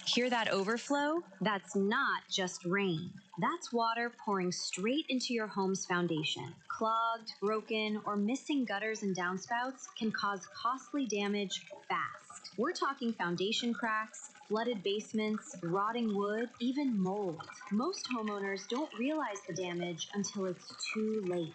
Hear that overflow? That's not just rain. That's water pouring straight into your home's foundation. Clogged, broken, or missing gutters and downspouts can cause costly damage fast. We're talking foundation cracks, flooded basements, rotting wood, even mold. Most homeowners don't realize the damage until it's too late.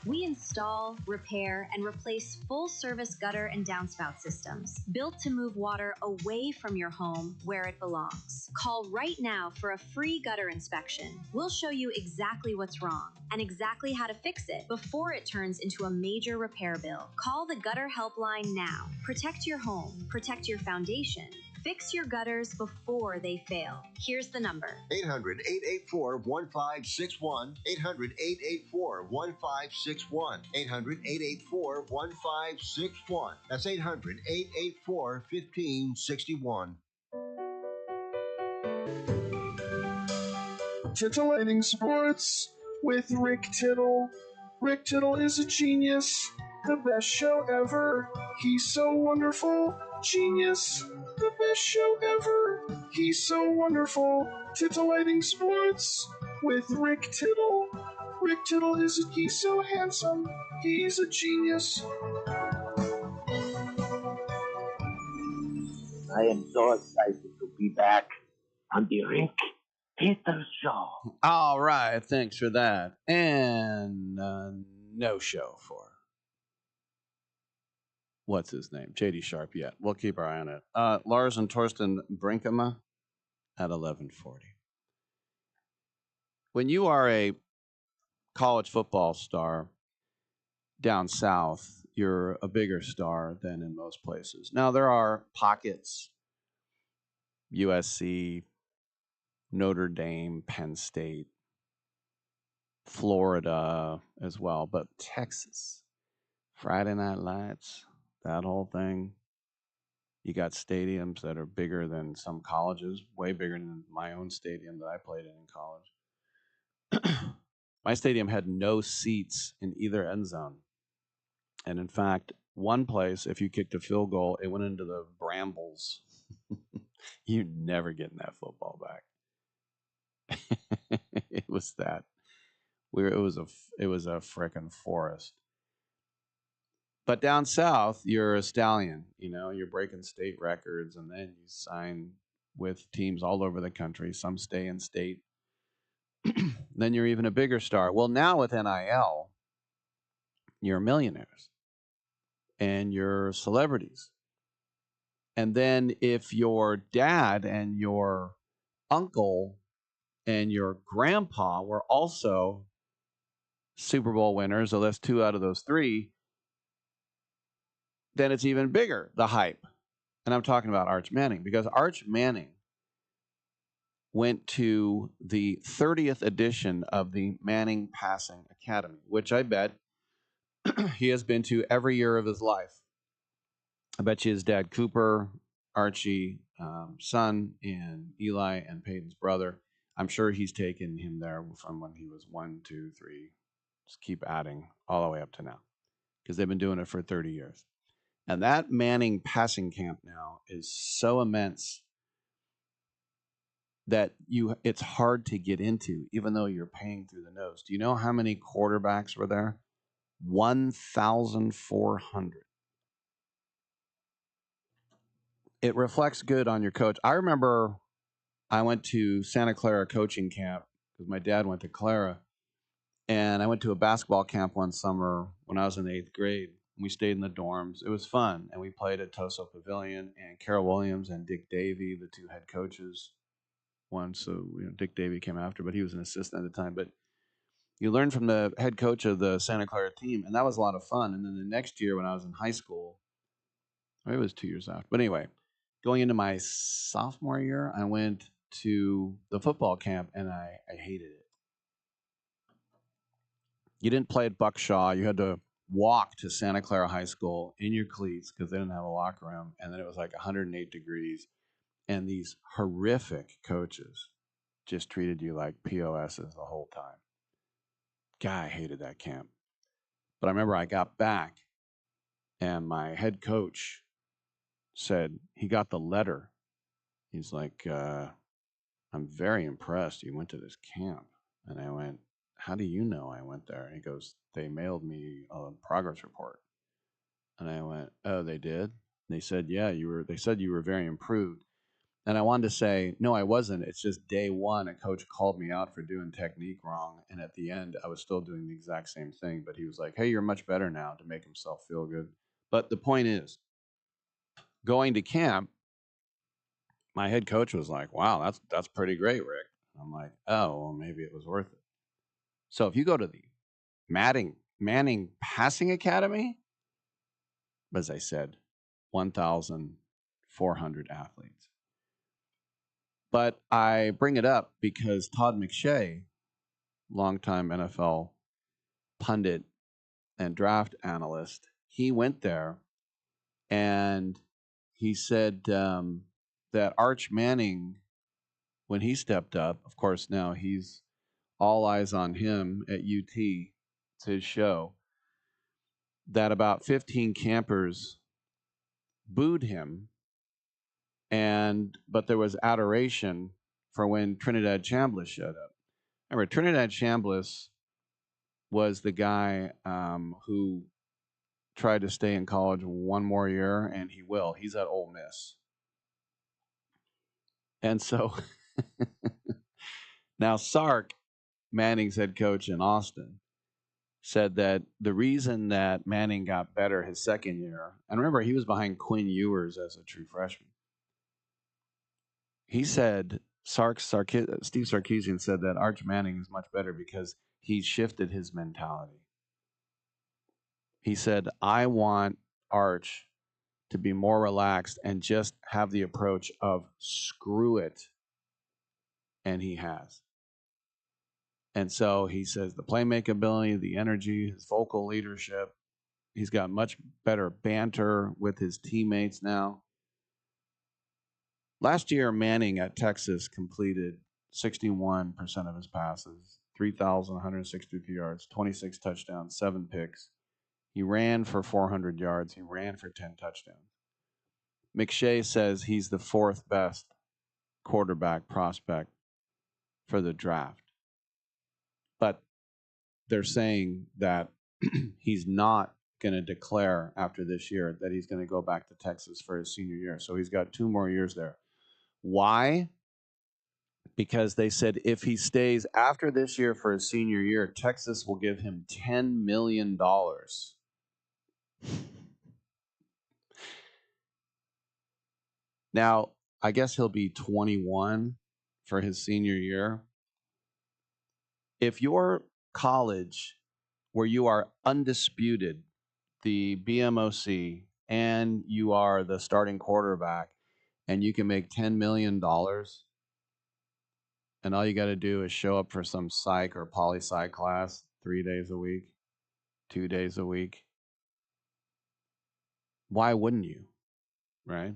We install, repair, and replace full-service gutter and downspout systems built to move water away from your home where it belongs. Call right now for a free gutter inspection. We'll show you exactly what's wrong and exactly how to fix it before it turns into a major repair bill. Call the Gutter Helpline now. Protect your home. Protect your foundation. Fix your gutters before they fail. Here's the number. 800-884-1561. 800-884-1561. 800-884-1561. That's 800-884-1561. Titillating Sports with Rick Tittle. Rick Tittle is a genius. The best show ever. He's so wonderful. Genius. The best show ever. He's so wonderful. Titillating Sports with Rick Tittle. Rick Tittle he's so handsome. He's a genius. I am so excited to be back on the Rick Tittle Show. All right, thanks for that. And no show for what's his name? JD Sharp yet. We'll keep our eye on it. Lars and Torsten Brinkema at 11:40. When you are a college football star down south, you're a bigger star than in most places. Now, there are pockets, USC, Notre Dame, Penn State, Florida as well, but Texas, Friday Night Lights, that whole thing. You got stadiums that are bigger than some colleges, way bigger than my own stadium that I played in college. My stadium had no seats in either end zone. And in fact, one place, if you kicked a field goal, it went into the brambles. You're never getting that football back. It was that. It was a frickin' forest. But down south, you're a stallion. You know, you're breaking state records, and then you sign with teams all over the country. Some stay in state. Then you're even a bigger star. Well, now with NIL, you're millionaires and you're celebrities. And then if your dad and your uncle and your grandpa were also Super Bowl winners, so that's 2 out of those 3, then it's even bigger, the hype. And I'm talking about Arch Manning, because Arch Manning went to the 30th edition of the Manning Passing Academy, which I bet he has been to every year of his life. I bet you his dad, Cooper, Archie, son, and Eli and Peyton's brother, I'm sure he's taken him there from when he was 1, 2, 3, just keep adding all the way up to now, because they've been doing it for 30 years. And that Manning passing camp now is so immense that it's hard to get into, even though you're paying through the nose. Do you know how many quarterbacks were there? 1,400. It reflects good on your coach. I remember I went to Santa Clara coaching camp because my dad went to Clara, and I went to a basketball camp one summer when I was in the 8th grade. We stayed in the dorms. It was fun, and we played at Toso Pavilion, and Carol Williams and Dick Davey, the 2 head coaches, so Dick Davey came after, but he was an assistant at the time. But you learn from the head coach of the Santa Clara team, and that was a lot of fun. And then the next year when I was in high school, it was 2 years after. But anyway, going into my sophomore year, I went to the football camp, and I hated it. You didn't play at Buckshaw. You had to walk to Santa Clara High School in your cleats because they didn't have a locker room, and then it was like 108 degrees. And these horrific coaches just treated you like POSs the whole time. God, I hated that camp. But I remember I got back, and my head coach said he got the letter. He's like, I'm very impressed you went to this camp. And I went, how do you know I went there? And he goes, they mailed me a progress report. And I went, oh, they did? And they said, yeah, they said you were very improved. And I wanted to say, no, I wasn't. It's just day one, a coach called me out for doing technique wrong. And at the end, I was still doing the exact same thing. But he was like, hey, you're much better now, to make himself feel good. But the point is, going to camp, my head coach was like, wow, that's pretty great, Rick. I'm like, oh, well, maybe it was worth it. So if you go to the Manning Passing Academy, as I said, 1,400 athletes. But I bring it up because Todd McShay, longtime NFL pundit and draft analyst, he went there and he said that Arch Manning, when he stepped up, of course, now he's all eyes on him at UT. It's his show. That about 15 campers booed him, but there was adoration for when Trinidad Chambliss showed up. Remember, Trinidad Chambliss was the guy who tried to stay in college one more year, and he will. He's at Ole Miss. And so now Sark, Manning's head coach in Austin, said that the reason that Manning got better his second year, and remember, he was behind Quinn Ewers as a true freshman. He said, Steve Sarkisian said that Arch Manning is much better because he shifted his mentality. He said, I want Arch to be more relaxed and just have the approach of screw it. And he has. And so he says the playmaking ability, the energy, his vocal leadership, he's got much better banter with his teammates now. Last year, Manning at Texas completed 61% of his passes, 3,162 yards, 26 touchdowns, 7 picks. He ran for 400 yards. He ran for 10 touchdowns. McShay says he's the 4th best quarterback prospect for the draft. But they're saying that he's not going to declare after this year that he's going to go back to Texas for his senior year. So he's got 2 more years there. Why? Because they said if he stays after this year for his senior year, Texas will give him $10 million. Now, I guess he'll be 21 for his senior year. if your college where you are undisputed, the BMOC, and you are the starting quarterback, and you can make $10 million, and all you got to do is show up for some psych or poli-sci class 3 days a week, 2 days a week, why wouldn't you, right?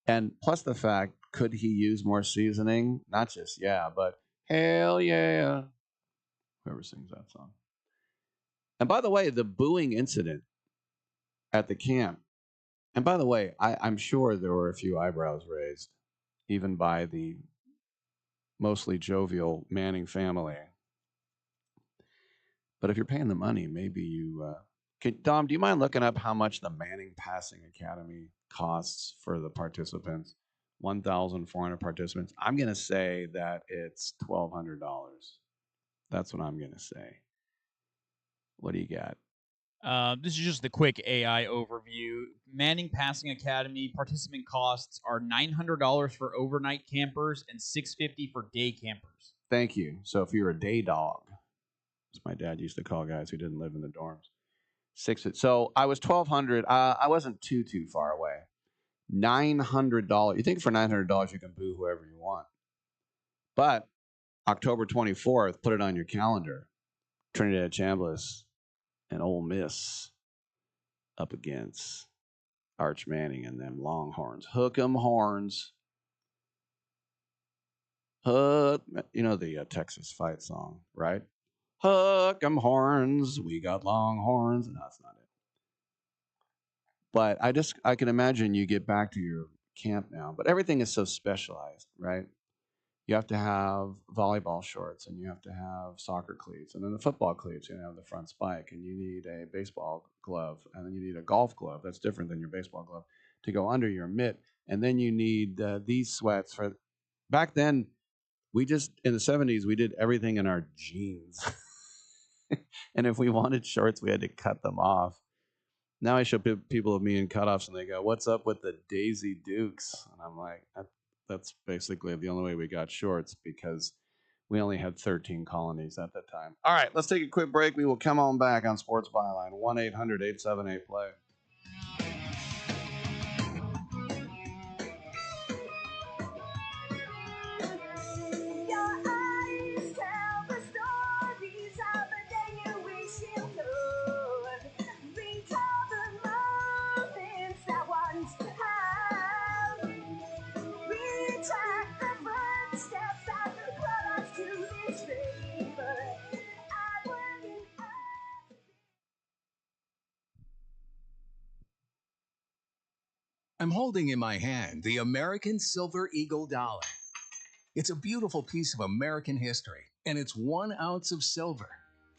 And plus the fact, could he use more seasoning? Not just yeah, but hell yeah. Whoever sings that song. And by the way, the booing incident at the camp, and by the way, I'm sure there were a few eyebrows raised, even by the mostly jovial Manning family. But if you're paying the money, maybe you... Dom, do you mind looking up how much the Manning Passing Academy costs for the participants? 1,400 participants. I'm going to say that it's $1,200. That's what I'm going to say. What do you got? This is just the quick AI overview. Manning Passing Academy participant costs are $900 for overnight campers and $650 for day campers. Thank you. So if you're a day dog, as my dad used to call guys who didn't live in the dorms. So I was $1,200. I wasn't too far away. $900. You think for $900 you can boo whoever you want. But October 24th, put it on your calendar. Trinidad Chambliss and Ole Miss up against Arch Manning and them Longhorns. Hook 'em horns. You know the Texas fight song, right? Hook 'em horns. We got Longhorns. No, that's not it. But I can imagine you get back to your camp now. But everything is so specialized, right? You have to have volleyball shorts, and you have to have soccer cleats, and then the football cleats, you have the front spike, and you need a baseball glove, and then you need a golf glove. That's different than your baseball glove to go under your mitt. And then you need these sweats for... Back then, in the 70s, we did everything in our jeans. And if we wanted shorts, we had to cut them off. Now I show people of me in cutoffs, and they go, "What's up with the Daisy Dukes?" And I'm like, that's basically the only way we got shorts, because we only had 13 colonies at the time. All right, let's take a quick break. We will come on back on Sports Byline, 1-800-878-PLAY. I'm holding in my hand the American Silver Eagle dollar. It's a beautiful piece of American history, and it's 1 ounce of silver.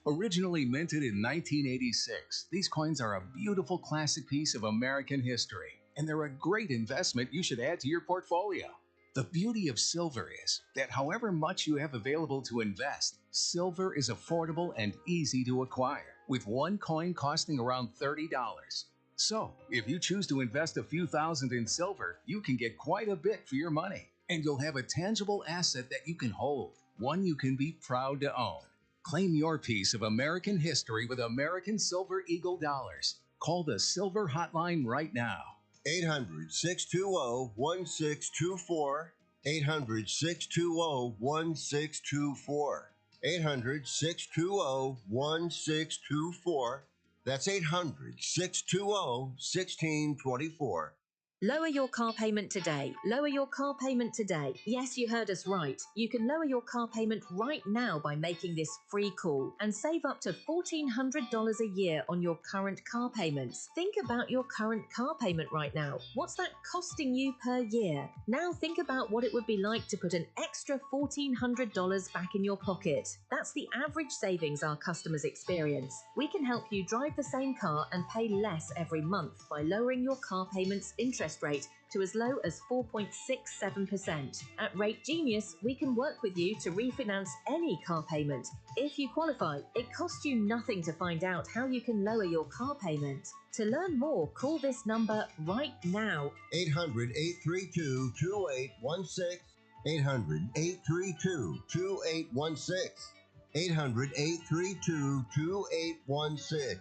Originally minted in 1986, these coins are a beautiful classic piece of American history, and they're a great investment you should add to your portfolio. The beauty of silver is that however much you have available to invest, silver is affordable and easy to acquire, with one coin costing around $30. So, if you choose to invest a few thousand in silver, you can get quite a bit for your money, and you'll have a tangible asset that you can hold, one you can be proud to own. Claim your piece of American history with American Silver Eagle dollars. Call the Silver Hotline right now. 800-620-1624. 800-620-1624. 800-620-1624. That's 800-620-1624. Lower your car payment today. Lower your car payment today. Yes, you heard us right. You can lower your car payment right now by making this free call and save up to $1,400 a year on your current car payments. Think about your current car payment right now. What's that costing you per year? Now think about what it would be like to put an extra $1,400 back in your pocket. That's the average savings our customers experience. We can help you drive the same car and pay less every month by lowering your car payment's interest rate to as low as 4.67%. At Rate Genius, we can work with you to refinance any car payment. If you qualify, it costs you nothing to find out how you can lower your car payment. To learn more, call this number right now. 800-832-2816. 800-832-2816. 800-832-2816.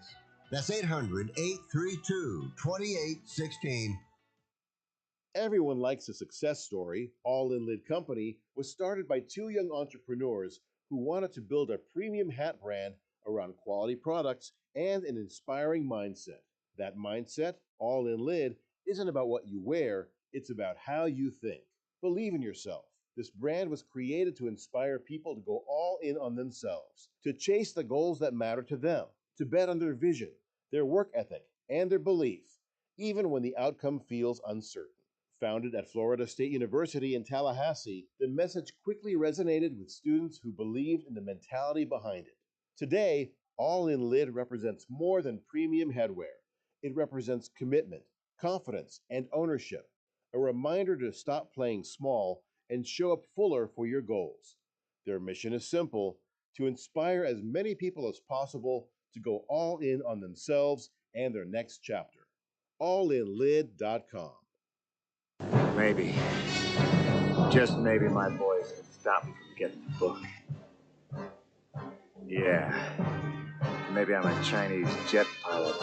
That's 800-832-2816. Everyone likes a success story. All In Lid Company was started by two young entrepreneurs who wanted to build a premium hat brand around quality products and an inspiring mindset. That mindset, All In Lid, isn't about what you wear, it's about how you think. Believe in yourself. This brand was created to inspire people to go all in on themselves, to chase the goals that matter to them, to bet on their vision, their work ethic, and their belief, even when the outcome feels uncertain. Founded at Florida State University in Tallahassee, the message quickly resonated with students who believed in the mentality behind it. Today, All In Lid represents more than premium headwear. It represents commitment, confidence, and ownership, a reminder to stop playing small and show up fuller for your goals. Their mission is simple: to inspire as many people as possible to go all in on themselves and their next chapter. allinlid.com. Maybe, just maybe, my boys can stop me from getting the book. Yeah, maybe I'm a Chinese jet pilot.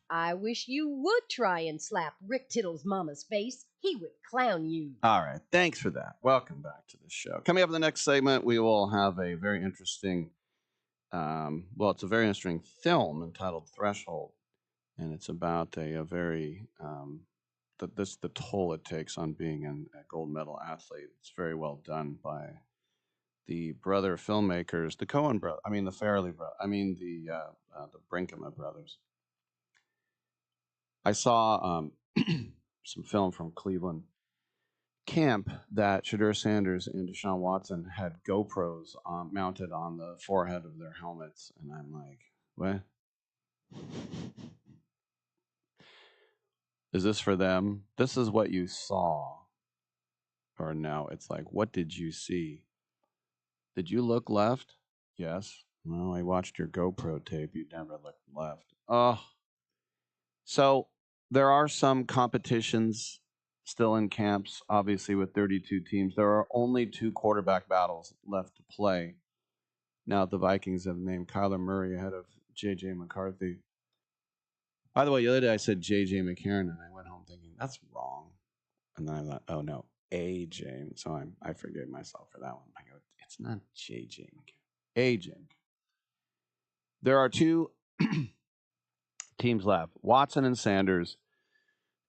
I wish you would try and slap Rick Tittle's mama's face. He would clown you. All right. Thanks for that. Welcome back to the show. Coming up in the next segment, we will have a very interesting, it's a very interesting film entitled Threshold. And it's about a very, the toll it takes on being a gold medal athlete. It's very well done by the brother filmmakers, the Coen brother, the Farrelly brother, the Brinkema brothers. I saw some film from Cleveland camp that Shadur Sanders and Deshaun Watson had GoPros mounted on the forehead of their helmets, and I'm like, what? Is this for them? This is what you saw. Or no, it's like, what did you see? Did you look left? Yes. Well, I watched your GoPro tape. You never looked left. Oh. So there are some competitions still in camps, obviously, with 32 teams. There are only 2 quarterback battles left to play. Now the Vikings have named Kyler Murray ahead of J.J. McCarthy. By the way, the other day I said J.J. McCarron, and I went home thinking, that's wrong. And then I thought, oh, no, A.J. So I forgave myself for that one. I go, it's not J.J. McCarron. A.J. There are 2 teams left, Watson and Sanders.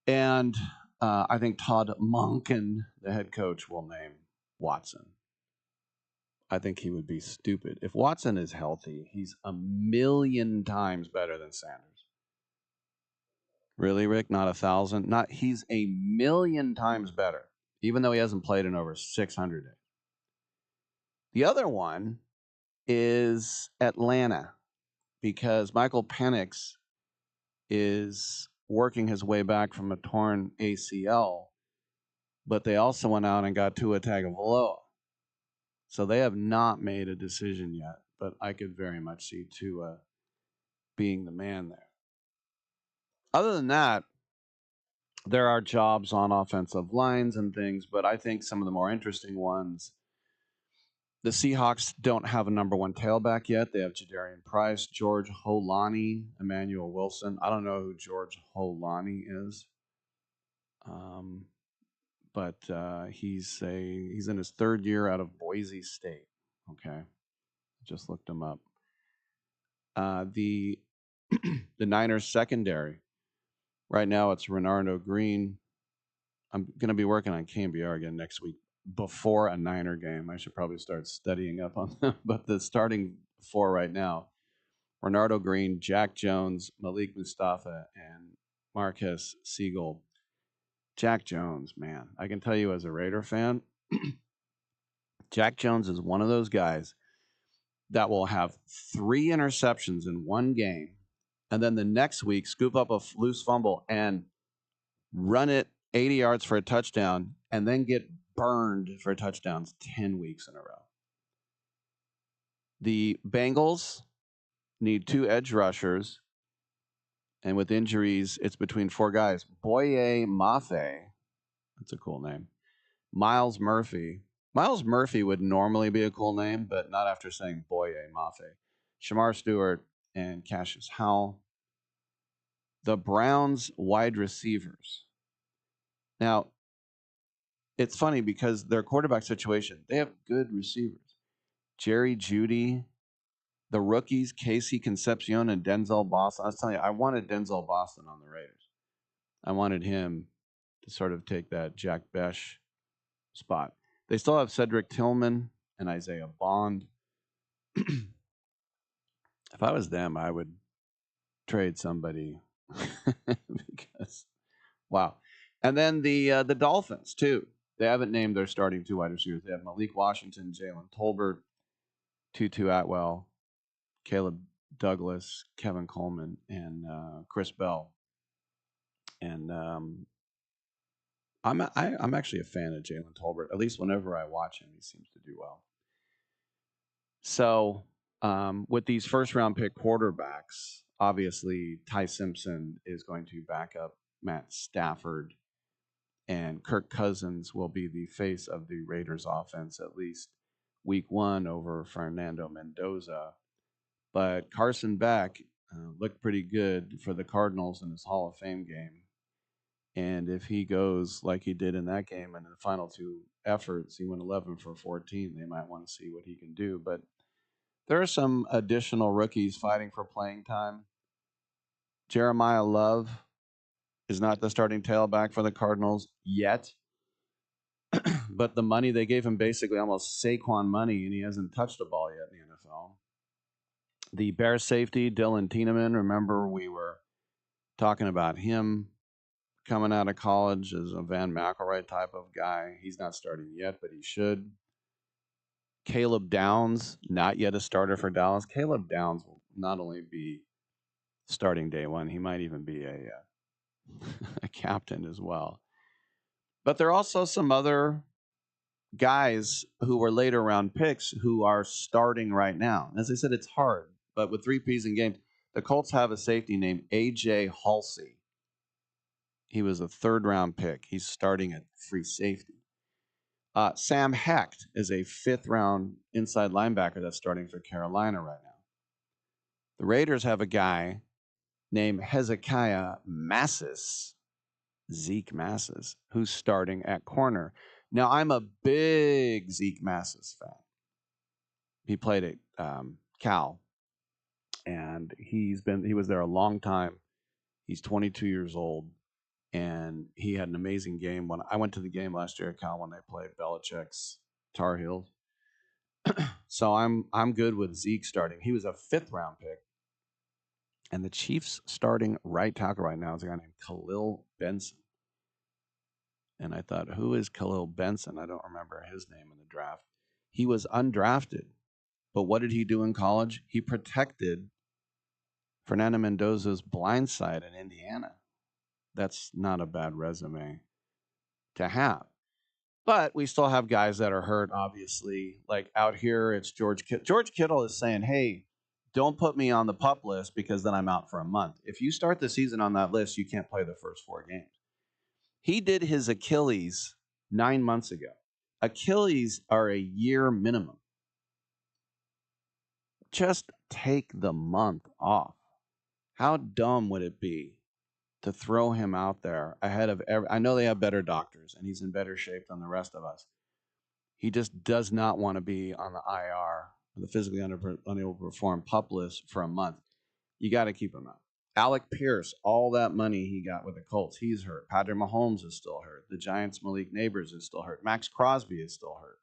And I think Todd Monken, the head coach, will name Watson. I think he would be stupid. If Watson is healthy, he's 1,000,000 times better than Sanders. Really, Rick? Not 1,000? Not. He's 1,000,000 times better, even though he hasn't played in over 600 days. The other one is Atlanta, because Michael Penix is working his way back from a torn ACL, but they also went out and got Tua Tagovailoa. So they have not made a decision yet, but I could very much see Tua being the man there. Other than that, there are jobs on offensive lines and things, but I think some of the more interesting ones, the Seahawks don't have a number 1 tailback yet. They have Jadarian Price, George Holani, Emmanuel Wilson. I don't know who George Holani is, but he's in his 3rd year out of Boise State. Okay, just looked him up. The Niners secondary. Right now it's Renardo Green. I'm going to be working on KMBR again next week before a Niner game. I should probably start studying up on them. But the starting four right now. Renardo Green, Jack Jones, Malik Mustafa, and Marquez Siegel. Jack Jones, man, I can tell you as a Raider fan, Jack Jones is one of those guys that will have 3 interceptions in one game, and then the next week scoop up a loose fumble and run it 80 yards for a touchdown, and then get burned for touchdowns 10 weeks in a row. The Bengals need 2 edge rushers, and with injuries, it's between 4 guys. Boye Mafe, that's a cool name. Miles Murphy. Miles Murphy would normally be a cool name, but not after saying Boye Mafe. Shamar Stewart and Cassius Howell. The Browns wide receivers. Now, it's funny because their quarterback situation, they have good receivers. Jerry Jeudy, the rookies, Casey Concepcion and Denzel Boston. I was telling you, I wanted Denzel Boston on the Raiders. I wanted him to sort of take that Jack Besh spot. They still have Cedric Tillman and Isaiah Bond. If I was them, I would trade somebody because, wow. And then the Dolphins, too. They haven't named their starting 2 wide receivers. They have Malik Washington, Jalen Tolbert, Tutu Atwell, Caleb Douglas, Kevin Coleman, and Chris Bell. And I'm actually a fan of Jalen Tolbert. At least whenever I watch him, he seems to do well. So with these first-round pick quarterbacks, obviously Ty Simpson is going to back up Matt Stafford, and Kirk Cousins will be the face of the Raiders offense at least week 1 over Fernando Mendoza. But Carson Beck looked pretty good for the Cardinals in his Hall of Fame game. And if he goes like he did in that game and in the final 2 efforts, he went 11 for 14, they might want to see what he can do. But there are some additional rookies fighting for playing time. Jeremiah Love is not the starting tailback for the Cardinals yet. But the money they gave him, basically almost Saquon money, and he hasn't touched a ball yet in the NFL. The Bears safety, Dylan Tiedemann, remember we were talking about him coming out of college as a Van McElroy type of guy. He's not starting yet, but he should. Caleb Downs, not yet a starter for Dallas. Caleb Downs will not only be starting day 1, he might even be a captain as well. But there are also some other guys who were later round picks who are starting right now. As I said, it's hard, but with 3 preseason games, the Colts have a safety named A.J. Halsey. He was a 3rd-round pick. He's starting at free safety. Sam Hecht is a 5th-round inside linebacker that's starting for Carolina right now. The Raiders have a guy named Hezekiah Massis, Zeke Massis, who's starting at corner. Now, I'm a big Zeke Massis fan. He played at Cal, and he was there a long time. He's 22 years old, and he had an amazing game. When I went to the game last year at Cal when they played Belichick's Tar Heels. So I'm good with Zeke starting. He was a 5th-round pick. And the Chiefs starting right tackle right now is a guy named Khalil Benson. And I thought, who is Khalil Benson? I don't remember his name in the draft. He was undrafted. But what did he do in college? He protected Fernando Mendoza's blind side in Indiana. That's not a bad resume to have. But we still have guys that are hurt, obviously. Like out here, it's George Kittle. George Kittle is saying, hey, don't put me on the PUP list because then I'm out for a month. If you start the season on that list, you can't play the first 4 games. He did his Achilles 9 months ago. Achilles are a year minimum. Just take the month off. How dumb would it be to throw him out there ahead of I know they have better doctors, and he's in better shape than the rest of us. He just does not want to be on the IR, the physically unable to perform PUP list for a month. You got to keep him out. Alec Pierce, all that money he got with the Colts, he's hurt. Patrick Mahomes is still hurt. The Giants' Malik Neighbors is still hurt. Max Crosby is still hurt.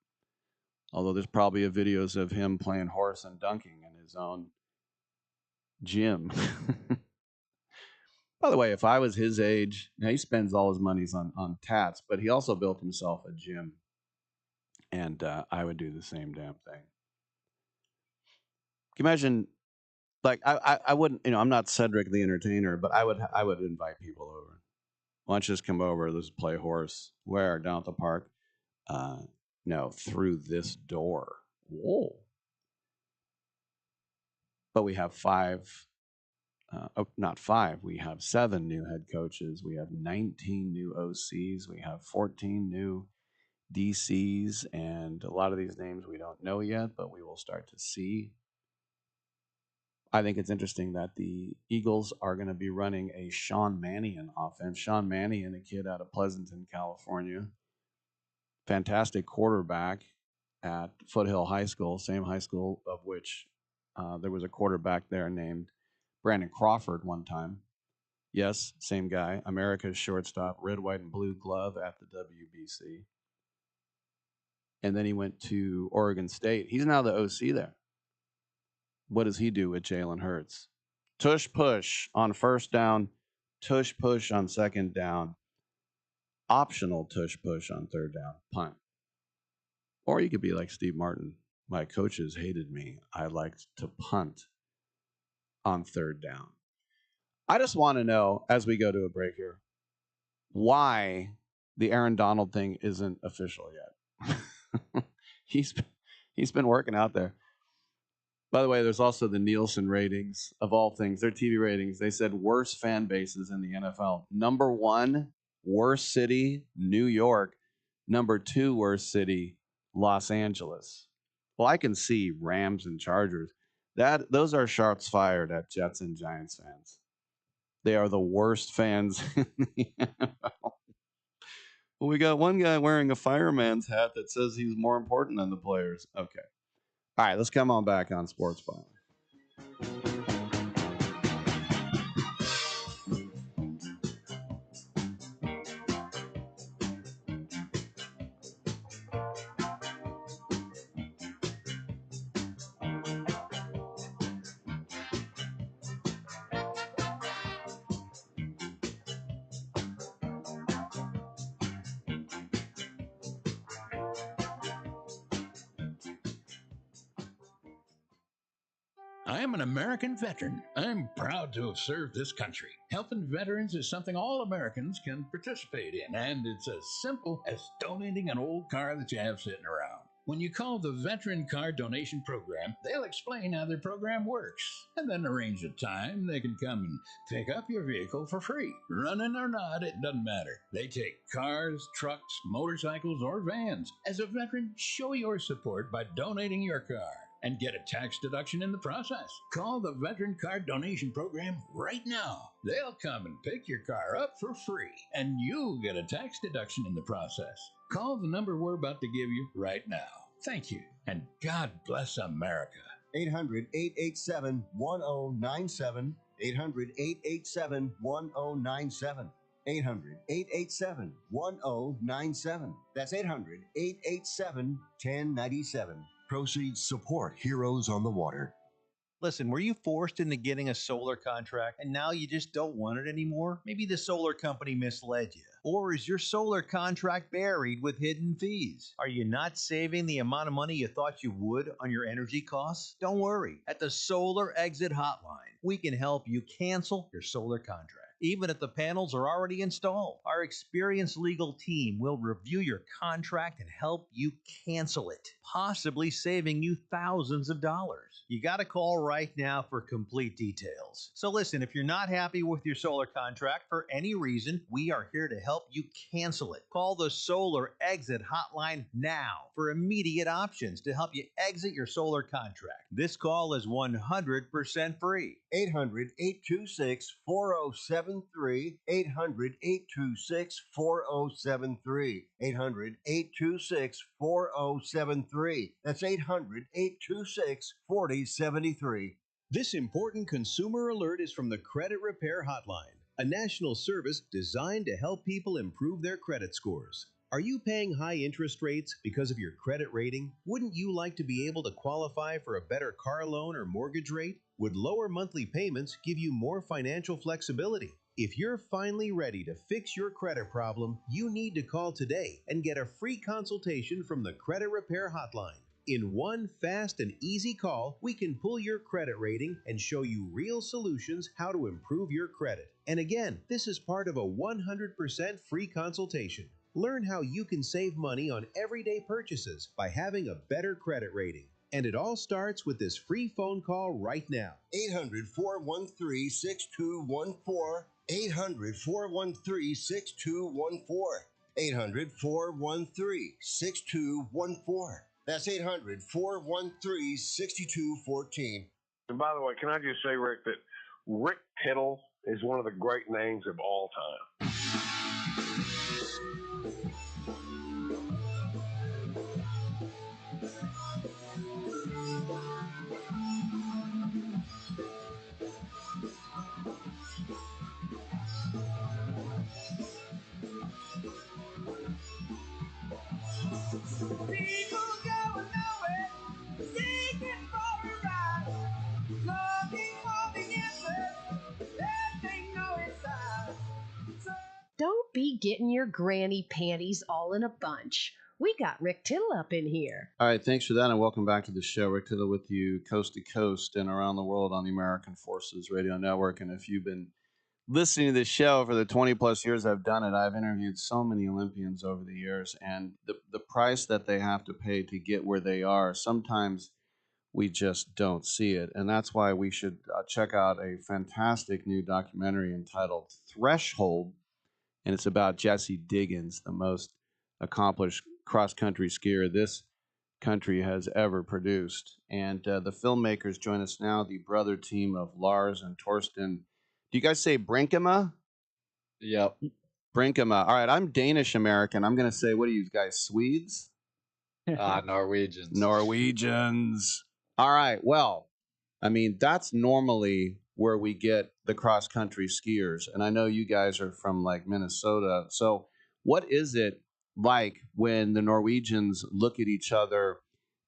Although there's probably videos of him playing horse and dunking in his own gym. By the way, if I was his age, now he spends all his money on tats, but he also built himself a gym. And I would do the same damn thing. Can you imagine, like, I wouldn't, I'm not Cedric the Entertainer, but I would invite people over. Why don't you just come over, let's play horse. Where? Down at the park? No, through this door. Whoa. But we have not five, we have 7 new head coaches. We have 19 new OCs. We have 14 new DCs. And a lot of these names we don't know yet, but we will start to see. I think it's interesting that the Eagles are going to be running a Sean Mannion offense. Sean Mannion, a kid out of Pleasanton, California. Fantastic quarterback at Foothill High School, same high school of which there was a quarterback there named Brandon Crawford one time. Yes, same guy. America's shortstop, red, white, and blue glove at the WBC. And then he went to Oregon State. He's now the OC there. What does he do with Jalen Hurts? Tush push on first down, tush push on second down, optional tush push on third down, punt. Or you could be like Steve Martin. My coaches hated me. I liked to punt on third down. I just want to know, as we go to a break here, why the Aaron Donald thing isn't official yet. He's been working out there. By the way, there's also the Nielsen ratings of all things. Their TV ratings. They said worst fan bases in the NFL. Number 1, worst city, New York. Number 2, worst city, Los Angeles. Well, I can see Rams and Chargers. Those are shots fired at Jets and Giants fans. They are the worst fans in the NFL. Well, we got one guy wearing a fireman's hat that says he's more important than the players. Okay. All right, let's come on back on Sports Byline. I am an American veteran. I'm proud to have served this country. Helping veterans is something all Americans can participate in, and it's as simple as donating an old car that you have sitting around. When you call the Veteran Car Donation Program, they'll explain how their program works, and then arrange a time they can come and pick up your vehicle for free. Running or not, it doesn't matter. They take cars, trucks, motorcycles, or vans. As a veteran, show your support by donating your car and get a tax deduction in the process. Call the Veteran Card Donation Program right now. They'll come and pick your car up for free, and you'll get a tax deduction in the process. Call the number we're about to give you right now. Thank you, and God bless America. 800-887-1097. 800-887-1097. 800-887-1097. That's 800-887-1097. Proceeds support Heroes on the Water. Listen, were you forced into getting a solar contract and now you just don't want it anymore? Maybe the solar company misled you. Or is your solar contract buried with hidden fees? Are you not saving the amount of money you thought you would on your energy costs? Don't worry. At the Solar Exit Hotline, we can help you cancel your solar contract. Even if the panels are already installed, our experienced legal team will review your contract and help you cancel it, possibly saving you thousands of dollars. You got to call right now for complete details. So listen, if you're not happy with your solar contract for any reason, we are here to help you cancel it. Call the Solar Exit Hotline now for immediate options to help you exit your solar contract. This call is 100% free. 800-826-4073. 800-826-4073. 800-826-4073. That's 800-826-4073. This important consumer alert is from the Credit Repair Hotline, a national service designed to help people improve their credit scores. Are you paying high interest rates because of your credit rating? Wouldn't you like to be able to qualify for a better car loan or mortgage rate? Would lower monthly payments give you more financial flexibility? If you're finally ready to fix your credit problem, you need to call today and get a free consultation from the Credit Repair Hotline. In one fast and easy call, we can pull your credit rating and show you real solutions how to improve your credit. And again, this is part of a 100% free consultation. Learn how you can save money on everyday purchases by having a better credit rating. And it all starts with this free phone call right now. 800-413-6214. 800-413-6214. 800-413-6214. That's 800-413-6214. And by the way, can I just say, Rick, that Rick Tittle is one of the great names of all time. Don't be getting your granny panties all in a bunch. We got Rick Tittle up in here. All right, thanks for that, and welcome back to the show. Rick Tittle with you coast to coast and around the world on the American Forces Radio Network. And if you've been listening to this show for the 20-plus years I've done it, I've interviewed so many Olympians over the years, and the price that they have to pay to get where they are, sometimes we just don't see it. And that's why we should check out a fantastic new documentary entitled Threshold, and it's about Jessie Diggins, the most accomplished cross-country skier this country has ever produced. And the filmmakers join us now, the brother team of Lars and Torsten. Do you guys say Brinkema? Yep. Brinkema. All right, I'm Danish-American. I'm going to say, what are you guys, Swedes? Norwegians. Norwegians. All right, well, I mean, that's normally where we get the cross-country skiers. And I know you guys are from, like, Minnesota. So what is it like when the Norwegians look at each other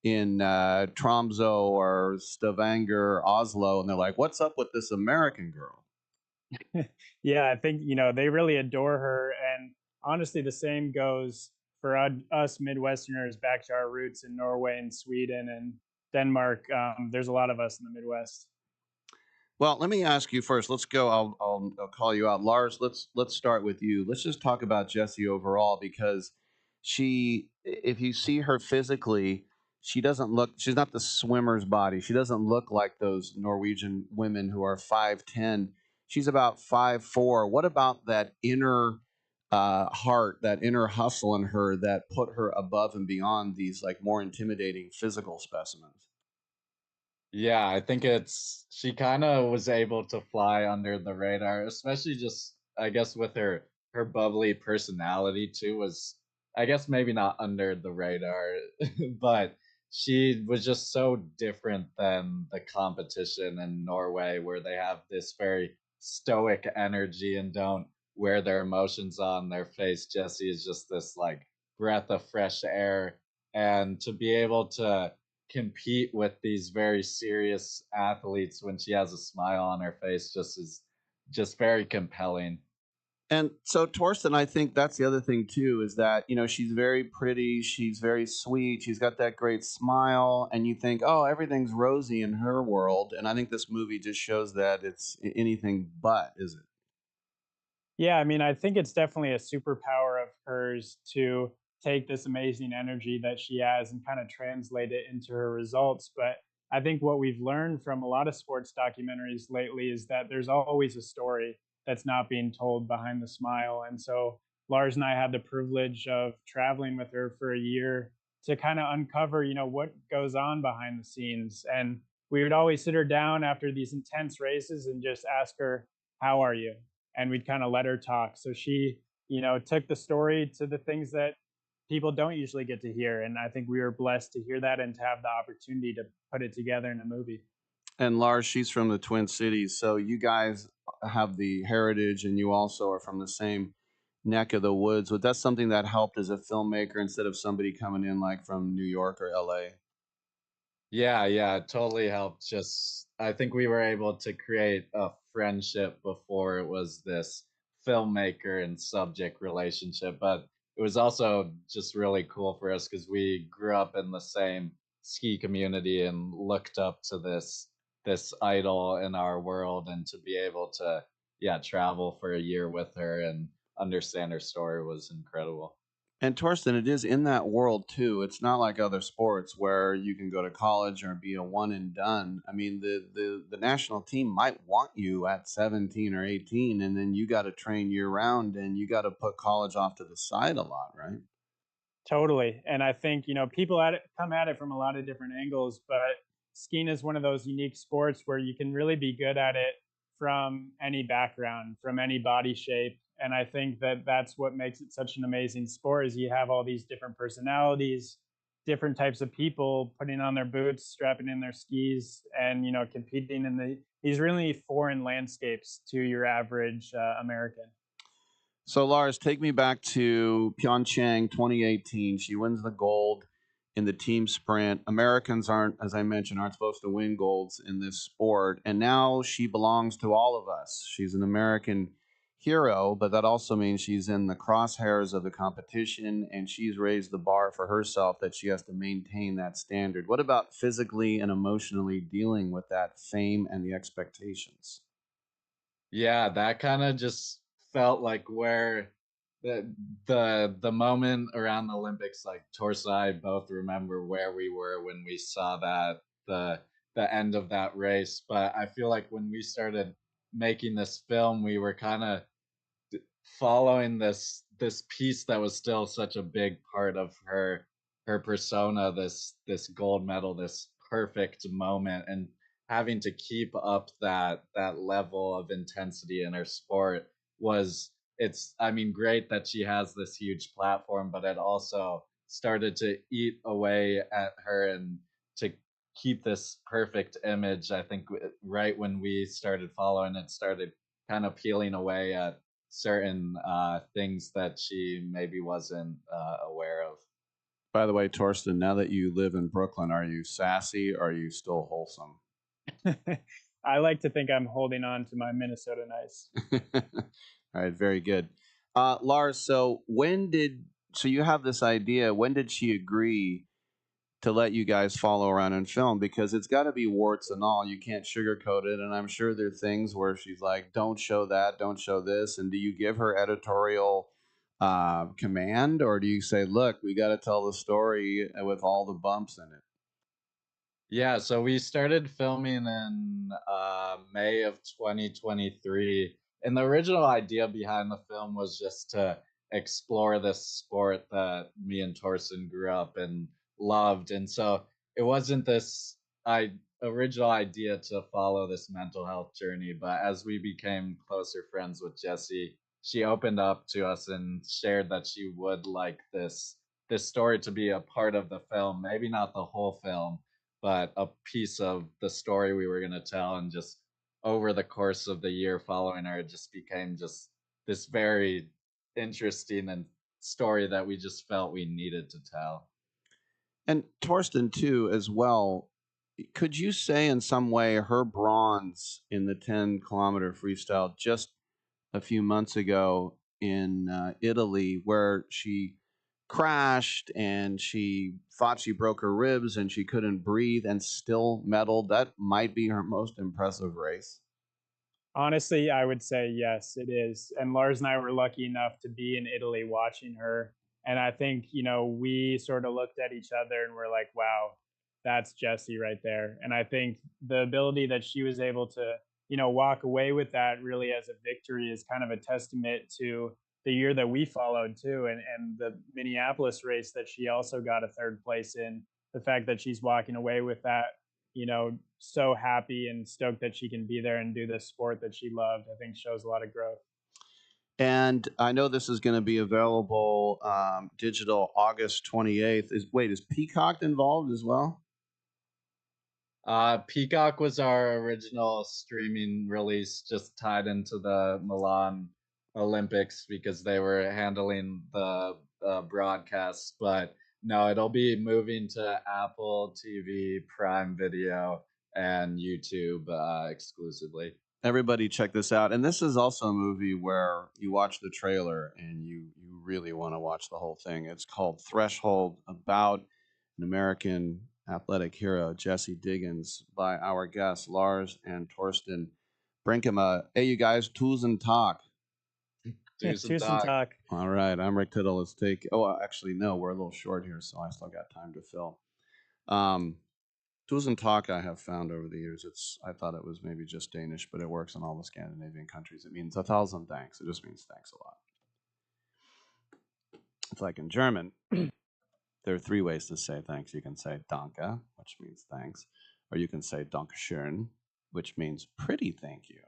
in Tromsø or Stavanger or Oslo, and they're like, what's up with this American girl? Yeah, I think, they really adore her. And honestly, the same goes for us Midwesterners back to our roots in Norway and Sweden and Denmark. There's a lot of us in the Midwest. Well, let me ask you first. Let's go. I'll call you out, Lars. Let's start with you. Let's just talk about Jessie overall, because if you see her physically, she's not the swimmer's body. She doesn't look like those Norwegian women who are 5'10". She's about 5'4". What about that inner heart, that inner hustle in her that put her above and beyond these like more intimidating physical specimens? Yeah, I think she kind of was able to fly under the radar, especially just, I guess, with her bubbly personality too, was, I guess, maybe not under the radar, but she was just so different than the competition in Norway, where they have this very stoic energy and don't wear their emotions on their face. Jessie is just this like breath of fresh air, and to be able to compete with these very serious athletes when she has a smile on her face is just very compelling. And so, Torsten, I think that's the other thing too, is that, she's very pretty, she's very sweet, she's got that great smile, and you think, oh, everything's rosy in her world. And I think this movie just shows that it's anything but, is it? Yeah, I mean, I think it's definitely a superpower of hers to take this amazing energy that she has and kind of translate it into her results. But I think what we've learned from a lot of sports documentaries lately is that there's always a story that's not being told behind the smile. And so Lars and I had the privilege of traveling with her for a year to kind of uncover, what goes on behind the scenes. And we would always sit her down after these intense races and just ask her, how are you? And we'd kind of let her talk. So she, took the story to the things that people don't usually get to hear. And I think we were blessed to hear that and to have the opportunity to put it together in a movie. And Lars, she's from the Twin Cities. So you guys have the heritage, and you also are from the same neck of the woods. Was that something that helped as a filmmaker instead of somebody coming in like from New York or LA? Yeah, it totally helped. Just I think we were able to create a friendship before it was this filmmaker and subject relationship, but it was also just really cool for us because we grew up in the same ski community and looked up to this idol in our world, and to be able to travel for a year with her and understand her story was incredible. And Torsten, it is in that world too. It's not like other sports where you can go to college or be a one and done. I mean, the national team might want you at 17 or 18, and then you got to train year round, and you got to put college off to the side a lot, right? Totally. And I think, people come at it from a lot of different angles, but skiing is one of those unique sports where you can really be good at it from any background, from any body shape. And I think that that's what makes it such an amazing sport is you have all these different personalities, different types of people putting on their boots, strapping in their skis, and, competing in these really foreign landscapes to your average American. So, Lars, take me back to Pyeongchang 2018. She wins the gold in the team sprint. Americans aren't, as I mentioned, aren't supposed to win golds in this sport. And now she belongs to all of us. She's an American hero, but that also means she's in the crosshairs of the competition, and she's raised the bar for herself that she has to maintain that standard. What about physically and emotionally dealing with that fame and the expectations? Yeah, that kind of just felt like where the moment around the Olympics, like Torsten and I both remember where we were when we saw that the end of that race. But I feel like when we started making this film, we were kind of following this piece that was still such a big part of her persona, this gold medal, this perfect moment, and having to keep up that level of intensity in her sport was it's I mean great that she has this huge platform, but it also started to eat away at her, and to keep this perfect image. I think right when we started following it, started kind of peeling away at certain things that she maybe wasn't aware of. By the way, Torsten, now that you live in Brooklyn, are you sassy or are you still wholesome? I like to think I'm holding on to my Minnesota nice. All right, very good. Lars, so you have this idea, when did she agree to let you guys follow around and film? Because it's got to be warts and all. You can't sugarcoat it. And I'm sure there are things where she's like, don't show that, don't show this. And do you give her editorial command, or do you say, look, we got to tell the story with all the bumps in it? Yeah, so we started filming in May of 2023. And the original idea behind the film was just to explore this sport that me and Torsten grew up and loved. And so it wasn't this original idea to follow this mental health journey. But as we became closer friends with Jessie, she opened up to us and shared that she would like this story to be a part of the film, maybe not the whole film, but a piece of the story we were going to tell. And just over the course of the year following her, it just became just this very interesting and story that we just felt we needed to tell. And Torsten, too, as well, could you say in some way her bronze in the 10-kilometer freestyle just a few months ago in Italy, where she crashed and she thought she broke her ribs and she couldn't breathe and still medaled, that might be her most impressive race? Honestly, I would say yes, it is. And Lars and I were lucky enough to be in Italy watching her. And I think, we sort of looked at each other and we're like, wow, that's Jessie right there. And I think the ability that she was able to, walk away with that really as a victory is kind of a testament to the year that we followed too. And the Minneapolis race that she also got a third place in. The fact that she's walking away with that, so happy and stoked that she can be there and do this sport that she loved, I think shows a lot of growth. And I know this is going to be available digital August 28th. Is Peacock involved as well? Peacock was our original streaming release, just tied into the Milan Olympics because they were handling the broadcasts, but no, it'll be moving to Apple TV, Prime Video, and YouTube exclusively. Everybody check this out. And this is also a movie where you watch the trailer and you really want to watch the whole thing. It's called Threshold, about an American athletic hero, Jessie Diggins, by our guests, Lars and Torsten Brinkema. Hey, you guys, tools and talk. Talk. All right, I'm Rick Tittle. Let's take. Oh, actually, no, we're a little short here, so I still got time to fill. Tools and talk I have found over the years. I thought it was maybe just Danish, but it works in all the Scandinavian countries. It means 1,000 thanks. It just means thanks a lot. It's like in German. There are 3 ways to say thanks. You can say danke, which means thanks, or you can say dankeschön, which means pretty thank you.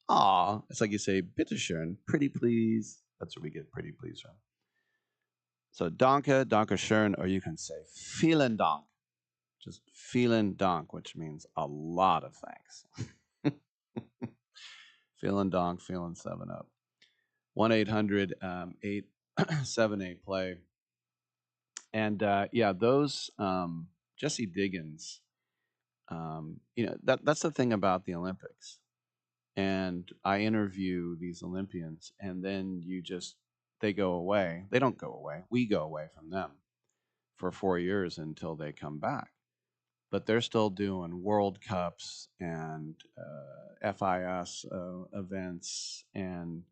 Aw, it's like you say bitteschön, pretty please. That's where we get pretty please from. So danke, dankeschön, or you can say vielen Dank. Just vielen Dank, which means a lot of thanks. Vielen Dank, vielen 7-Up. 1-800-878-PLAY. And those Jessie Diggins, that's the thing about the Olympics. And I interview these Olympians, and then they go away. They don't go away. We go away from them for 4 years until they come back. But they're still doing World Cups and FIS events, and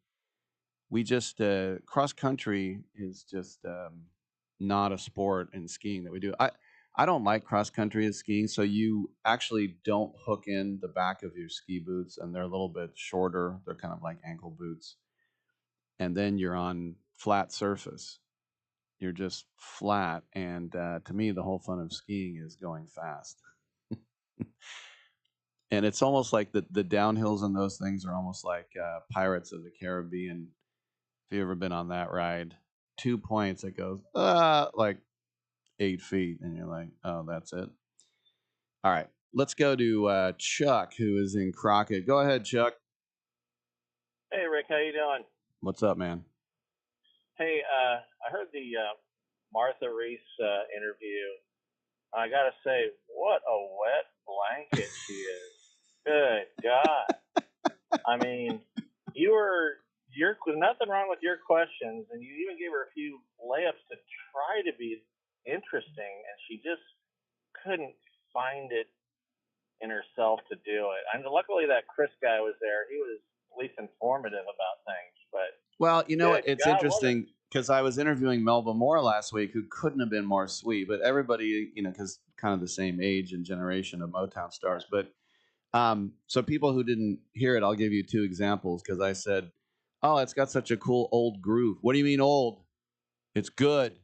we just cross country is just not a sport in skiing that we do. I don't like cross country as skiing, so you actually don't hook in the back of your ski boots, and they're a little bit shorter. They're kind of like ankle boots, and then you're on flat surface. You're just flat, and to me, the whole fun of skiing is going fast. And it's almost like the downhills and those things are almost like Pirates of the Caribbean. If you've ever been on that ride, 2 points, it goes like 8 feet, and you're like, oh, that's it. All right, let's go to Chuck, who is in Crockett. Go ahead, Chuck. Hey, Rick, how you doing? What's up, man? Hey, I heard the Martha Reese interview. I gotta say, what a wet blanket she is. Good God. I mean, there's nothing wrong with your questions, and you even gave her a few layups to try to be interesting, and she just couldn't find it in herself to do it. And luckily that Chris guy was there. He was at least informative about things. But well, you know, it's interesting because I was interviewing Melba Moore last week, who couldn't have been more sweet. But everybody, because kind of the same age and generation of Motown stars. But so people who didn't hear it, I'll give you 2 examples, because I said, "Oh, it's got such a cool old groove." What do you mean old? It's good.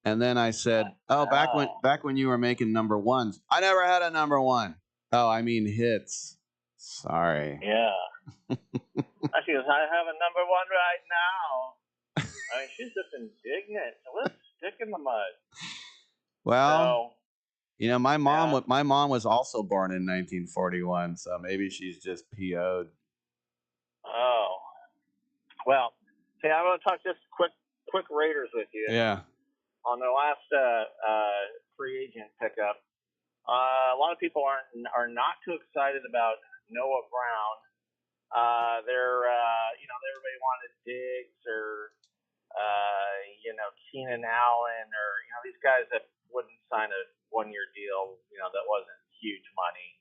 And then I said, "Oh, back when you were making number ones." I never had a number 1. Oh, I mean hits. Sorry. Yeah. She goes, "I have a number 1 right now." I mean, she's just indignant. Let's stick in the mud. Well, my mom was also born in 1941, so maybe she's just PO'd. Oh. Well, hey, I want to talk just quick Raiders with you. Yeah. On their last free agent pickup, a lot of people are not too excited about Noah Brown. Everybody wanted Diggs or Keenan Allen or these guys that wouldn't sign a 1-year deal, that wasn't huge money,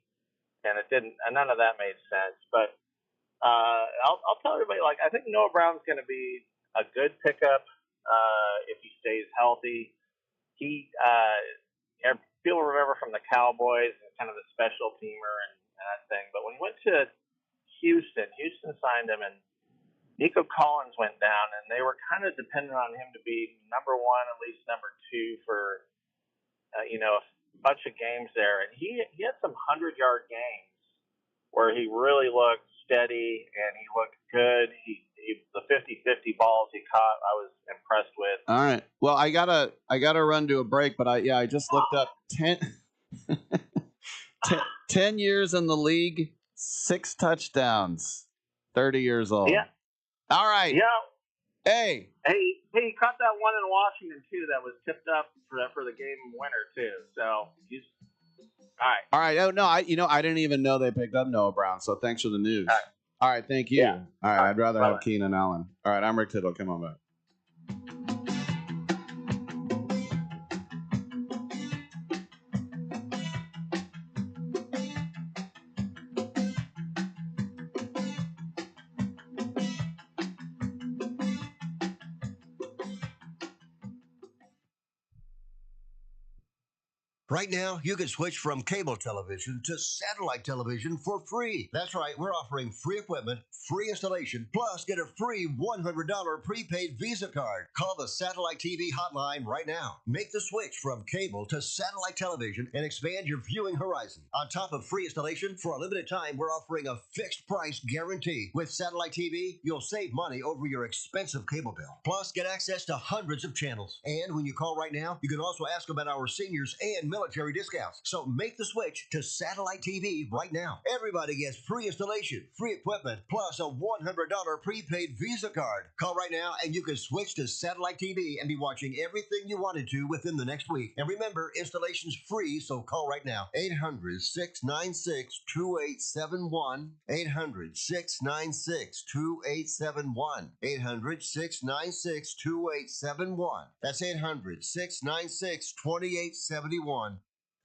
and it didn't, and none of that made sense. But I'll tell everybody, I think Noah Brown's going to be a good pickup if he stays healthy. People remember from the Cowboys, kind of a special teamer and that thing. But when he went to Houston signed him, and Nico Collins went down, and they were kind of dependent on him to be number 1, at least number 2 for a bunch of games there. And he had some 100-yard games where he really looked steady and he looked good. The 50-50 balls he caught, I was impressed with. All right. Well, I gotta run to a break, but I just looked up 10 years in the league, 6 touchdowns, 30 years old. Yeah. All right. Yeah. Hey. Hey, caught that one in Washington too. That was tipped up for the game winner too. So he's all right. All right. Oh no, I didn't even know they picked up Noah Brown. So thanks for the news. All right. Thank you. Yeah. All right. I'd rather Bye-bye. have Keenan Allen. All right. I'm Rick Tittle. Come on back. Right now, you can switch from cable television to satellite television for free. That's right, we're offering free equipment, free installation, plus get a free $100 prepaid Visa card. Call the Satellite TV hotline right now. Make the switch from cable to satellite television and expand your viewing horizon. On top of free installation, for a limited time, we're offering a fixed price guarantee. With satellite TV, you'll save money over your expensive cable bill. Plus, get access to hundreds of channels. And when you call right now, you can also ask about our seniors and military discounts. So make the switch to satellite TV right now. Everybody gets free installation, free equipment, plus a $100 prepaid Visa card. Call right now and you can switch to satellite TV and be watching everything you wanted to within the next week. And remember, installation's free, so call right now. 800-696-2871. 800-696-2871. 800-696-2871. That's 800-696-2871.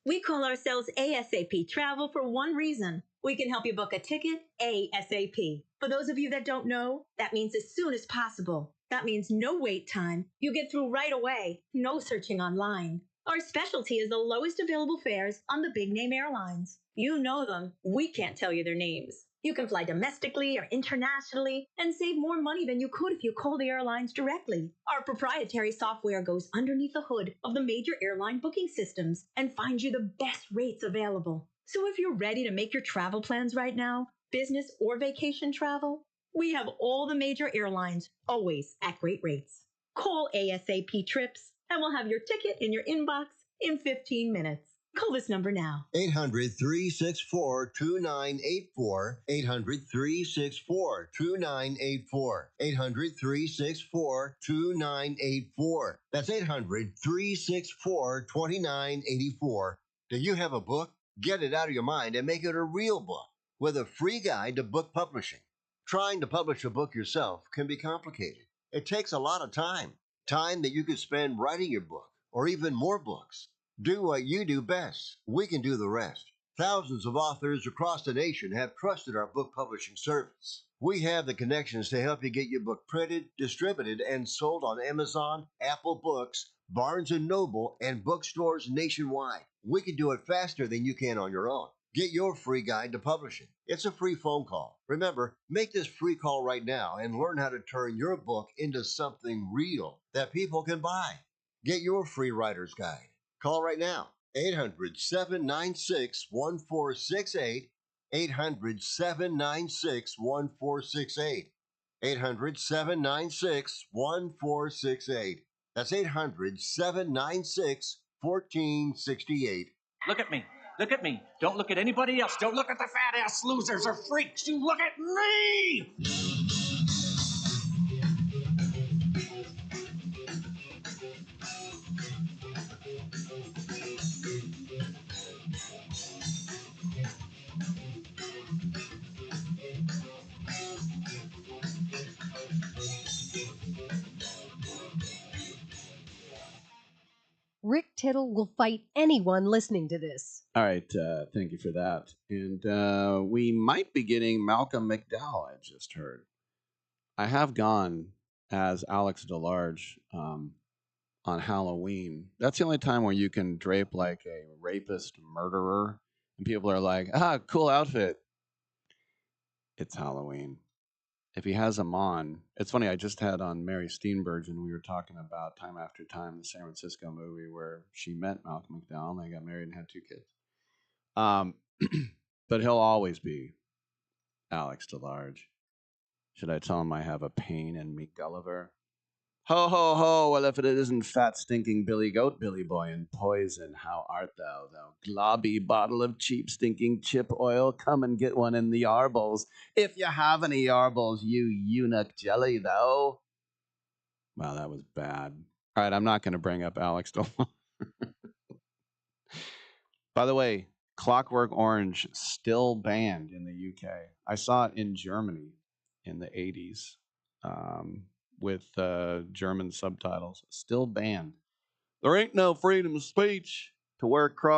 We call ourselves ASAP Travel for one reason. We can help you book a ticket ASAP. For those of you that don't know, that means as soon as possible. That means no wait time. You get through right away. No searching online. Our specialty is the lowest available fares on the big name airlines. You know them. We can't tell you their names. You can fly domestically or internationally and save more money than you could if you call the airlines directly. Our proprietary software goes underneath the hood of the major airline booking systems and finds you the best rates available. So if you're ready to make your travel plans right now, business or vacation travel, we have all the major airlines always at great rates. Call ASAP Trips and we'll have your ticket in your inbox in 15 minutes. Call this number now. 800-364-2984. 800-364-2984. 800-364-2984. That's 800-364-2984. Do you have a book? Get it out of your mind and make it a real book with a free guide to book publishing. Trying to publish a book yourself can be complicated. It takes a lot of time that you could spend writing your book or even more books. Do what you do best. We can do the rest. Thousands of authors across the nation have trusted our book publishing service. We have the connections to help you get your book printed, distributed, and sold on Amazon, Apple Books, Barnes & Noble, and bookstores nationwide. We can do it faster than you can on your own. Get your free guide to publishing. It's a free phone call. Remember, make this free call right now and learn how to turn your book into something real that people can buy. Get your free writer's guide. Call right now. 800-796-1468. 800-796-1468. 800-796-1468. That's 800-796-1468. Look at me. Look at me. Don't look at anybody else. Don't look at the fat-ass losers or freaks. You look at me! Rick Tittle will fight anyone listening to this. All right. Thank you for that. And we might be getting Malcolm McDowell, I just heard. I have gone as Alex DeLarge on Halloween. That's the only time where you can drape like a rapist murderer. And people are like, cool outfit. It's Halloween. If he has them on, it's funny. I just had on Mary Steenburgen. We were talking about Time After Time, the San Francisco movie where she met Malcolm McDowell and they got married and had 2 kids. But he'll always be Alex DeLarge. Should I tell him I have a pain in Meek Gulliver? Ho, ho, ho. Well, if it isn't fat, stinking Billy Goat, Billy Boy, and poison, how art thou, thou globby bottle of cheap, stinking chip oil? Come and get one in the yarbles. If you have any yarbles, you eunuch jelly, thou. Wow, that was bad. All right, I'm not going to bring up Alex Delon. By the way, Clockwork Orange still banned in the UK. I saw it in Germany in the 80s with German subtitles. Still banned. There ain't no freedom of speech to wear cross.